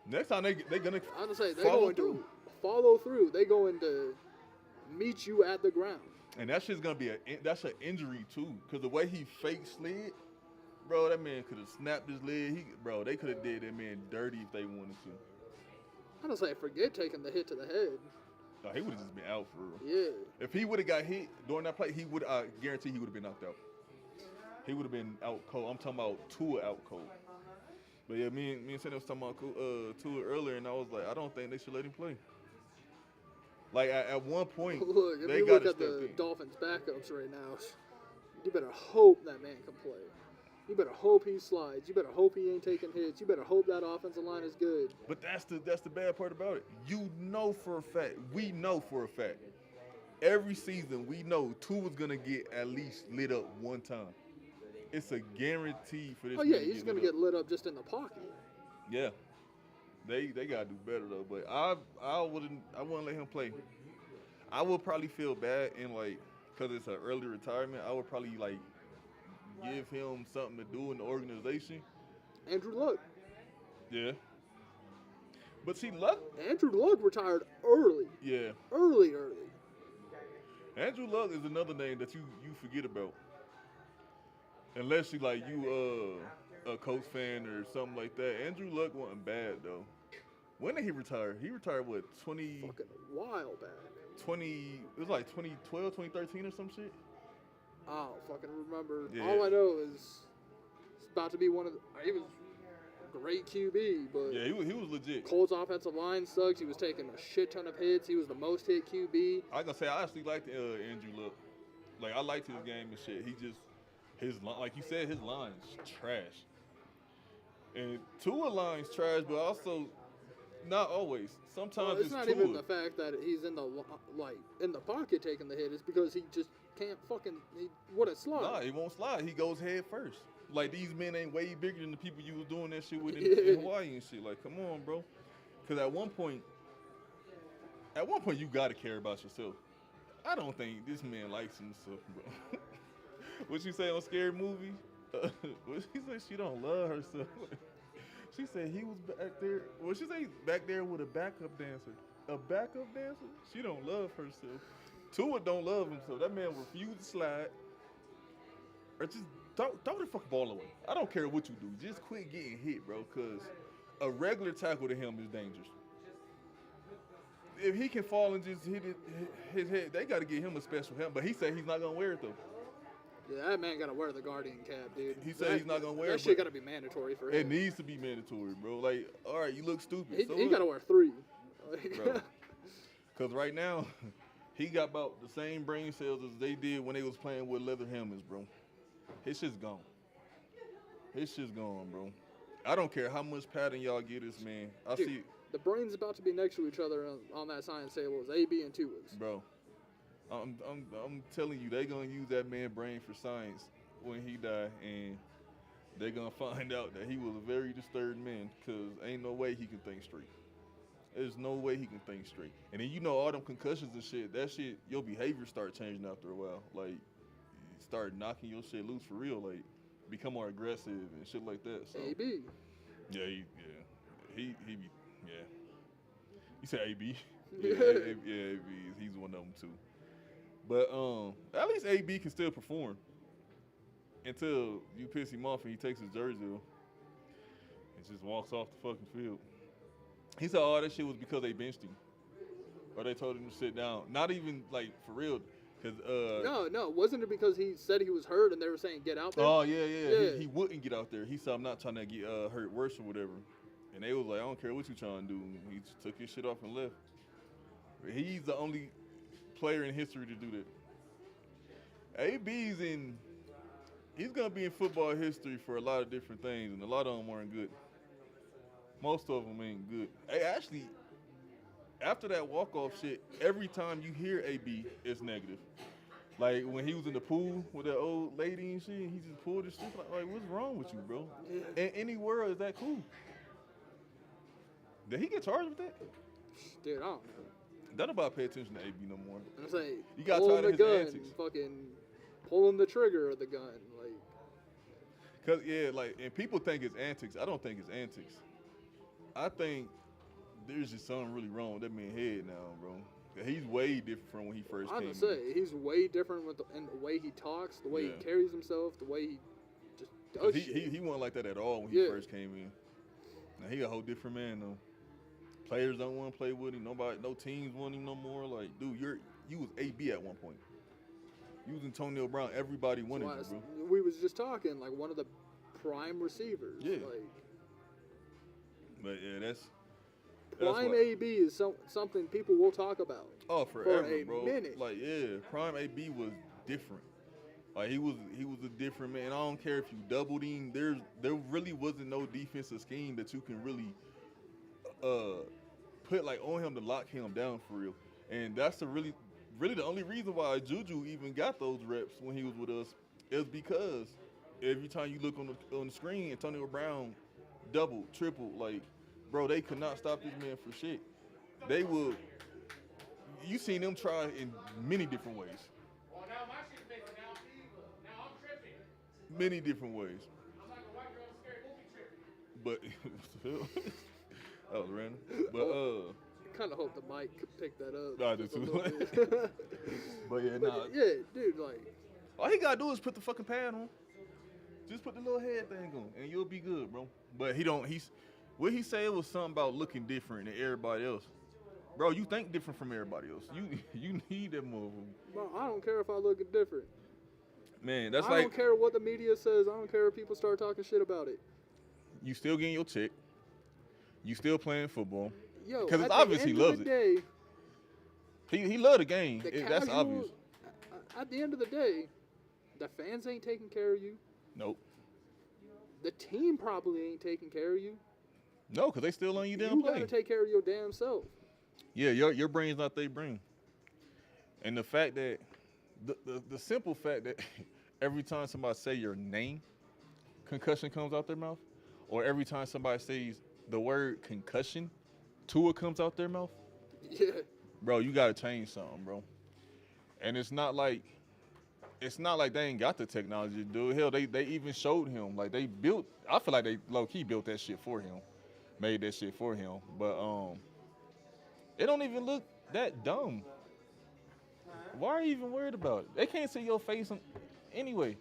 Speaker 2: Next time they're gonna.
Speaker 1: I was gonna say they're
Speaker 2: follow
Speaker 1: going
Speaker 2: through.
Speaker 1: to follow through. They're going to meet you at the ground.
Speaker 2: And that shit's gonna be that's an injury too, cause the way he fake slid, bro, that man could have snapped his leg. They could have did that man dirty if they wanted to.
Speaker 1: I don't say forget taking the hit to the head.
Speaker 2: No, he would have just been out for real.
Speaker 1: Yeah.
Speaker 2: If he would have got hit during that play, he would. I guarantee he would have been knocked out. He would have been out cold. I'm talking about Tua out cold. But yeah, me and Sam was talking about Tua earlier, and I was like, I don't think they should let him play. Like at one point,
Speaker 1: Look, if
Speaker 2: they
Speaker 1: you
Speaker 2: got
Speaker 1: look
Speaker 2: to
Speaker 1: at
Speaker 2: step
Speaker 1: the
Speaker 2: in.
Speaker 1: Dolphins' backups right now, you better hope that man can play. You better hope he slides. You better hope he ain't taking hits. You better hope that offensive line is good.
Speaker 2: But that's the bad part about it. You know for a fact, we know for a fact, every season we know Tua's gonna get at least lit up one time. It's a guarantee for this.
Speaker 1: Oh yeah,
Speaker 2: man
Speaker 1: he's gonna get lit up just in the pocket.
Speaker 2: Yeah, they gotta do better though. But I wouldn't let him play. I would probably feel bad in like because it's an early retirement, I would probably like give him something to do in the organization.
Speaker 1: Andrew Luck.
Speaker 2: Yeah. But see, Luck,
Speaker 1: Andrew Luck retired early.
Speaker 2: yeah.
Speaker 1: Early.
Speaker 2: Andrew Luck is another name that you forget about. Unless you a Colts fan or something like that. Andrew Luck wasn't bad though. When did he retire? He retired what,
Speaker 1: Fucking a while back.
Speaker 2: 20, it was like 2012, 2013 or some shit?
Speaker 1: I don't fucking remember.
Speaker 2: Yeah.
Speaker 1: All I know is it's about to be one of the. He was a great QB, but
Speaker 2: Yeah, he was legit.
Speaker 1: Colts offensive line sucks. He was taking a shit ton of hits. He was the most hit QB.
Speaker 2: I gotta say, I actually liked Andrew Luck. Like, I liked his game and shit. He just, like you said, his line's trash. And Tua line's trash, but also not always. Sometimes
Speaker 1: Well, it's not
Speaker 2: Tua.
Speaker 1: even the fact that he's in the pocket taking the hit. It's because he just can't fucking. He wouldn't slide.
Speaker 2: Nah, he won't slide. He goes head first. Like, these men ain't way bigger than the people you was doing that shit with in Hawaii and shit. Like, come on, bro. Because at one point, you got to care about yourself. I don't think this man likes himself, bro. What you say on Scary Movie? What she say? She don't love herself. She said he was back there. What she say? Back there with a backup dancer. A backup dancer? She don't love herself. Tua don't love himself. That man refused to slide. Or just throw the fucking ball away. I don't care what you do. Just quit getting hit, bro. Because a regular tackle to him is dangerous. If he can fall and just hit his head, they got to get him a special helmet. But he said he's not going to wear it, though.
Speaker 1: Yeah, that man gotta wear the Guardian cap, dude.
Speaker 2: He said he's not gonna wear it.
Speaker 1: That shit gotta be mandatory for him.
Speaker 2: It needs to be mandatory, bro. Like, all right, you look stupid.
Speaker 1: He gotta wear 3.
Speaker 2: Bro. Because right now, he got about the same brain cells as they did when they was playing with leather helmets, bro. His shit's gone. His shit's gone, bro. I don't care how much padding y'all get this man. I
Speaker 1: Dude,
Speaker 2: see it.
Speaker 1: The brains about to be next to each other on that science table. It's A, B, and 2s.
Speaker 2: Bro. I'm telling you, they gonna use that man brain for science when he die, and they gonna find out that he was a very disturbed man, cause ain't no way he can think straight. There's no way he can think straight. And then you know all them concussions and shit, that shit, your behavior start changing after a while. Like, you start knocking your shit loose for real, like become more aggressive and shit like that. So
Speaker 1: AB.
Speaker 2: yeah, he be yeah. You said AB?
Speaker 1: Yeah.
Speaker 2: AB. He's one of them too. But at least AB can still perform until you piss him off and he takes his jersey off and just walks off the fucking field. He said all that shit was because they benched him, or they told him to sit down. Not even like for real, cause
Speaker 1: No, wasn't it because he said he was hurt and they were saying get out there?
Speaker 2: oh yeah. He wouldn't get out there. He said I'm not trying to get hurt worse or whatever. And they was like, I don't care what you trying to do. He just took his shit off and left. He's the only player in history to do that. He's gonna be in football history for a lot of different things, and a lot of them weren't good. Most of them ain't good. Hey, actually, after that walk-off shit, every time you hear AB, it's negative. Like when he was in the pool with that old lady and shit, he just pulled his shit. Like, what's wrong with you, bro?
Speaker 1: Yeah.
Speaker 2: In any world, is that cool? Did he get charged with that?
Speaker 1: Dude, I don't know.
Speaker 2: Don't nobody pay attention to AB no more.
Speaker 1: I'm saying,
Speaker 2: You got
Speaker 1: pulling
Speaker 2: tired
Speaker 1: the
Speaker 2: of his
Speaker 1: gun,
Speaker 2: antics.
Speaker 1: fucking pulling the trigger of the gun, like.
Speaker 2: Cause yeah, like, and people think it's antics. I don't think it's antics. I think there's just something really wrong with that man's head now, bro. He's way different from when he first
Speaker 1: I
Speaker 2: came
Speaker 1: have to say,
Speaker 2: in.
Speaker 1: he's way different in the way he talks, the way
Speaker 2: Yeah.
Speaker 1: he carries himself, the way he just
Speaker 2: 'Cause
Speaker 1: does shit.
Speaker 2: he wasn't like that at all when he
Speaker 1: Yeah.
Speaker 2: first came in. Now he a whole different man though. Players don't want to play with him. No teams want him no more. Like, dude, you was AB at one point. You was Antonio Brown. Everybody wanted you, bro.
Speaker 1: We was just talking, like one of the prime receivers.
Speaker 2: Yeah.
Speaker 1: Like,
Speaker 2: But yeah, that's
Speaker 1: prime
Speaker 2: what-
Speaker 1: AB is something people will talk about.
Speaker 2: Oh, forever,
Speaker 1: a
Speaker 2: bro.
Speaker 1: minute.
Speaker 2: Like, yeah, Prime AB was different. Like, he was a different man. I don't care if you doubled him. There really wasn't no defensive scheme that you can really put like on him to lock him down for real. And that's really the only reason why Juju even got those reps when he was with us is because every time you look on the screen, Antonio Brown double, triple, like, bro, they could not stop this man for shit. They would. You seen them try in many different ways. many different ways. But that was random. But
Speaker 1: Kind of hope the mic could pick that up.
Speaker 2: Nah, I do
Speaker 1: just a
Speaker 2: too.
Speaker 1: little bit.
Speaker 2: but yeah,
Speaker 1: But
Speaker 2: nah.
Speaker 1: yeah, dude, like,
Speaker 2: All he gotta do is put the fucking pad on. Just put the little head thing on, and you'll be good, bro. But he don't. What he said was something about looking different than everybody else. Bro, you think different from everybody else. You need that motherfucker.
Speaker 1: bro, I don't care if I look different.
Speaker 2: Man, that's
Speaker 1: I
Speaker 2: like
Speaker 1: don't care what the media says. I don't care if people start talking shit about it.
Speaker 2: you still getting your check. You still playing football.
Speaker 1: Yo,
Speaker 2: Because
Speaker 1: at
Speaker 2: it's
Speaker 1: the
Speaker 2: obvious he
Speaker 1: end
Speaker 2: loves
Speaker 1: of
Speaker 2: it.
Speaker 1: the day,
Speaker 2: He loved the game.
Speaker 1: the
Speaker 2: That's
Speaker 1: casual-
Speaker 2: obvious.
Speaker 1: At the end of the day, the fans ain't taking care of you.
Speaker 2: Nope.
Speaker 1: The team probably ain't taking care of you.
Speaker 2: No, because they still on you damn
Speaker 1: You
Speaker 2: play.
Speaker 1: gotta take care of your damn self.
Speaker 2: Yeah, your brain's not their brain. And the fact that, the simple fact that every time somebody say your name, concussion comes out their mouth, or every time somebody says the word concussion, Tua comes out their mouth,
Speaker 1: Yeah.
Speaker 2: bro, you gotta change something, bro. And it's not like they ain't got the technology to do it. Hell, they even showed him. Like they built, I feel like they low-key built that shit for him. Made that shit for him. But it don't even look that dumb. Why are you even worried about it? They can't see your face anyway.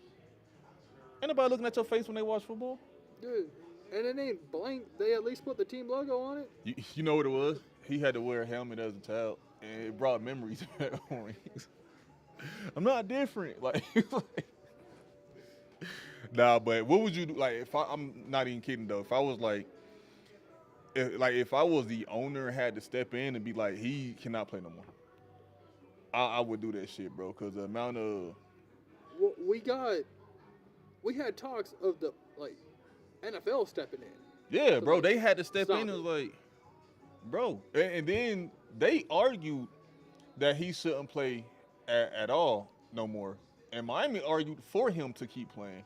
Speaker 2: Ain't nobody looking at your face when they watch football.
Speaker 1: Dude. And it ain't blank. They at least put the team logo on it.
Speaker 2: You know what it was? He had to wear a helmet as a child, and it brought memories back on. I'm not different. Like, nah, but what would you do? Like, I'm not even kidding though. If I was like, if I was the owner and had to step in and be like, he cannot play no more, I would do that shit, bro. Because the amount of
Speaker 1: Well, we had talks of the NFL stepping in.
Speaker 2: yeah, bro,
Speaker 1: like,
Speaker 2: they had to step
Speaker 1: stop
Speaker 2: in and
Speaker 1: it.
Speaker 2: like, bro, and then they argued that he shouldn't play at all no more. And Miami argued for him to keep playing.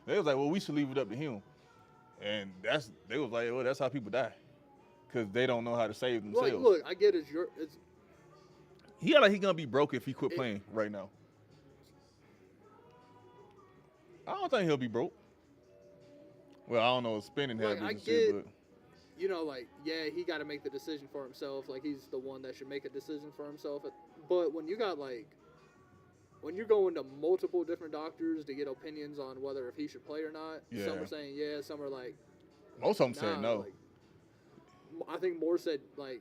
Speaker 2: They was like, well, we should leave it up to him. And they was like, well, that's how people die. Because they don't know how to save themselves.
Speaker 1: Like, look, I get it's
Speaker 2: He act like he gonna be broke if he quit playing right now. I don't think he'll be broke. Well, I don't know, spending habits
Speaker 1: I
Speaker 2: and shit,
Speaker 1: get-
Speaker 2: but
Speaker 1: yeah, he got to make the decision for himself. Like, he's the one that should make a decision for himself. But when you got, when you're going to multiple different doctors to get opinions on whether if he should play or not,
Speaker 2: Yeah.
Speaker 1: some are saying yeah, some are like,
Speaker 2: most of them said
Speaker 1: nah,
Speaker 2: no.
Speaker 1: like, I think more said,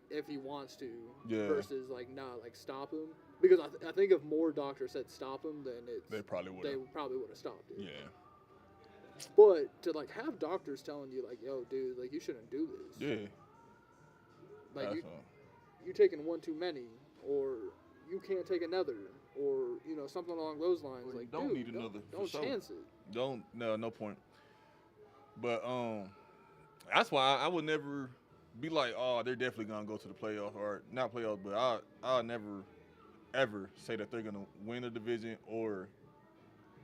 Speaker 1: if he wants to
Speaker 2: Yeah.
Speaker 1: versus, nah, stop him. Because I think if more doctors said stop him, then
Speaker 2: They probably would
Speaker 1: they
Speaker 2: have.
Speaker 1: probably would have stopped it.
Speaker 2: Yeah.
Speaker 1: But to, have doctors telling you, yo, dude, you shouldn't do this.
Speaker 2: Yeah.
Speaker 1: Like,
Speaker 2: That's all.
Speaker 1: you taking one too many, or you can't take another, or something along those lines.
Speaker 2: Or you
Speaker 1: Like,
Speaker 2: don't
Speaker 1: dude,
Speaker 2: need another, for
Speaker 1: Don't
Speaker 2: sure.
Speaker 1: chance it.
Speaker 2: No point. But that's why I would never be like, oh, they're definitely gonna go to the playoffs, or not playoffs, but I'll never ever say that they're gonna win a division or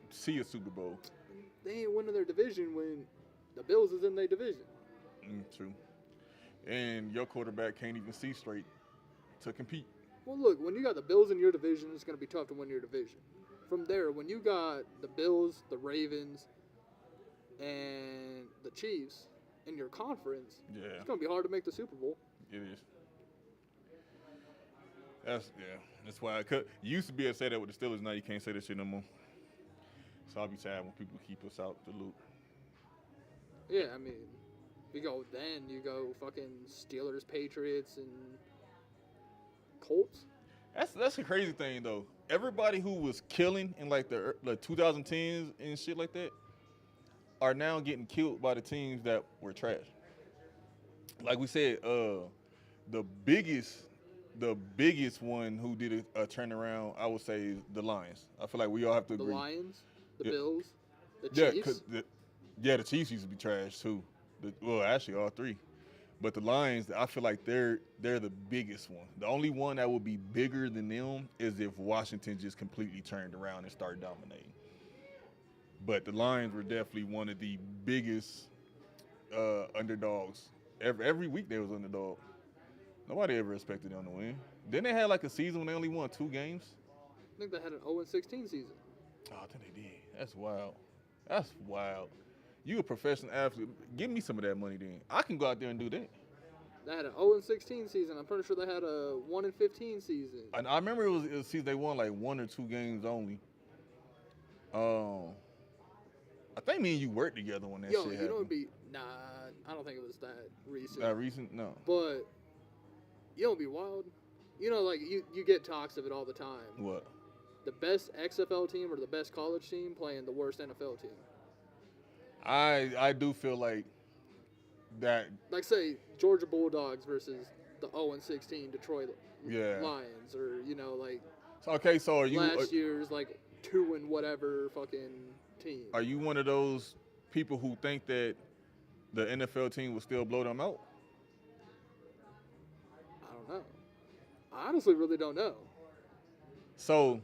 Speaker 2: see a Super Bowl.
Speaker 1: They ain't winning their division when the Bills is in their division.
Speaker 2: True. And your quarterback can't even see straight to compete.
Speaker 1: Well, look, when you got the Bills in your division, it's gonna be tough to win your division. From there, when you got the Bills, the Ravens, and the Chiefs in your conference,
Speaker 2: Yeah,
Speaker 1: it's gonna be hard to make the Super Bowl.
Speaker 2: it is. That's why you used to be able to say that with the Steelers. Now you can't say that shit no more. So I'll be sad when people keep us out the loop.
Speaker 1: Yeah, I mean, you go fucking Steelers, Patriots, and Colts.
Speaker 2: That's a crazy thing though. Everybody who was killing in the 2010s and shit like that are now getting killed by the teams that were trash. Like we said, the biggest one who did a turnaround, I would say, is the Lions. I feel like we all have to
Speaker 1: The
Speaker 2: agree.
Speaker 1: Lions, the
Speaker 2: Yeah.
Speaker 1: Bills, the
Speaker 2: Yeah,
Speaker 1: Chiefs.
Speaker 2: the Chiefs used to be trash too. Actually, all three. But the Lions, I feel like they're the biggest one. The only one that would be bigger than them is if Washington just completely turned around and started dominating. But the Lions were definitely one of the biggest underdogs. Every week they was underdog. Nobody ever expected them to win. Then they had a season when they only won 2 games.
Speaker 1: I think they had an 0-16 season.
Speaker 2: Oh, I think they did. That's wild. That's wild. You a professional athlete. Give me some of that money then. I can go out there and do that.
Speaker 1: They had an 0-16 season. I'm pretty sure they had a 1-15 season.
Speaker 2: And I remember it was season they won like 1 or 2 games only. I think me and you worked together when that
Speaker 1: Yo,
Speaker 2: shit
Speaker 1: you
Speaker 2: happened.
Speaker 1: know it'd be I don't think it was that recent.
Speaker 2: That recent? No.
Speaker 1: But you know it'd be wild. You know, like you get talks of it all the time.
Speaker 2: What?
Speaker 1: The best XFL team or the best college team playing the worst NFL team.
Speaker 2: I do feel like that.
Speaker 1: Like say Georgia Bulldogs versus the 0-16 Detroit
Speaker 2: Yeah.
Speaker 1: Lions, or you know like
Speaker 2: Okay, so are you
Speaker 1: last year's like 2 and whatever fucking team.
Speaker 2: are you one of those people who think that the NFL team will still blow them out?
Speaker 1: I don't know. I honestly really don't know.
Speaker 2: So,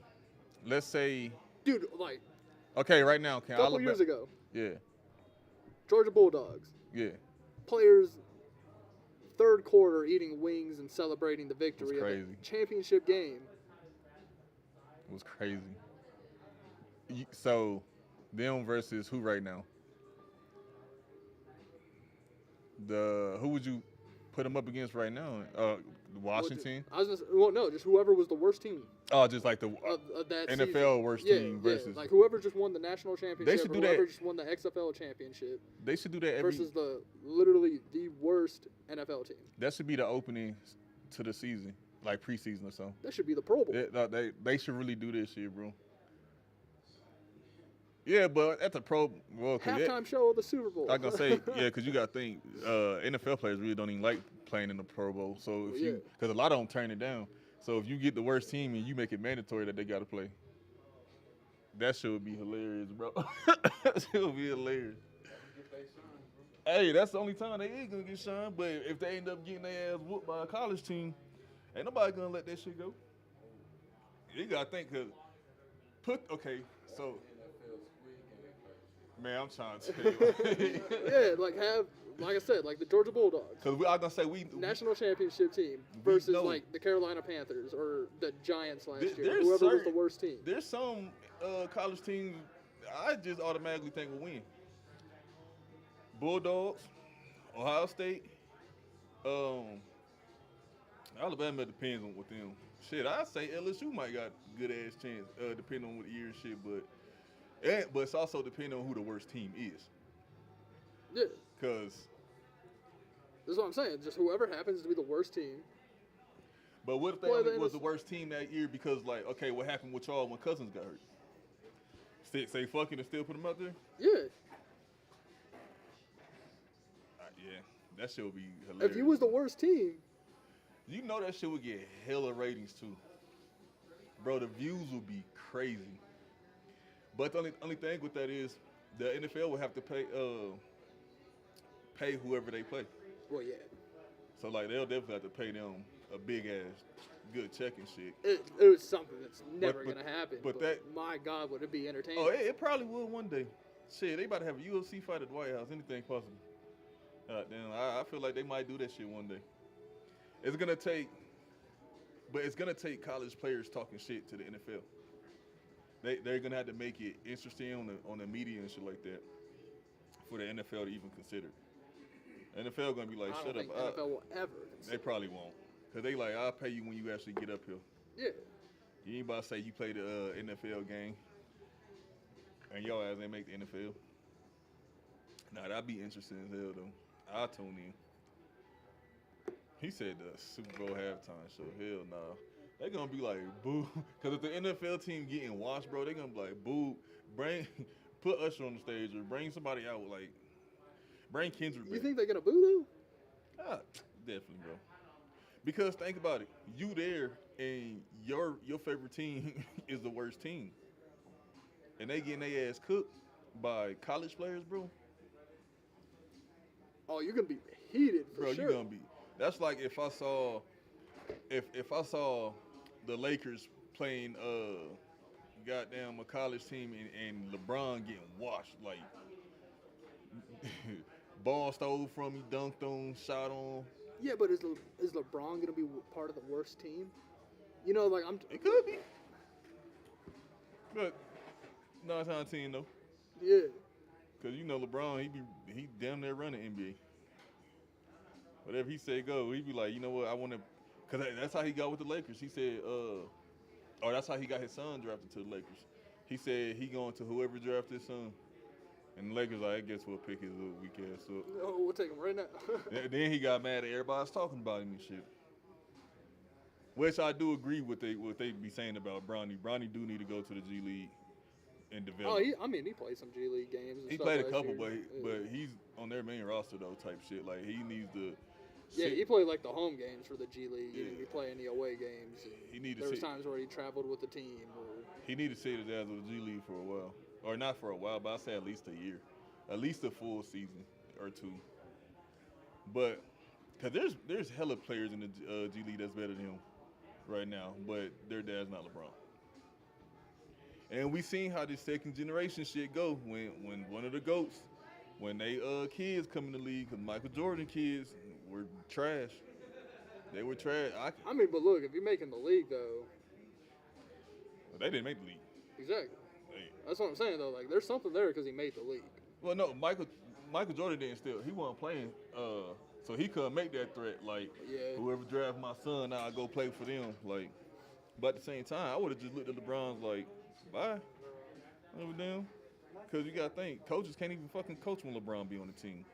Speaker 2: let's say,
Speaker 1: Dude, like
Speaker 2: okay, right now, can
Speaker 1: a couple years ago,
Speaker 2: Yeah,
Speaker 1: Georgia Bulldogs
Speaker 2: yeah.
Speaker 1: players third quarter eating wings and celebrating the victory of
Speaker 2: crazy.
Speaker 1: the championship game.
Speaker 2: It was crazy. So, them versus who right now? Who would you put them up against right now? Washington?
Speaker 1: Just whoever was the worst team
Speaker 2: Oh, just like the
Speaker 1: of that
Speaker 2: NFL
Speaker 1: season.
Speaker 2: worst
Speaker 1: Yeah,
Speaker 2: team
Speaker 1: yeah,
Speaker 2: versus.
Speaker 1: like whoever just won the national championship,
Speaker 2: should
Speaker 1: or
Speaker 2: do that.
Speaker 1: whoever just won the XFL championship
Speaker 2: They should do that every.
Speaker 1: versus the literally the worst NFL team.
Speaker 2: That should be the opening to the season, like preseason or something.
Speaker 1: That should be the Pro Bowl.
Speaker 2: They should really do this shit, bro. Yeah, but at the Pro, well,
Speaker 1: Halftime show of the Super Bowl.
Speaker 2: I'm gonna say, yeah, because you got to think, NFL players really don't even like playing in the Pro Bowl. So if
Speaker 1: Yeah.
Speaker 2: because a lot of them turn it down. So if you get the worst team and you make it mandatory that they got to play, that shit would be hilarious, bro. That shit would be hilarious. Hey, that's the only time they ain't gonna get shined. But if they end up getting their ass whooped by a college team, ain't nobody gonna let that shit go. You gotta think, cause so. Man, I'm trying to tell you.
Speaker 1: Yeah, like I said, like the Georgia Bulldogs.
Speaker 2: Because I was going to say, we
Speaker 1: National championship team
Speaker 2: We
Speaker 1: versus
Speaker 2: know.
Speaker 1: like the Carolina Panthers or the Giants last year.
Speaker 2: there's
Speaker 1: Whoever was the
Speaker 2: certain-
Speaker 1: worst team.
Speaker 2: There's some college teams I just automatically think will win. Bulldogs, Ohio State, Alabama depends on what them. Shit, I say LSU might got good ass chance, depending on what year and shit, but it's also depending on who the worst team is.
Speaker 1: Yeah,
Speaker 2: Cause
Speaker 1: that's what I'm saying. Just whoever happens to be the worst team.
Speaker 2: but what if they
Speaker 1: Well,
Speaker 2: only
Speaker 1: then
Speaker 2: was the
Speaker 1: it's-
Speaker 2: worst team that year because like, okay, what happened with y'all when Cousins got hurt? Say fucking and still put him out there?
Speaker 1: Yeah,
Speaker 2: Yeah, that shit would be hilarious.
Speaker 1: if you was the worst team,
Speaker 2: You know that shit would get hella ratings too. Bro, the views would be crazy. But the only thing with that is the NFL would have to pay whoever they play.
Speaker 1: well, yeah,
Speaker 2: So like they'll definitely have to pay them a big ass good check and shit.
Speaker 1: it was something that's never
Speaker 2: but-
Speaker 1: gonna happen.
Speaker 2: but
Speaker 1: But,
Speaker 2: that-
Speaker 1: my God, would it be entertaining?
Speaker 2: Oh, it probably will one day. Shit, they about to have a UFC fight at the White House. Anything possible. Damn, I feel like they might do that shit one day. It's gonna take college players talking shit to the NFL. They're gonna have to make it interesting on the media and shit like that for the NFL to even consider. NFL gonna be like,
Speaker 1: I
Speaker 2: shut
Speaker 1: don't think
Speaker 2: up.
Speaker 1: NFL will ever.
Speaker 2: They probably won't, cause they like, I'll pay you when you actually get up here.
Speaker 1: Yeah,
Speaker 2: You ain't about to say you played the NFL game and your ass ain't make the NFL. Nah, that'd be interesting as hell though. I'll tune in. He said the Super Bowl halftime show. Hell nah. They gonna be like, boo. Cause if the NFL team getting washed, bro, they gonna be like, boo. Put Usher on the stage or bring somebody out like, bring Kendrick back.
Speaker 1: you think they're gonna boo
Speaker 2: Definitely, bro. Because think about it. You there and your favorite team is the worst team. And they getting their ass cooked by college players, bro.
Speaker 1: though? Oh, you're gonna be heated for
Speaker 2: Bro,
Speaker 1: sure.
Speaker 2: you gonna be. That's like if I saw the Lakers playing goddamn a college team and LeBron getting washed, like ball stole from me, dunked on, shot on.
Speaker 1: Yeah, but is LeBron gonna be part of the worst team? You know, like
Speaker 2: It could be. But 9 times 10 though.
Speaker 1: yeah.
Speaker 2: Cause you know LeBron, he damn near running NBA. Whatever he say go, he be like, you know what, I want to, cause that's how he got with the Lakers. He said, or that's how he got his son drafted to the Lakers. He said he going to whoever drafted his son, and the Lakers like, I guess we'll pick his little weak ass up.
Speaker 1: Oh, we'll take him right now.
Speaker 2: Then he got mad at everybody's talking about him and shit. Which I do agree with what they be saying about Bronny. Bronny do need to go to the G League and develop.
Speaker 1: He played some G League games. And
Speaker 2: He
Speaker 1: stuff
Speaker 2: played a
Speaker 1: last
Speaker 2: couple,
Speaker 1: year.
Speaker 2: but he's on their main roster though, type shit. Like he needs to.
Speaker 1: Yeah, he played like the home games for the G League. He
Speaker 2: Yeah.
Speaker 1: didn't be playing the away games.
Speaker 2: He need to
Speaker 1: There was
Speaker 2: sit-
Speaker 1: times where he traveled with the team. Or,
Speaker 2: He need to sit his ass with the G League for a while, or not for a while, but I say at least a year, at least a full season or two. But because there's hella players in the G League that's better than him right now, but their dad's not LeBron. And we seen how this second generation shit go when one of the GOATs, when they kids come in the league, because Michael Jordan kids were trash. They were trash.
Speaker 1: I mean, but look, if you're making the league though,
Speaker 2: They didn't make the league.
Speaker 1: exactly.
Speaker 2: They-
Speaker 1: That's what I'm saying though. Like, there's something there because he made the league.
Speaker 2: Well, no, Michael Jordan didn't still. He wasn't playing, so he couldn't make that threat. Like,
Speaker 1: Yeah.
Speaker 2: whoever draft my son, I'll go play for them. Like, but at the same time, I would have just looked at LeBron's like, bye, over them, because you gotta think coaches can't even fucking coach when LeBron be on the team.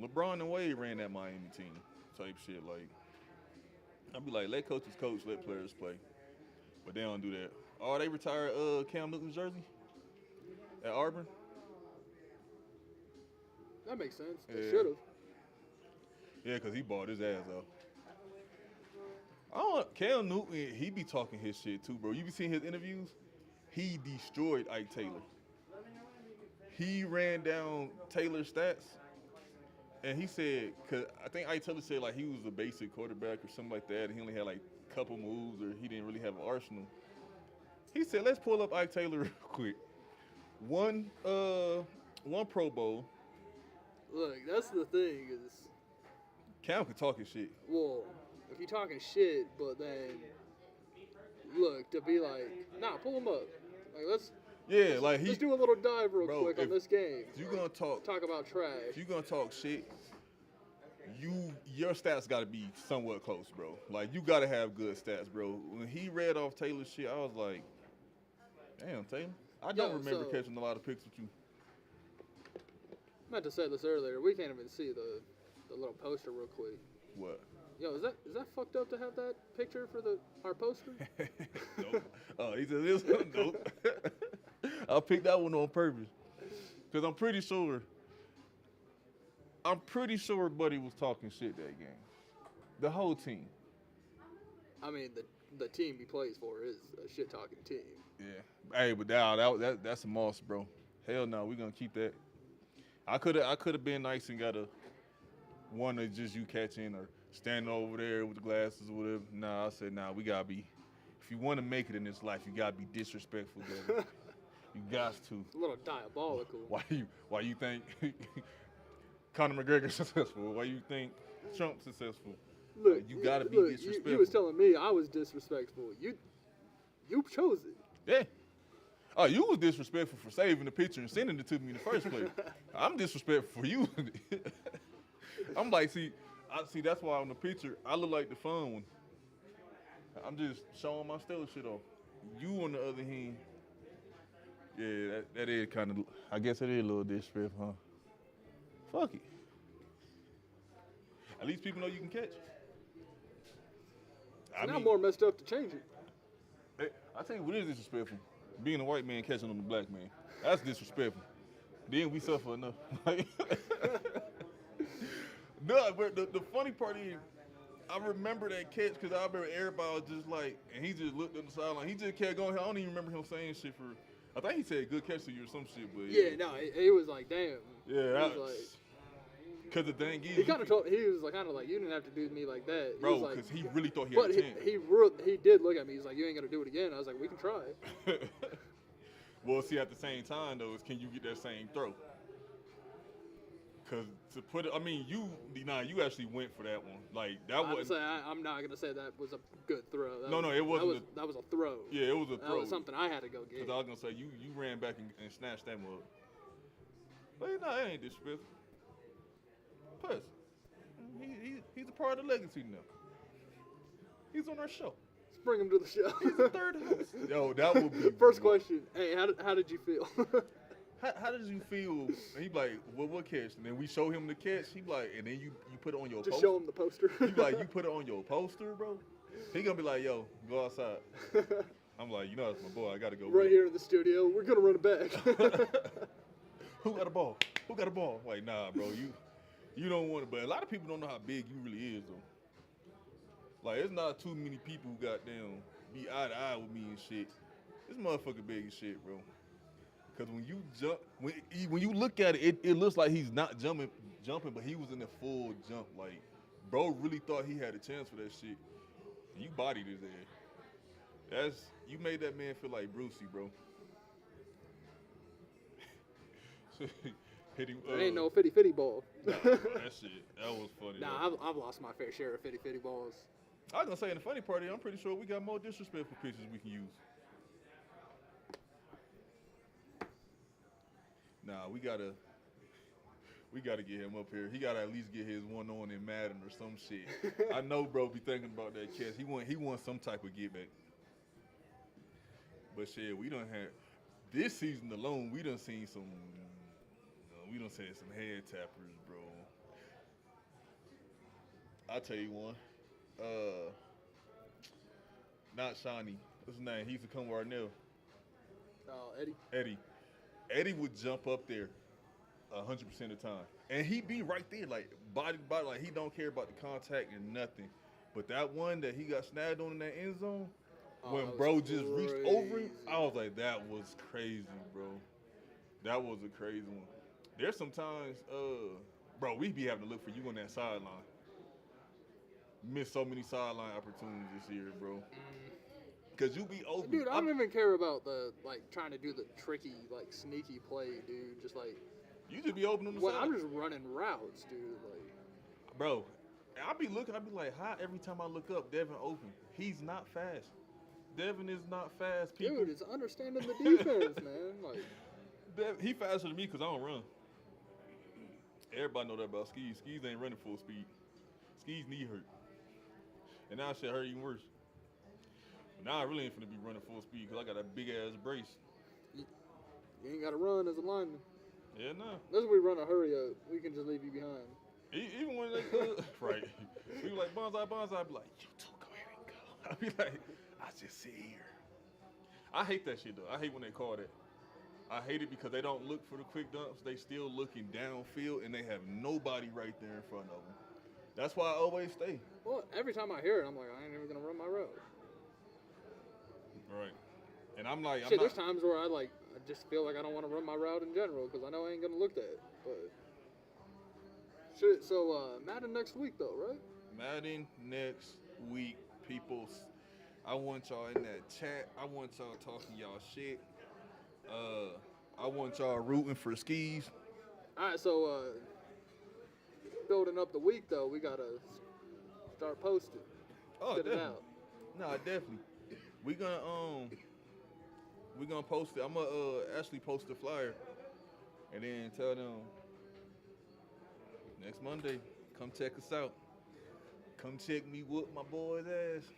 Speaker 2: LeBron and Wade ran that Miami team, type shit. Like, I'd be like, let coaches coach, let players play, but they don't do that. Oh, they retired Cam Newton's jersey at Auburn.
Speaker 1: That makes sense. They
Speaker 2: Yeah.
Speaker 1: should have.
Speaker 2: Yeah, because he bought his ass out. Cam Newton, he be talking his shit too, bro. You be seeing his interviews? He destroyed Ike Taylor. He ran down Taylor's stats, and he said, because I think Ike Taylor said like he was a basic quarterback or something like that, and he only had like a couple moves, or he didn't really have an arsenal. He said, let's pull up Ike Taylor real quick. One Pro Bowl.
Speaker 1: Look, that's the thing is,
Speaker 2: Cam could talk his shit.
Speaker 1: well, if you're talking shit, but then look to be like, nah, pull him up. Like let's
Speaker 2: Let's
Speaker 1: do a little dive real
Speaker 2: Bro,
Speaker 1: quick on
Speaker 2: if
Speaker 1: this game.
Speaker 2: If you're gonna talk
Speaker 1: Talk about trash.
Speaker 2: If you're gonna talk shit, your stats gotta be somewhat close, bro. Like you gotta have good stats, bro. When he read off Taylor's shit, I was like, damn, Taylor. I don't remember catching a lot of pics with you.
Speaker 1: I meant to say this earlier. We can't even see the little poster real quick.
Speaker 2: What?
Speaker 1: Yo, is that fucked up to have that picture for our poster?
Speaker 2: Nope. Oh, he said this one? Nope. I picked that one on purpose. Cause I'm pretty sure Buddy was talking shit that game. The whole team.
Speaker 1: I mean, the team he plays for is a shit talking team.
Speaker 2: Yeah. Hey, but that's a moss, bro. Hell no, we gonna keep that. I could have been nice and got one of just you catching or standing over there with the glasses or whatever. Nah, I said nah. We gotta be. If you want to make it in this life, you gotta be disrespectful, baby. You got to.
Speaker 1: It's a little diabolical.
Speaker 2: Why you think Conor McGregor's successful? Why you think Trump's successful?
Speaker 1: Look,
Speaker 2: you gotta be
Speaker 1: look,
Speaker 2: disrespectful.
Speaker 1: You was telling me I was disrespectful. You chose it.
Speaker 2: Yeah. Oh, you was disrespectful for saving the picture and sending it to me in the first place. I'm disrespectful for you. I'm like, see, that's why on the picture, I look like the fun one. I'm just showing my stellar shit off. You, on the other hand, yeah, that is kind of, I guess it is a little disrespectful, huh? Fuck it. At least people know you can catch.
Speaker 1: Now I'm more messed up to change it.
Speaker 2: Hey, I tell you what is disrespectful. Being a white man catching on the black man. That's disrespectful. Then we suffer enough. No, but the funny part is, I remember that catch because I remember everybody was just like, and he just looked on the sideline. He just kept going. I don't even remember him saying shit for, I think he said good catch to you or some shit. But
Speaker 1: Yeah, no, it was like, damn.
Speaker 2: Yeah,
Speaker 1: He was like,
Speaker 2: because the thing is,
Speaker 1: he kind of told, he was like, kind of like, you didn't have to do me like that. He
Speaker 2: bro,
Speaker 1: was like,
Speaker 2: because he really thought he had
Speaker 1: but
Speaker 2: a chance.
Speaker 1: he did look at me. He's like, you ain't gonna do it again. I was like, we can try.
Speaker 2: Well, see, at the same time though, is can you get that same throw? Because to put it, I mean, you actually went for that one. Like that was.
Speaker 1: I'm not gonna say that was a good throw.
Speaker 2: It wasn't.
Speaker 1: That was a throw.
Speaker 2: Yeah, it was a
Speaker 1: That
Speaker 2: throw.
Speaker 1: was something I had to go get.
Speaker 2: Because I was gonna say you ran back and snatched that up. But no, it ain't disrespectful. Plus, he's a part of the legacy now. He's on our show.
Speaker 1: Let's bring him to the show.
Speaker 2: He's the third host. Yo, that would be
Speaker 1: First question. Hey, how did you feel?
Speaker 2: How did you feel? And he be like, what catch? And then we show him the catch. He be like, and then you put it on your
Speaker 1: Just
Speaker 2: poster.
Speaker 1: show him the poster.
Speaker 2: He be like, you put it on your poster, bro. He gonna be like, yo, go outside. I'm like, you know that's my boy. I gotta go.
Speaker 1: Right here in the studio. We're gonna run it back.
Speaker 2: Who got a ball? Who got a ball? Like, nah, bro, you don't want it. But a lot of people don't know how big you really is, though. Like, it's not too many people who goddamn be eye to eye with me and shit. This motherfucker big as shit, bro. Cause when you jump, when you look at it, it looks like he's not jumping, but he was in a full jump. Like, bro, really thought he had a chance for that shit. And you bodied his ass. You made that man feel like Brucey, bro. Hit him.
Speaker 1: It ain't no fitty ball.
Speaker 2: Nah, bro, that was funny.
Speaker 1: Nah, I've lost my fair share of fitty balls.
Speaker 2: I was gonna say, in the funny part, I'm pretty sure we got more disrespectful pictures we can use. Nah, we gotta get him up here. He gotta at least get his one on in Madden or some shit. I know, bro, be thinking about that catch. He want some type of get back. But shit, we done had this season alone. We done seen some. We done seen some head tappers, bro. I'll tell you one. Not Shawnee. What's his name? He used to come with Arnell.
Speaker 1: Eddie.
Speaker 2: Eddie would jump up there 100% of the time. And he'd be right there, like, body to body, like, he don't care about the contact and nothing. But that one that he got snagged on in that end zone, when bro just reached over him, I was like, that was crazy, bro. That was a crazy one. There's sometimes, bro, we be having to look for you on that sideline. Missed so many sideline opportunities this year, bro. Cause you be open.
Speaker 1: Dude, I don't even care about the trying to do the tricky sneaky play, dude. Just
Speaker 2: you just be open on the
Speaker 1: when
Speaker 2: side.
Speaker 1: I'm just running routes, dude.
Speaker 2: Bro, I be looking. I be like, how every time I look up, Devin open. He's not fast. Devin is not fast, people.
Speaker 1: Dude, it's understanding the defense, man.
Speaker 2: He faster than me because I don't run. Everybody know that about Skeez. Skeez ain't running full speed. Skeez knee hurt. And now shit hurt even worse. Now I really ain't finna be running full speed because I got a big ass brace.
Speaker 1: You ain't gotta run as a lineman.
Speaker 2: Yeah, nah.
Speaker 1: Unless we run a hurry up, we can just leave you behind.
Speaker 2: Even when they could, right? We were like bonsai. I'd be like, you two go ahead and go. I'd be like, I just sit here. I hate that shit though. I hate when they call that. I hate it because they don't look for the quick dumps. They still looking downfield and they have nobody right there in front of them. That's why I always stay.
Speaker 1: Well, every time I hear it, I'm like, I ain't even gonna run my route.
Speaker 2: Right. And I'm like,
Speaker 1: shit, there's times where I just feel like I don't want to run my route in general because I know I ain't gonna look at it. But shit, so Madden next week though, right?
Speaker 2: Madden next week, people. I want y'all in that chat. I want y'all talking y'all shit. I want y'all rooting for Skeez.
Speaker 1: All right, so building up the week though, we gotta start posting.
Speaker 2: Oh,
Speaker 1: Get
Speaker 2: definitely.
Speaker 1: it out.
Speaker 2: Nah, definitely. We gonna post it. I'm gonna actually post the flyer and then tell them next Monday, come check us out. Come check me whoop my boy's ass.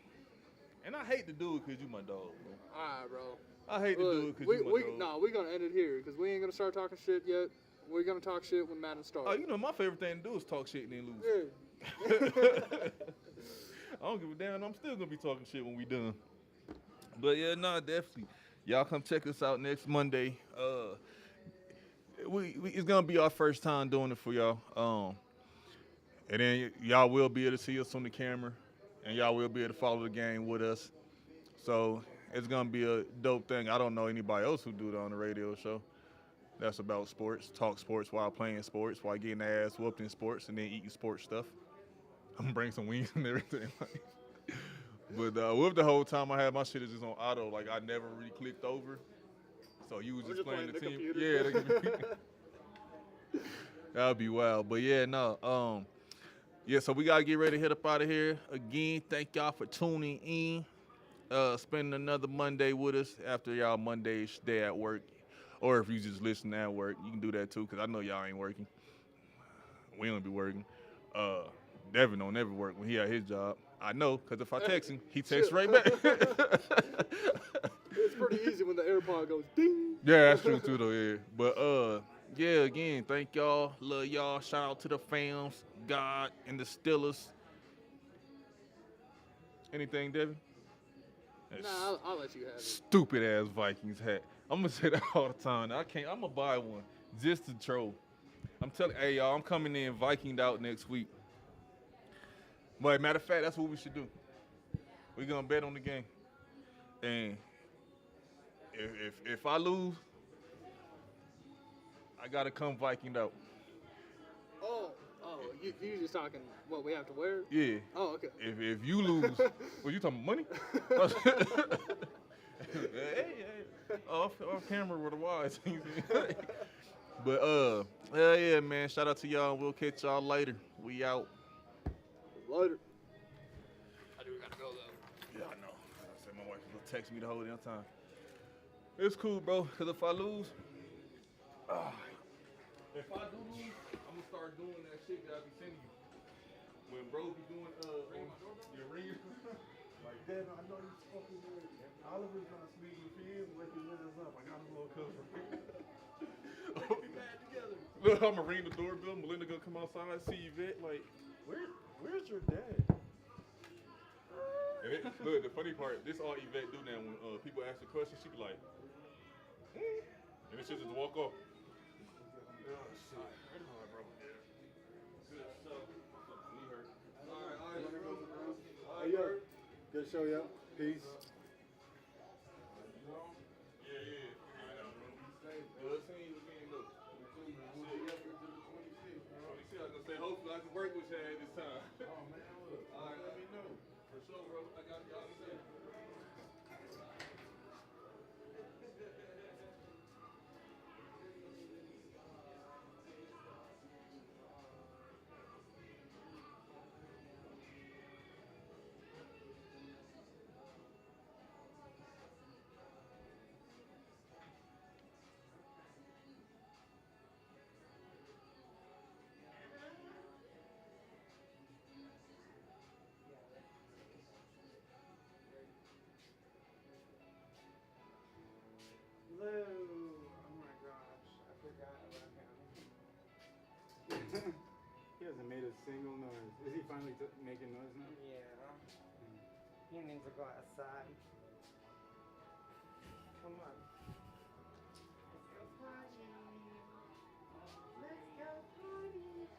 Speaker 2: And I hate to do it because you my dog, bro.
Speaker 1: All right, bro.
Speaker 2: I hate to do it because you my dog.
Speaker 1: Nah, we're gonna end it here because we ain't gonna start talking shit yet. We're gonna talk shit when Madden starts.
Speaker 2: Oh, you know my favorite thing to do is talk shit and then lose.
Speaker 1: Yeah.
Speaker 2: I don't give a damn. I'm still gonna be talking shit when we done. But yeah, nah, definitely. Y'all come check us out next Monday. It's gonna be our first time doing it for y'all. And then y'all will be able to see us on the camera, and y'all will be able to follow the game with us. So it's gonna be a dope thing. I don't know anybody else who do it on the radio show. That's about sports, talk sports while playing sports, while getting their ass whooped in sports, and then eating sports stuff. I'm gonna bring some wings and everything. But with the whole time I had my shit is just on auto, like I never really clicked over. So you was just playing the team.
Speaker 1: computer.
Speaker 2: Yeah, the computer. That'd be wild. But yeah, no. Yeah, so we gotta get ready to head up out of here. Again, thank y'all for tuning in. Spending another Monday with us after y'all Monday's day at work. Or if you just listen at work, you can do that too, because I know y'all ain't working. We don't be working. Devin don't never work when he at his job. I know, because if I text him, he texts right back.
Speaker 1: It's pretty easy when the AirPod goes ding.
Speaker 2: Yeah, that's true too though, yeah. But yeah, again, thank y'all. Love y'all. Shout out to the fams, God, and the Steelers. Anything, Devin? That
Speaker 1: Nah, I'll let you have it.
Speaker 2: stupid ass Vikings hat. I'm gonna say that all the time. I'm gonna buy one just to troll. I'm telling, hey y'all, I'm coming in Vikinged out next week. But matter of fact, that's what we should do. We're gonna bet on the game, and if I lose, I gotta come Vikinged out.
Speaker 1: Oh, you just talking what we have to wear?
Speaker 2: Yeah.
Speaker 1: Oh, okay.
Speaker 2: If you lose, what you talking money? hey, off camera with the wise. But hell yeah, man. Shout out to y'all. We'll catch y'all later. We out.
Speaker 1: Later. I do gotta go though.
Speaker 2: Yeah, I know. I said my wife will text me the whole damn time. It's cool, bro. Cause if I lose, if I do lose, I'm gonna start doing that shit that I be sending you. When bro be doing your ring, like Dad, I know you fucking weird. Oliver's not sleeping. If he is waking us up, I got a little cover. We bad together. Look, I'm gonna ring the doorbell. Melinda gonna come outside, see Yvette. Like, where's your dad? And look, the funny part, this all Yvette do now. When people ask a question, she be like, and then she'll just walk off. Oh shit. All right, bro. Good stuff. Need her. All right, bro. All right, bro.
Speaker 5: Good show, y'all. Peace.
Speaker 2: Yeah. I know, bro. Good seeing you again, though. 26. I was gonna say, hopefully I can work with you at this time.
Speaker 5: Oh, man, look.
Speaker 2: All right, let me know. For sure, bro. I got y'all set.
Speaker 5: Lou. Oh, my gosh. I forgot about him. He hasn't made a single noise. Is he finally making noise now?
Speaker 6: Yeah. He needs to go outside. Come on. Let's go party. Let's go party.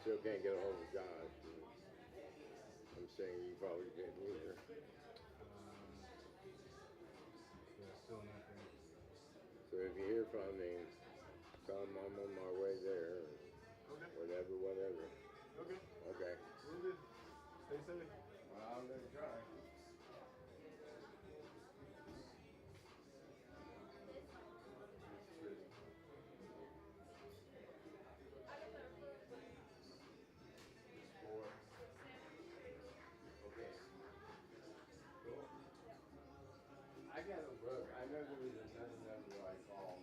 Speaker 3: still can't get a hold of Josh. And I'm saying you probably didn't either.
Speaker 5: Yeah, still nothing.
Speaker 3: So if you hear from him, tell him I'm on my way there.
Speaker 5: Okay.
Speaker 3: Whatever.
Speaker 5: Okay.
Speaker 3: Okay.
Speaker 5: We'll do. Stay safe.
Speaker 3: Well, I'm gonna try. Four. Okay. Cool. I gotta look. I know there was another number I called.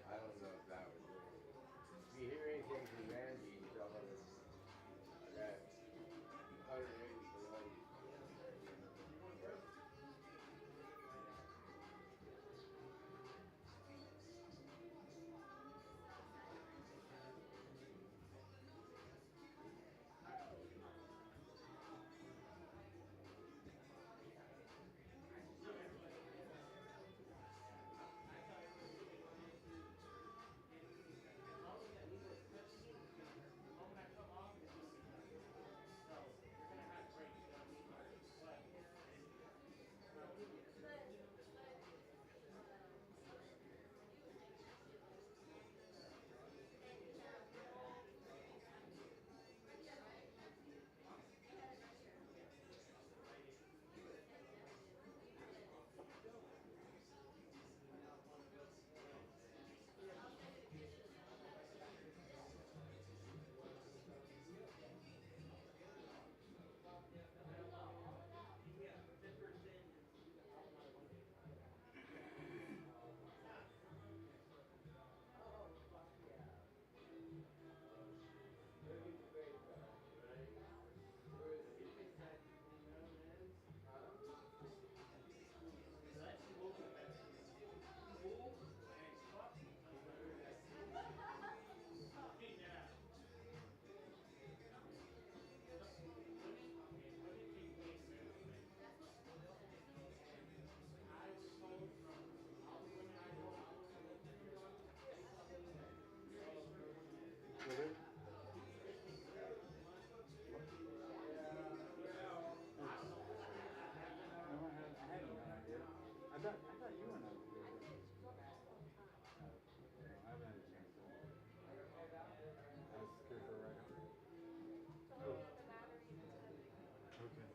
Speaker 3: I don't know if that was it. If you hear anything from Andy, tell her I got 180 for lunch.
Speaker 5: Really? No, I hadn't gone out yet. I thought you went out today. No, I haven't had a chance to. I was scared for a ride home. Oh. Okay.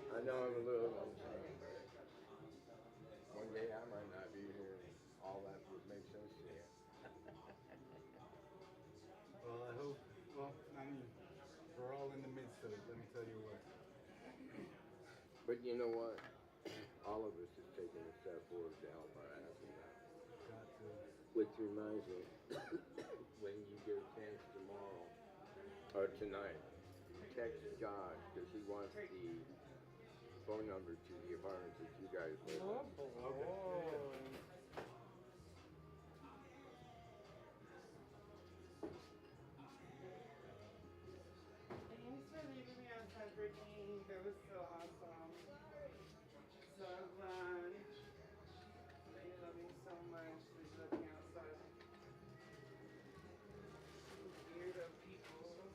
Speaker 3: I know I'm a little one day I might not be here. All that would make sense to you.
Speaker 5: Well, I hope. Well, I mean, we're all in the midst of it. Let me tell you what.
Speaker 3: But you know what? all of us has taken a step forward to help our asses out.
Speaker 5: Got to.
Speaker 3: Which reminds me, when you get a chance tomorrow, or tonight, text Josh, because he wants the phone number to the apartments that you guys live in.
Speaker 6: Thanks for leaving me outside for King. That was so awesome. So glad that you love me so much that you let me outside. Weirdo people.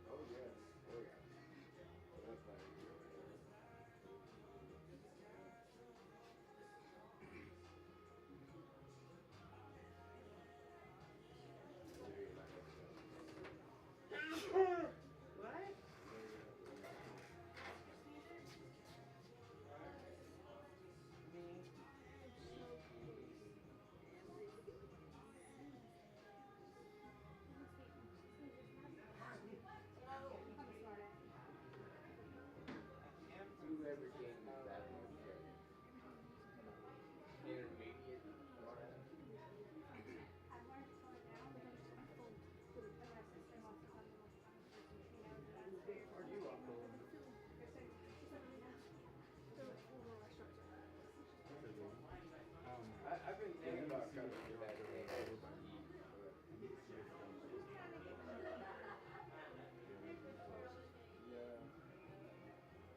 Speaker 3: Oh yeah, oh yeah. That's not easy.
Speaker 6: What? Me.
Speaker 3: You ever gained that much intermediate smart ass?
Speaker 1: Are you up for
Speaker 3: I've been thinking about coming to that thing. Yeah.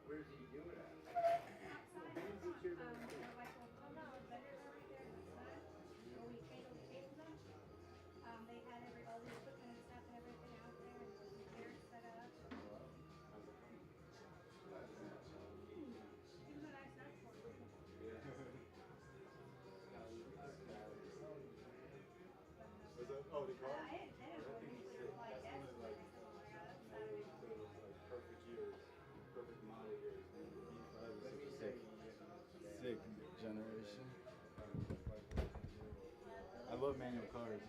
Speaker 3: Where's he doing it?
Speaker 7: They had all the equipment and stuff and everything out there, and the chairs set up. It was a nice night for me.
Speaker 5: Was that, oh, the car?
Speaker 7: I didn't know it was like that.
Speaker 5: That's when it was like perfect years, perfect model years. Man. The B5 is such a sick generation. I love manual cars.